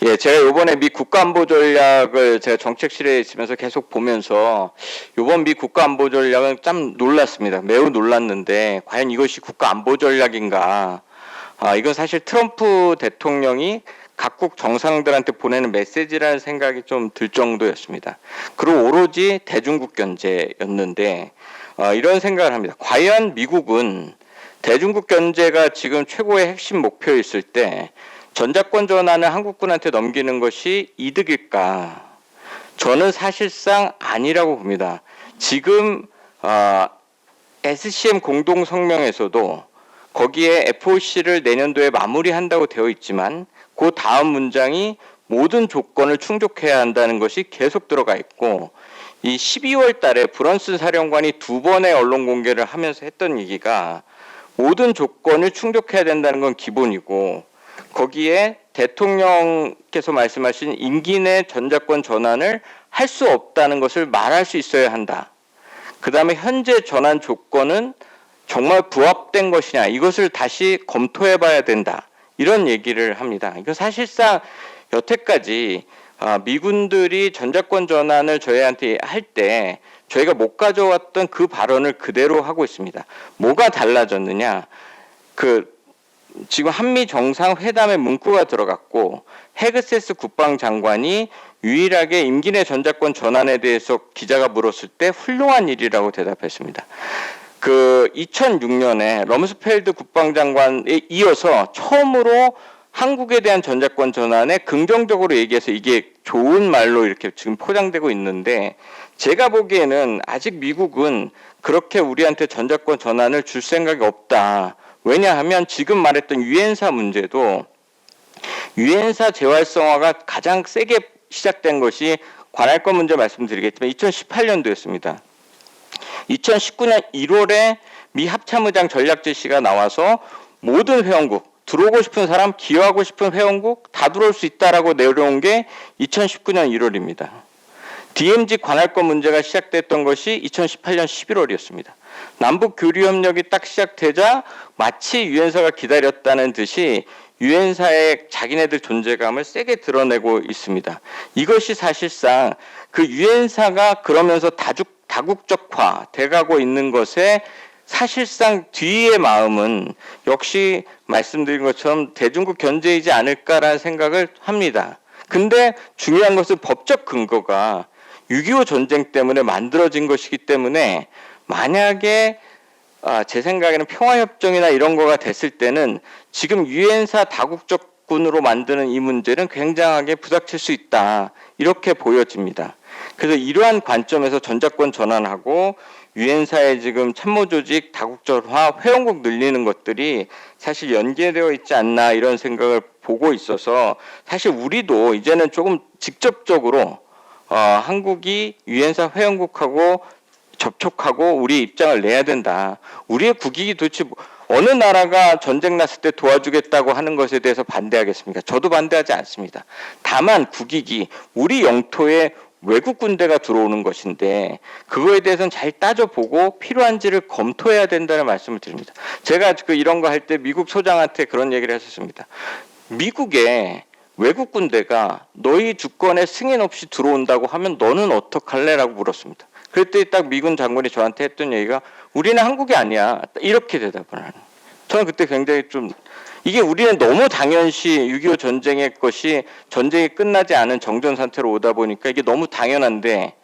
예, 제가 이번에 미 국가안보전략을 제가 정책실에 있으면서 계속 보면서 이번 미 국가안보전략은 참 놀랐습니다. 매우 놀랐는데 과연 이것이 국가안보전략인가? 이건 사실 트럼프 대통령이 각국 정상들한테 보내는 메시지라는 생각이 좀 들 정도였습니다. 그리고 오로지 대중국 견제였는데 이런 생각을 합니다. 과연 미국은 대중국 견제가 지금 최고의 핵심 목표였을 때 전작권 전환을 한국군한테 넘기는 것이 이득일까? 저는 사실상 아니라고 봅니다. 지금 SCM 공동성명에서도 거기에 FOC를 내년도에 마무리한다고 되어 있지만 그 다음 문장이 모든 조건을 충족해야 한다는 것이 계속 들어가 있고 이 12월 달에 브런슨 사령관이 2번의 언론 공개를 하면서 했던 얘기가 모든 조건을 충족해야 된다는 건 기본이고 거기에 대통령께서 말씀하신 임기 내 전작권 전환을 할 수 없다는 것을 말할 수 있어야 한다. 그 다음에 현재 전환 조건은 정말 부합된 것이냐 이것을 다시 검토해 봐야 된다. 이런 얘기를 합니다. 이거 사실상 여태까지 미군들이 전작권 전환을 저희한테 할 때 저희가 못 가져왔던 그 발언을 그대로 하고 있습니다. 뭐가 달라졌느냐? 지금 한미 정상회담의 문구가 들어갔고 헤그세스 국방장관이 유일하게 임기 내 전작권 전환에 대해서 기자가 물었을 때 훌륭한 일이라고 대답했습니다. 그 2006년에 럼스펠드 국방장관에 이어서 처음으로 한국에 대한 전작권 전환에 긍정적으로 얘기해서 이게 좋은 말로 이렇게 지금 포장되고 있는데, 제가 보기에는 아직 미국은 그렇게 우리한테 전작권 전환을 줄 생각이 없다. 왜냐하면 지금 말했던 유엔사 문제도 유엔사 재활성화가 가장 세게 시작된 것이 관할권 문제 말씀드리겠지만 2018년도였습니다. 2019년 1월에 미 합참의장 전략 지시가 나와서 모든 회원국, 들어오고 싶은 사람, 기여하고 싶은 회원국 다 들어올 수 있다라고 내려온 게 2019년 1월입니다. DMZ 관할권 문제가 시작됐던 것이 2018년 11월이었습니다. 남북 교류 협력이 딱 시작되자 마치 유엔사가 기다렸다는 듯이 유엔사의 자기네들 존재감을 세게 드러내고 있습니다. 이것이 사실상 그 유엔사가 그러면서 다국적화 돼가고 있는 것에 사실상 뒤의 마음은 역시 말씀드린 것처럼 대중국 견제이지 않을까라는 생각을 합니다. 근데 중요한 것은 법적 근거가 6.25 전쟁 때문에 만들어진 것이기 때문에 만약에 제 생각에는 평화협정이나 이런 거가 됐을 때는 지금 유엔사 다국적군으로 만드는 이 문제는 굉장하게 부닥칠 수 있다. 이렇게 보여집니다. 그래서 이러한 관점에서 전작권 전환하고 유엔사의 지금 참모조직 다국적화 회원국 늘리는 것들이 사실 연계되어 있지 않나 이런 생각을 보고 있어서 사실 우리도 이제는 조금 직접적으로 한국이 유엔사 회원국하고 접촉하고 우리 입장을 내야 된다. 우리의 국익이 도대체 어느 나라가 전쟁 났을 때 도와주겠다고 하는 것에 대해서 반대하겠습니까? 저도 반대하지 않습니다. 다만 국익이 우리 영토에 외국 군대가 들어오는 것인데 그거에 대해서는 잘 따져보고 필요한지를 검토해야 된다는 말씀을 드립니다. 제가 이런 거 할 때 미국 소장한테 그런 얘기를 했었습니다. 미국에 외국 군대가 너희 주권에 승인 없이 들어온다고 하면 너는 어떡할래? 라고 물었습니다. 그랬더니 딱 미군 장관이 저한테 했던 얘기가 우리는 한국이 아니야. 이렇게 대답을 하는. 저는 그때 굉장히 이게 우리는 너무 당연시 6.25 전쟁의 것이 전쟁이 끝나지 않은 정전 상태로 오다 보니까 이게 너무 당연한데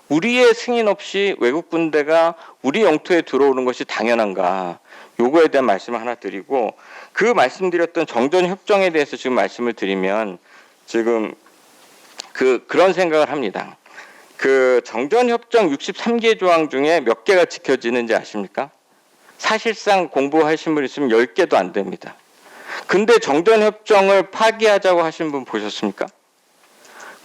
우리의 승인 없이 외국 군대가 우리 영토에 들어오는 것이 당연한가. 요거에 대한 말씀을 하나 드리고 그 말씀드렸던 정전협정에 대해서 지금 말씀을 드리면 지금 그런 생각을 합니다. 그 정전협정 63개 조항 중에 몇 개가 지켜지는지 아십니까? 사실상 공부하신 분 있으면 10개도 안 됩니다. 근데 정전협정을 파기하자고 하신 분 보셨습니까?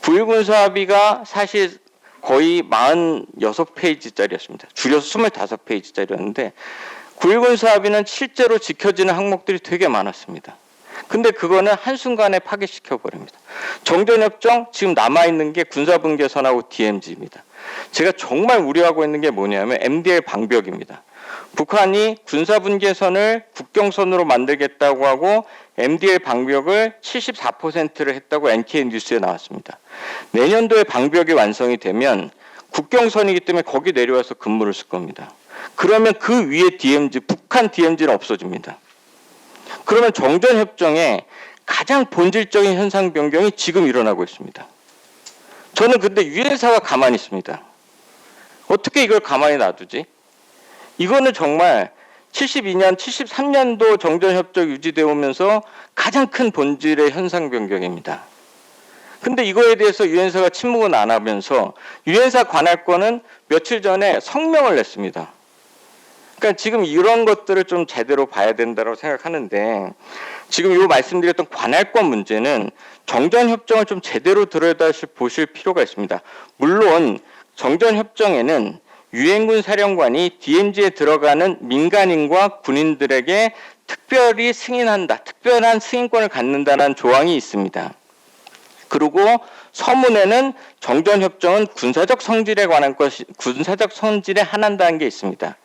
9.1 군사합의가 사실 거의 46페이지짜리였습니다. 줄여서 25페이지짜리였는데 9.1 군사합의는 실제로 지켜지는 항목들이 되게 많았습니다. 근데 그거는 한순간에 파기시켜버립니다. 정전협정 지금 남아있는 게 군사분계선하고 DMZ입니다. 제가 정말 우려하고 있는 게 뭐냐면 MDL 방벽입니다. 북한이 군사분계선을 국경선으로 만들겠다고 하고 MDL 방벽을 74%를 했다고 NK 뉴스에 나왔습니다. 내년도에 방벽이 완성이 되면 국경선이기 때문에 거기 내려와서 근무를 쓸 겁니다. 그러면 그 위에 DMZ, 북한 DMZ는 없어집니다. 그러면 정전협정에 가장 본질적인 현상 변경이 지금 일어나고 있습니다. 저는 근데 유엔사가 가만히 있습니다. 어떻게 이걸 가만히 놔두지? 이거는 정말 72년, 73년도 정전협정 유지되어 오면서 가장 큰 본질의 현상 변경입니다. 근데 이거에 대해서 유엔사가 침묵은 안 하면서 유엔사 관할권은 며칠 전에 성명을 냈습니다. 그러니까 지금 이런 것들을 좀 제대로 봐야 된다고 생각하는데 지금 요 말씀드렸던 관할권 문제는 정전협정을 좀 제대로 들여다보실 필요가 있습니다. 물론 정전협정에는 유엔군 사령관이 DMZ에 들어가는 민간인과 군인들에게 특별히 승인한다, 특별한 승인권을 갖는다는 조항이 있습니다. 그리고 서문에는 정전협정은 군사적 성질에 관한 군사적 성질에 한한다는 게 있습니다.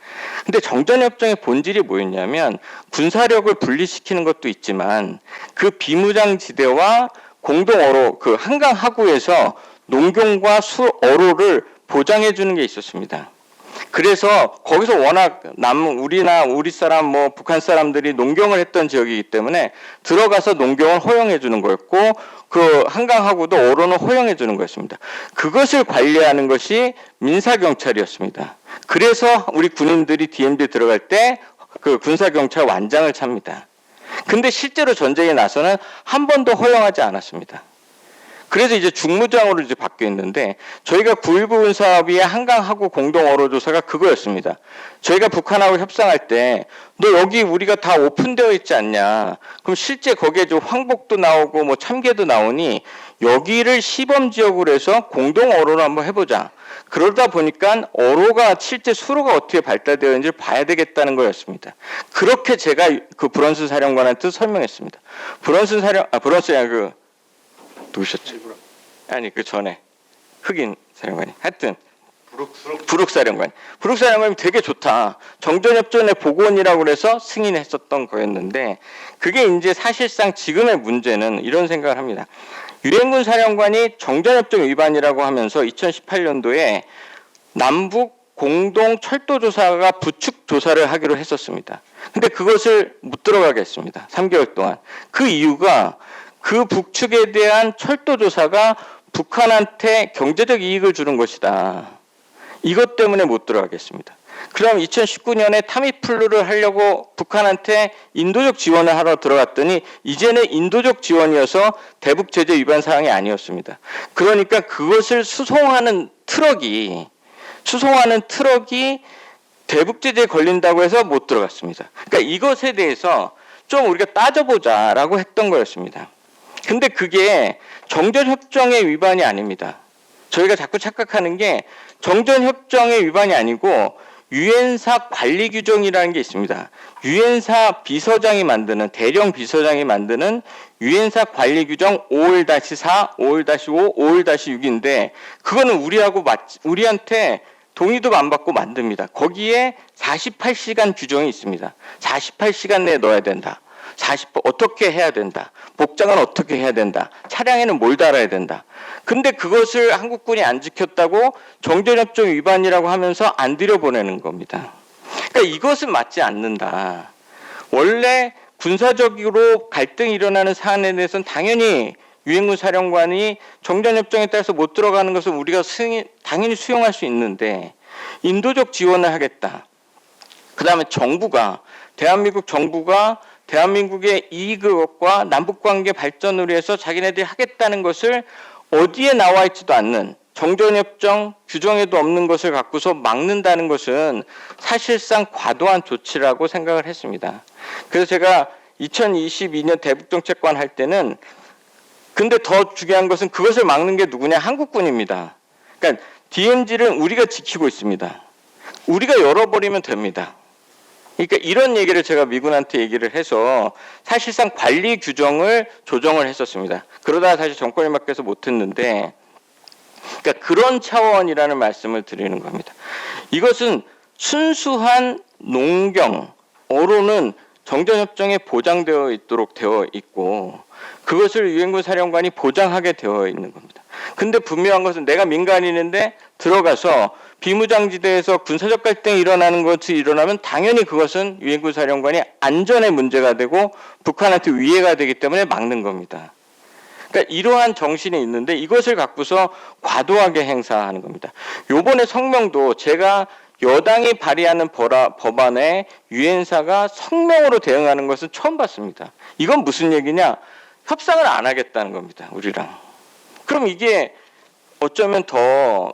근데 정전협정의 본질이 뭐였냐면 군사력을 분리시키는 것도 있지만 그 비무장지대와 공동어로 그 한강 하구에서 농경과 어로를 보장해 주는 게 있었습니다. 그래서 거기서 워낙 우리나 우리 사람 뭐 북한 사람들이 농경을 했던 지역이기 때문에 들어가서 농경을 허용해 주는 거였고 그 한강하고도 어로는 허용해 주는 거였습니다. 그것을 관리하는 것이 민사경찰이었습니다. 그래서 우리 군인들이 DMZ 들어갈 때 그 군사경찰 완장을 찹니다. 근데 실제로 전쟁에 나서는 한 번도 허용하지 않았습니다. 그래서 이제 중무장으로 이제 바뀌어 있는데 저희가 9.19 군사합의의 한강하고 공동 어로조사가 그거였습니다. 저희가 북한하고 협상할 때 너 여기 우리가 다 오픈되어 있지 않냐. 그럼 실제 거기에 좀 황복도 나오고 뭐 참개도 나오니 여기를 시범지역으로 해서 공동 어로를 한번 해보자. 그러다 보니까 어로가 실제 수로가 어떻게 발달되어 있는지 봐야 되겠다는 거였습니다. 그렇게 제가 그 브런슨 사령관한테 설명했습니다. 브런슨이 아니라 누구셨죠? 아니 그 전에 흑인 사령관이 하여튼 부룩 사령관이 되게 좋다. 정전협정의 복원이라고 그래서 승인했었던 거였는데 그게 이제 사실상 지금의 문제는 이런 생각을 합니다. 유엔군 사령관이 정전협정 위반이라고 하면서 2018년도에 남북 공동 철도 조사가 부축 조사를 하기로 했었습니다. 근데 그것을 못 들어가게 했습니다. 3개월 동안. 그 이유가 그 북측에 대한 철도 조사가 북한한테 경제적 이익을 주는 것이다. 이것 때문에 못 들어가겠습니다. 그럼 2019년에 타미플루를 하려고 북한한테 인도적 지원을 하러 들어갔더니 이제는 인도적 지원이어서 대북 제재 위반 사항이 아니었습니다. 그러니까 그것을 수송하는 트럭이 대북 제재에 걸린다고 해서 못 들어갔습니다. 그러니까 이것에 대해서 좀 우리가 따져보자라고 했던 거였습니다. 근데 그게 정전협정의 위반이 아닙니다. 저희가 자꾸 착각하는 게 정전협정의 위반이 아니고 유엔사 관리규정이라는 게 있습니다. 유엔사 비서장이 만드는 대령 비서장이 만드는 유엔사 관리규정 5월-4, 5월-5, 5월-6인데 그거는 우리한테 동의도 안 받고 만듭니다. 거기에 48시간 규정이 있습니다. 48시간 내에 넣어야 된다. 어떻게 해야 된다. 복장은 어떻게 해야 된다. 차량에는 뭘 달아야 된다. 근데 그것을 한국군이 안 지켰다고 정전협정 위반이라고 하면서 안 들여보내는 겁니다. 그러니까 이것은 맞지 않는다. 원래 군사적으로 갈등이 일어나는 사안에 대해서는 당연히 유엔군 사령관이 정전협정에 따라서 못 들어가는 것을 우리가 당연히 수용할 수 있는데 인도적 지원을 하겠다. 그 다음에 대한민국 정부가 대한민국의 이익과 남북관계 발전을 위해서 자기네들이 하겠다는 것을 어디에 나와 있지도 않는 정전협정 규정에도 없는 것을 갖고서 막는다는 것은 사실상 과도한 조치라고 생각을 했습니다. 그래서 제가 2022년 대북정책관 할 때는 근데 더 중요한 것은 그것을 막는 게 누구냐? 한국군입니다. 그러니까 DMZ를 우리가 지키고 있습니다. 우리가 열어버리면 됩니다. 그러니까 이런 얘기를 제가 미군한테 얘기를 해서 사실상 관리 규정을 조정을 했었습니다. 그러다가 사실 정권이 바뀌어서 못했는데 그러니까 그런 차원이라는 말씀을 드리는 겁니다. 이것은 순수한 농경, 어로는 정전협정에 보장되어 있도록 되어 있고 그것을 유엔군 사령관이 보장하게 되어 있는 겁니다. 근데 분명한 것은 내가 민간인인데 들어가서 비무장지대에서 군사적 갈등이 일어나는 것이 일어나면 당연히 그것은 유엔군 사령관이 안전에 문제가 되고 북한한테 위해가 되기 때문에 막는 겁니다. 그러니까 이러한 정신이 있는데 이것을 갖고서 과도하게 행사하는 겁니다. 요번에 성명도 제가 여당이 발의하는 법안에 유엔사가 성명으로 대응하는 것은 처음 봤습니다. 이건 무슨 얘기냐? 협상을 안 하겠다는 겁니다. 우리랑. 그럼 이게 어쩌면 더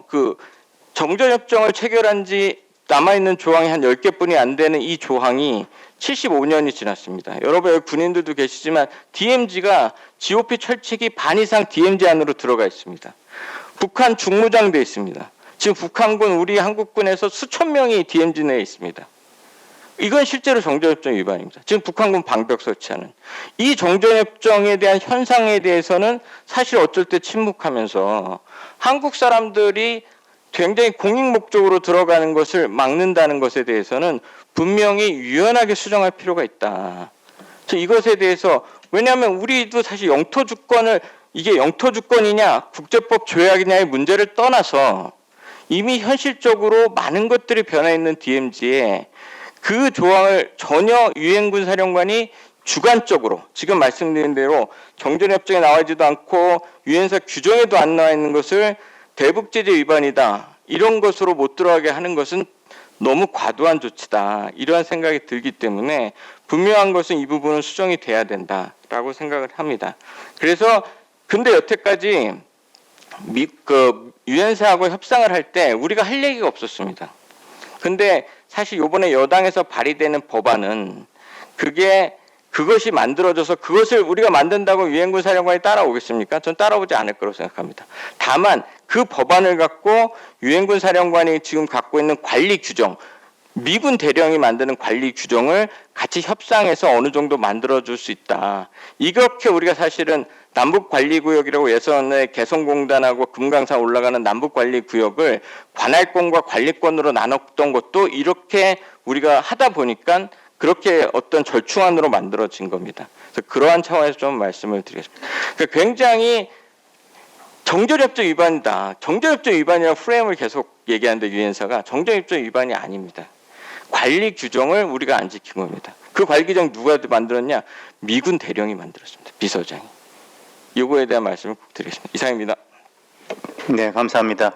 정전협정을 체결한 지 남아있는 조항이 한 10개뿐이 안 되는 이 조항이 75년이 지났습니다. 여러분 여기 군인들도 계시지만 DMZ가 GOP 철칙이 반 이상 DMZ 안으로 들어가 있습니다. 북한 중무장돼 있습니다. 지금 북한군 우리 한국군에서 수천 명이 DMZ 내에 있습니다. 이건 실제로 정전협정 위반입니다. 지금 북한군 방벽 설치하는. 이 정전협정에 대한 현상에 대해서는 사실 어쩔 때 침묵하면서 한국 사람들이 굉장히 공익 목적으로 들어가는 것을 막는다는 것에 대해서는 분명히 유연하게 수정할 필요가 있다. 이것에 대해서 왜냐하면 우리도 사실 영토 주권을 이게 영토 주권이냐 국제법 조약이냐의 문제를 떠나서 이미 현실적으로 많은 것들이 변화 있는 DMZ에 그 조항을 전혀 유엔군 사령관이 주관적으로 지금 말씀드린 대로 정전협정에 나와 있지도 않고 유엔사 규정에도 안 나와 있는 것을 대북제재 위반이다 이런 것으로 못 들어가게 하는 것은 너무 과도한 조치다 이러한 생각이 들기 때문에 분명한 것은 이 부분은 수정이 돼야 된다라고 생각을 합니다. 그래서 근데 여태까지 유엔사하고 협상을 할 때 우리가 할 얘기가 없었습니다. 근데 사실 이번에 여당에서 발의되는 법안은 그것이 만들어져서 그것을 우리가 만든다고 유엔군 사령관이 따라오겠습니까? 전 따라오지 않을 거라고 생각합니다. 다만 그 법안을 갖고 유엔군 사령관이 지금 갖고 있는 관리 규정, 미군 대령이 만드는 관리 규정을 같이 협상해서 어느 정도 만들어줄 수 있다. 이렇게 우리가 사실은 남북관리구역이라고 예전에 개성공단하고 금강산 올라가는 남북관리구역을 관할권과 관리권으로 나눴던 것도 이렇게 우리가 하다 보니까 그렇게 어떤 절충안으로 만들어진 겁니다. 그래서 그러한 차원에서 좀 말씀을 드리겠습니다. 그러니까 굉장히 정전협정 위반이다. 정전협정 위반이라는 프레임을 계속 얘기하는데 유엔사가 정전협정 위반이 아닙니다. 관리 규정을 우리가 안 지킨 겁니다. 그 관리 규정 누가 만들었냐? 미군 대령이 만들었습니다. 비서장이. 요거에 대한 말씀을 꼭 드리겠습니다. 이상입니다. 네, 감사합니다.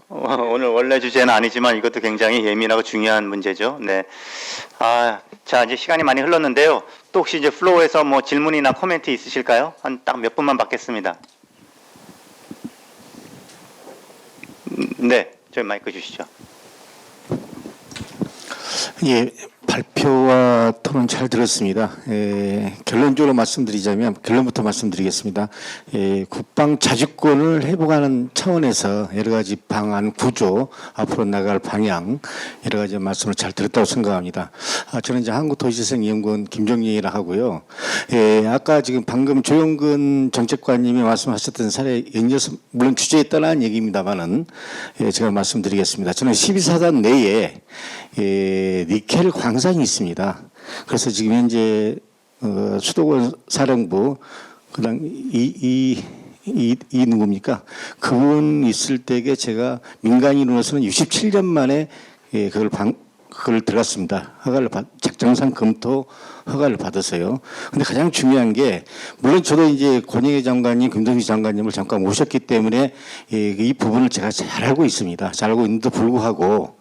오늘 원래 주제는 아니지만 이것도 굉장히 예민하고 중요한 문제죠. 네. 자, 이제 시간이 많이 흘렀는데요. 또 혹시 이제 플로어에서 뭐 질문이나 코멘트 있으실까요? 한 딱 몇 분만 받겠습니다. 네, 저희 마이크 주시죠. 예, 발표와 토론 잘 들었습니다. 결론적으로 말씀드리자면 결론부터 말씀드리겠습니다. 국방 자주권을 회복하는 차원에서 여러 가지 방안, 구조, 앞으로 나갈 방향 여러 가지 말씀을 잘 들었다고 생각합니다. 저는 이제 한국도시재생연구원 김종민이라 하고요. 아까 지금 방금 조영근 정책관님이 말씀하셨던 사례 연이어서 물론 주제에 따른 얘기입니다만은 제가 말씀드리겠습니다. 저는 12사단 내에 니켈 광산이 있습니다. 그래서 지금 현재 수도권 사령부 그다음 이 누굽니까? 그분 있을 때에 제가 민간인으로서는 67년 만에 그걸 들어갔습니다. 작정상 검토 허가를 받았어요. 근데 가장 중요한 게 물론 저도 이제 권영애 장관님, 김동식 장관님을 잠깐 모셨기 때문에 이 부분을 제가 잘 알고 있습니다. 잘 알고 있는데도 불구하고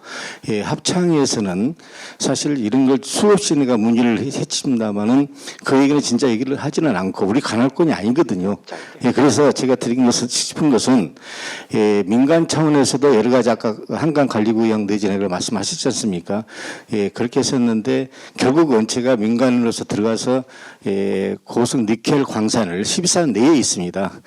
합창에서는 사실 이런 걸 수없이 내가 문의를 했습니다만은 그 얘기는 진짜 얘기를 하지는 않고 우리 관할권이 아니거든요. 그래서 제가 드리고 싶은 것은 민간 차원에서도 여러 가지 아까 한강관리구역 내지를 말씀하셨지 않습니까? 그렇게 했었는데 결국은 제가 민간으로서 들어가서 고속 니켈 광산을 12산 내에 있습니다.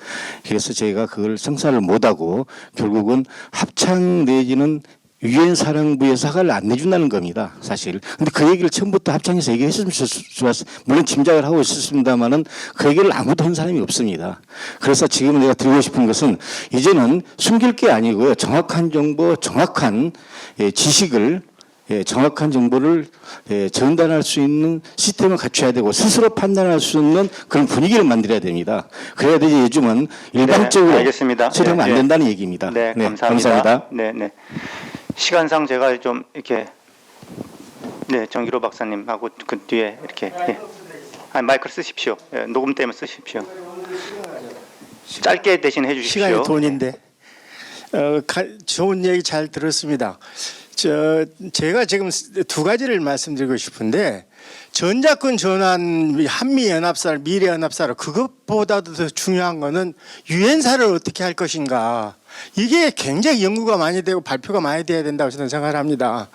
그래서 제가 그걸 생산을 못하고 결국은 합창 내지는 유엔 사령부에서 허가를 안 내준다는 겁니다, 사실. 근데 그 얘기를 처음부터 합창에서 얘기했으면 좋았어요. 물론 짐작을 하고 있었습니다만은 그 얘기를 아무도 한 사람이 없습니다. 그래서 지금 내가 드리고 싶은 것은 이제는 숨길 게 아니고요. 정확한 정보, 정확한 지식을 정확한 정보를 전달할 수 있는 시스템을 갖춰야 되고 스스로 판단할 수 있는 그런 분위기를 만들어야 됩니다. 그래야 되지 요즘은 일방적으로 알겠습니다. 처리하면 안 된다는 얘기입니다. 네, 감사합니다. 감사합니다. 네, 네. 시간상 제가 좀 이렇게 정기로 박사님하고 그 뒤에 이렇게 마이크를 쓰십시오. 녹음 때문에 쓰십시오. 짧게 대신 해주십시오. 시간이 돈인데 좋은 얘기 잘 들었습니다. 제가 지금 두 가지를 말씀드리고 싶은데 전자권 전환 한미연합사를 미래연합사로 그것보다도 더 중요한 거는 유엔사를 어떻게 할 것인가. 이게 굉장히 연구가 많이 되고 발표가 많이 돼야 된다고 저는 생각을 합니다.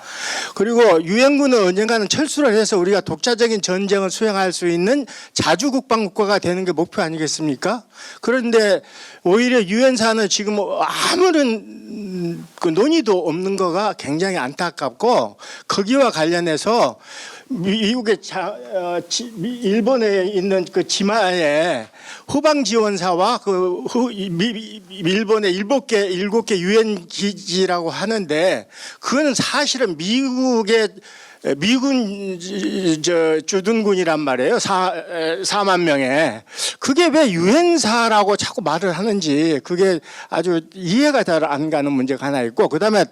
그리고 유엔군은 언젠가는 철수를 해서 우리가 독자적인 전쟁을 수행할 수 있는 자주국방국가가 되는 게 목표 아니겠습니까? 그런데 오히려 유엔사는 지금 아무런 그 논의도 없는 거가 굉장히 안타깝고 거기와 관련해서 미국의 일본에 있는 그 지마에 후방 지원사와 그 일본의 일곱 개 유엔 기지라고 하는데 그거는 사실은 미국의 미군 주둔군이란 말이에요. 4만 명에. 그게 왜 유엔사라고 자꾸 말을 하는지 그게 아주 이해가 잘 안 가는 문제가 하나 있고, 그다음에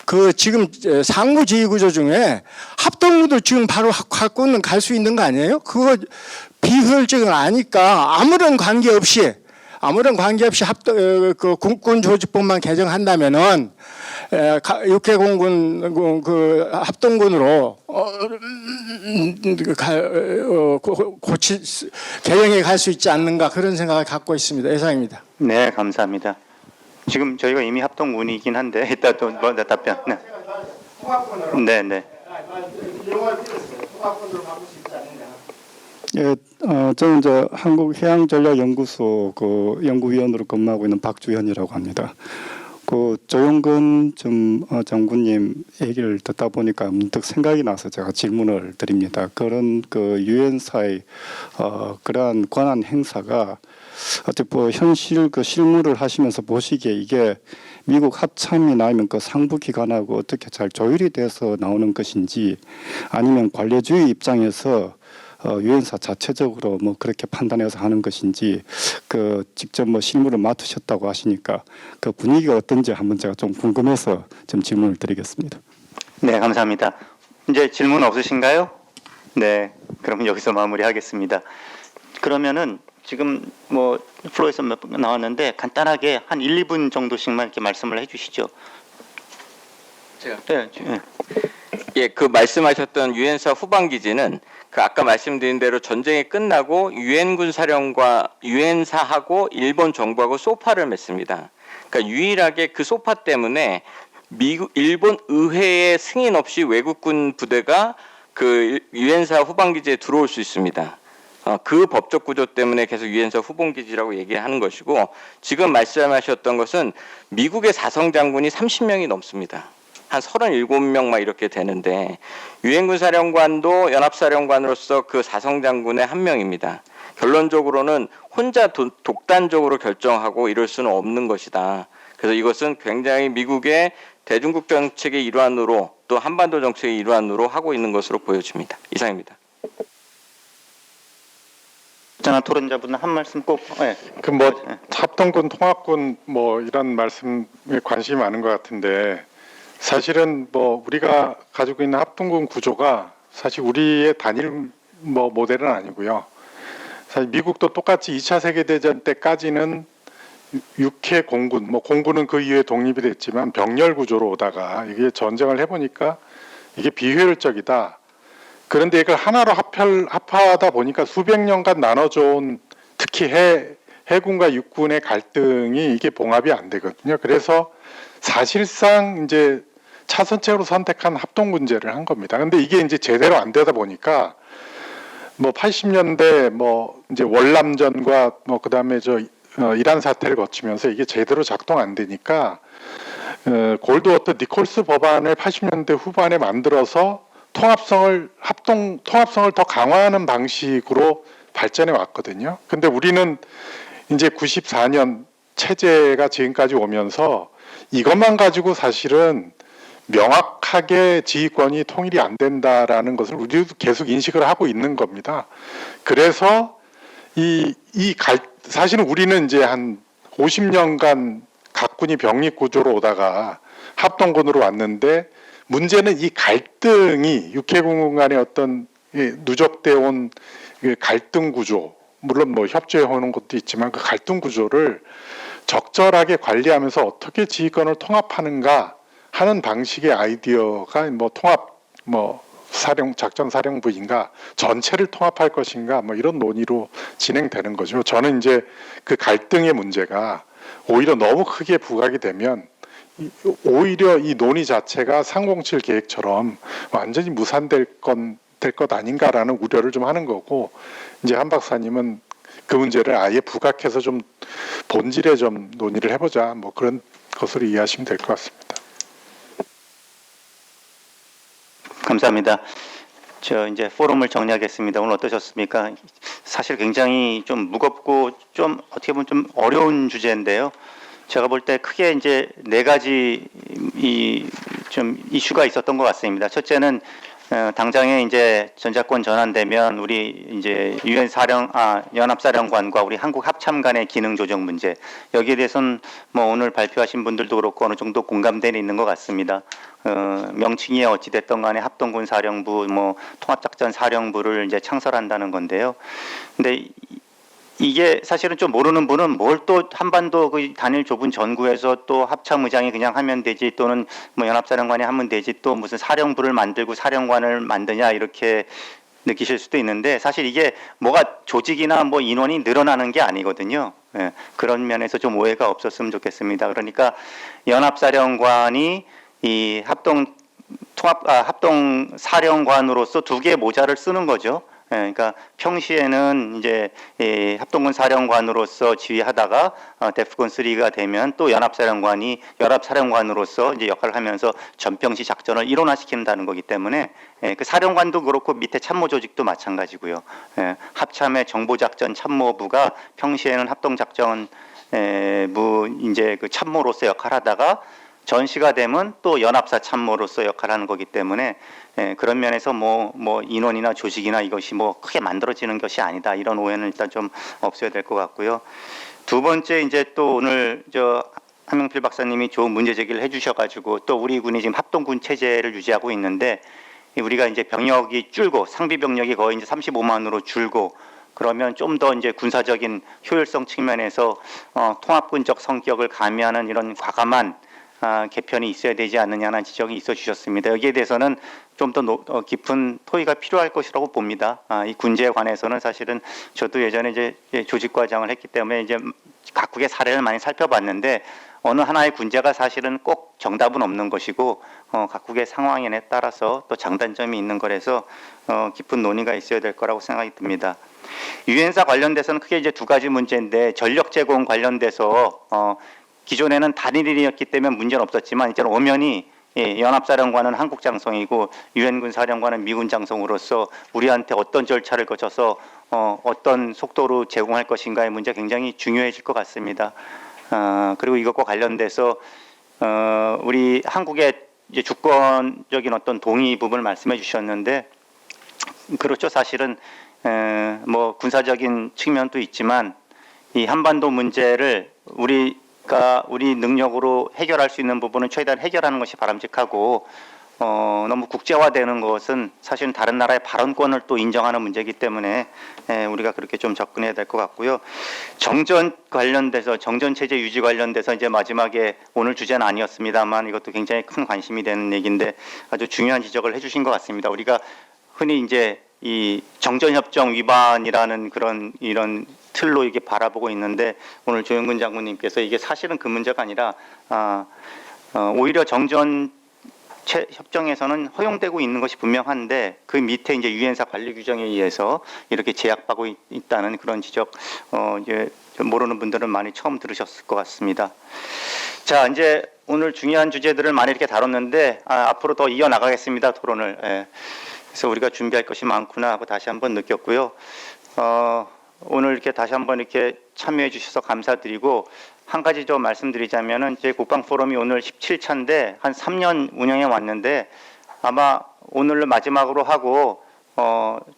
그 지금 상부지휘구조 중에 합동구도 지금 바로 갖고는 갈 수 있는 거 아니에요? 그거 비효율적인 걸 아니까 아무런 관계없이 그 군군 조직법만 개정한다면은 육해공군 그 합동군으로 개정해 갈 수 있지 않는가, 그런 생각을 갖고 있습니다. 예상입니다. 네, 감사합니다. 지금 저희가 이미 합동군이긴 한데 이따 또 먼저 답변. 네. 네. 예, 저는 이제 한국해양전략연구소 그 연구위원으로 근무하고 있는 박주현이라고 합니다. 그 조용근 장군님 얘기를 듣다 보니까 문득 생각이 나서 제가 질문을 드립니다. 그런 그 유엔사의 그러한 권한 행사가 어떻게 뭐 현실 그 실무를 하시면서 보시기에 이게 미국 합참이나 아니면 그 상부기관하고 어떻게 잘 조율이 돼서 나오는 것인지, 아니면 관료주의 입장에서 유엔사 자체적으로 뭐 그렇게 판단해서 하는 것인지, 그 직접 뭐 실무를 맡으셨다고 하시니까 그 분위기가 어떤지 한번 제가 좀 궁금해서 좀 질문을 드리겠습니다. 네, 감사합니다. 이제 질문 없으신가요? 네, 그럼 여기서 마무리하겠습니다. 그러면은 지금 뭐 플로에서 몇 분 나왔는데 간단하게 한 1, 2분 정도씩만 이렇게 말씀을 해주시죠. 제가. 네. 예, 그 말씀하셨던 유엔사 후방 기지는 그 아까 말씀드린 대로 전쟁이 끝나고 유엔사하고 일본 정부하고 소파를 맺습니다. 그러니까 유일하게 그 소파 때문에 일본 의회의 승인 없이 외국군 부대가 그 유엔사 후방 기지에 들어올 수 있습니다. 그 법적 구조 때문에 계속 유엔사 후방기지라고 얘기하는 것이고, 지금 말씀하셨던 것은 미국의 사성 장군이 30명이 넘습니다. 한 37명 막 이렇게 되는데, 유엔군 사령관도 연합사령관으로서 그 사성 장군의 한 명입니다. 결론적으로는 혼자 독단적으로 결정하고 이럴 수는 없는 것이다. 그래서 이것은 굉장히 미국의 대중국 정책의 일환으로, 또 한반도 정책의 일환으로 하고 있는 것으로 보여집니다. 이상입니다. 전화 토론자분 한 말씀 꼭. 네. 그 뭐 합동군, 통합군 뭐 이런 말씀에 관심이 많은 것 같은데, 사실은 뭐 우리가 가지고 있는 합동군 구조가 사실 우리의 단일 뭐 모델은 아니고요. 사실 미국도 똑같이 2차 세계대전 때까지는 육해 공군, 뭐 공군은 그 이후에 독립이 됐지만 병렬 구조로 오다가 이게 전쟁을 해보니까 이게 비효율적이다. 그런데 이걸 하나로 합하다 보니까 수백 년간 나눠져 온, 특히 해군과 육군의 갈등이 이게 봉합이 안 되거든요. 그래서 사실상 이제 차선책으로 선택한 합동군제를 한 겁니다. 근데 이게 이제 제대로 안 되다 보니까 뭐 80년대 뭐 이제 월남전과 뭐 그다음에 이란 사태를 거치면서 이게 제대로 작동 안 되니까 골드워터 니콜스 법안을 80년대 후반에 만들어서 통합성을 더 강화하는 방식으로 발전해 왔거든요. 근데 우리는 이제 94년 체제가 지금까지 오면서 이것만 가지고 사실은 명확하게 지휘권이 통일이 안 된다라는 것을 우리도 계속 인식을 하고 있는 겁니다. 그래서 사실은 우리는 이제 한 50년간 각군이 병립 구조로 오다가 합동군으로 왔는데, 문제는 이 갈등이 육해공군 간의 어떤 누적되어 온 갈등 구조, 물론 뭐 협조해 오는 것도 있지만 그 갈등 구조를 적절하게 관리하면서 어떻게 지휘권을 통합하는가 하는 방식의 아이디어가 뭐 통합 작전 사령부인가, 전체를 통합할 것인가, 뭐 이런 논의로 진행되는 거죠. 저는 이제 그 갈등의 문제가 오히려 너무 크게 부각이 되면 오히려 이 논의 자체가 307 계획처럼 완전히 무산될 것 아닌가라는 우려를 좀 하는 거고, 이제 한 박사님은 그 문제를 아예 부각해서 좀 본질에 좀 논의를 해보자, 뭐 그런 것으로 이해하시면 될 것 같습니다. 감사합니다. 저 이제 포럼을 정리하겠습니다. 오늘 어떠셨습니까? 사실 굉장히 좀 무겁고 좀 어떻게 보면 좀 어려운 주제인데요. 제가 볼 때 크게 이제 4가지 좀 이슈가 있었던 것 같습니다. 첫째는 당장에 이제 전자권 전환되면 우리 이제 유엔 연합사령관과 우리 한국 합참 간의 기능 조정 문제 여기에 대해서는 뭐 오늘 발표하신 분들도 그렇고 어느 정도 공감대는 있는 것 같습니다. 명칭이 어찌 됐던 간에 합동군 사령부, 뭐 통합작전 사령부를 이제 창설한다는 건데요. 근데 이게 사실은 좀 모르는 분은 뭘 또 한반도 그 단일 좁은 전구에서 또 합참의장이 그냥 하면 되지 또는 뭐 연합사령관이 하면 되지 또 무슨 사령부를 만들고 사령관을 만드냐 이렇게 느끼실 수도 있는데 사실 이게 뭐가 조직이나 뭐 인원이 늘어나는 게 아니거든요. 예, 그런 면에서 좀 오해가 없었으면 좋겠습니다. 그러니까 연합사령관이 이 합동 사령관으로서 두 개의 모자를 쓰는 거죠. 예, 그러니까 평시에는 이제 이 합동군 사령관으로서 지휘하다가 데프콘 3가 되면 또 연합사령관으로서 이제 역할을 하면서 전평시 작전을 일원화시킨다는 거기 때문에 그 사령관도 그렇고 밑에 참모 조직도 마찬가지고요. 합참의 정보작전 참모부가 평시에는 합동작전부 이제 그 참모로서 역할하다가 전시가 되면 또 연합사 참모로서 역할하는 거기 때문에 그런 면에서 뭐 인원이나 조직이나 이것이 뭐 크게 만들어지는 것이 아니다 이런 오해는 일단 좀 없어야 될 것 같고요. 두 번째 이제 또 오늘 한명필 박사님이 좋은 문제 제기를 해주셔가지고 또 우리 군이 지금 합동군 체제를 유지하고 있는데 우리가 이제 병력이 줄고 상비 병력이 거의 이제 35만으로 줄고 그러면 좀 더 이제 군사적인 효율성 측면에서 통합군적 성격을 가미하는 이런 과감한 개편이 있어야 되지 않느냐는 지적이 있어 주셨습니다. 여기에 대해서는 좀 더 깊은 토의가 필요할 것이라고 봅니다. 이 군제에 관해서는 사실은 저도 예전에 이제 조직과장을 했기 때문에 이제 각국의 사례를 많이 살펴봤는데 어느 하나의 군제가 사실은 꼭 정답은 없는 것이고 각국의 상황에 따라서 또 장단점이 있는 거라서 깊은 논의가 있어야 될 거라고 생각이 듭니다. 유엔사 관련돼서는 크게 이제 두 가지 문제인데 전력 제공 관련돼서 기존에는 단일인이었기 때문에 문제는 없었지만 이제는 엄연히 연합사령관은 한국 장성이고 유엔군 사령관은 미군 장성으로서 우리한테 어떤 절차를 거쳐서 어떤 속도로 제공할 것인가의 문제가 굉장히 중요해질 것 같습니다. 그리고 이것과 관련돼서 우리 한국의 이제 주권적인 어떤 동의 부분을 말씀해 주셨는데 그렇죠. 사실은 뭐 군사적인 측면도 있지만 이 한반도 문제를 우리 능력으로 해결할 수 있는 부분은 최대한 해결하는 것이 바람직하고 너무 국제화되는 것은 사실은 다른 나라의 발언권을 또 인정하는 문제이기 때문에 우리가 그렇게 좀 접근해야 될 것 같고요. 정전 관련돼서 정전 체제 유지 관련돼서 이제 마지막에 오늘 주제는 아니었습니다만 이것도 굉장히 큰 관심이 되는 얘기인데 아주 중요한 지적을 해주신 것 같습니다. 우리가 흔히 이제 이 정전협정 위반이라는 이런 틀로 이게 바라보고 있는데 오늘 조영근 장군님께서 이게 사실은 그 문제가 아니라 오히려 정전 협정에서는 허용되고 있는 것이 분명한데 그 밑에 이제 유엔사 관리 규정에 의해서 이렇게 제약받고 있다는 그런 지적 이제 모르는 분들은 많이 처음 들으셨을 것 같습니다. 자, 이제 오늘 중요한 주제들을 많이 이렇게 다뤘는데 앞으로 더 이어 나가겠습니다 토론을. 그래서 우리가 준비할 것이 많구나 하고 다시 한번 느꼈고요. 오늘 이렇게 다시 한번 이렇게 참여해 주셔서 감사드리고 한 가지 좀 말씀드리자면은 제 국방 포럼이 오늘 17차인데 한 3년 운영해 왔는데 아마 오늘을 마지막으로 하고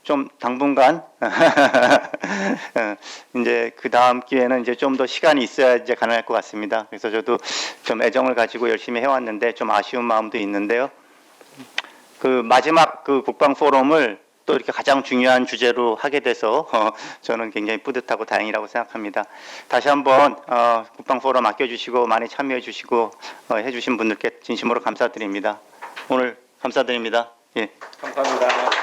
좀 당분간 이제 그 다음 기회는 이제 좀 더 시간이 있어야 이제 가능할 것 같습니다. 그래서 저도 좀 애정을 가지고 열심히 해왔는데 좀 아쉬운 마음도 있는데요. 그 마지막 그 국방 포럼을 또 이렇게 가장 중요한 주제로 하게 돼서 저는 굉장히 뿌듯하고 다행이라고 생각합니다. 다시 한번 국방 포럼 아껴주시고 많이 참여해 주시고 해주신 분들께 진심으로 감사드립니다. 오늘 감사드립니다. 예. 감사합니다.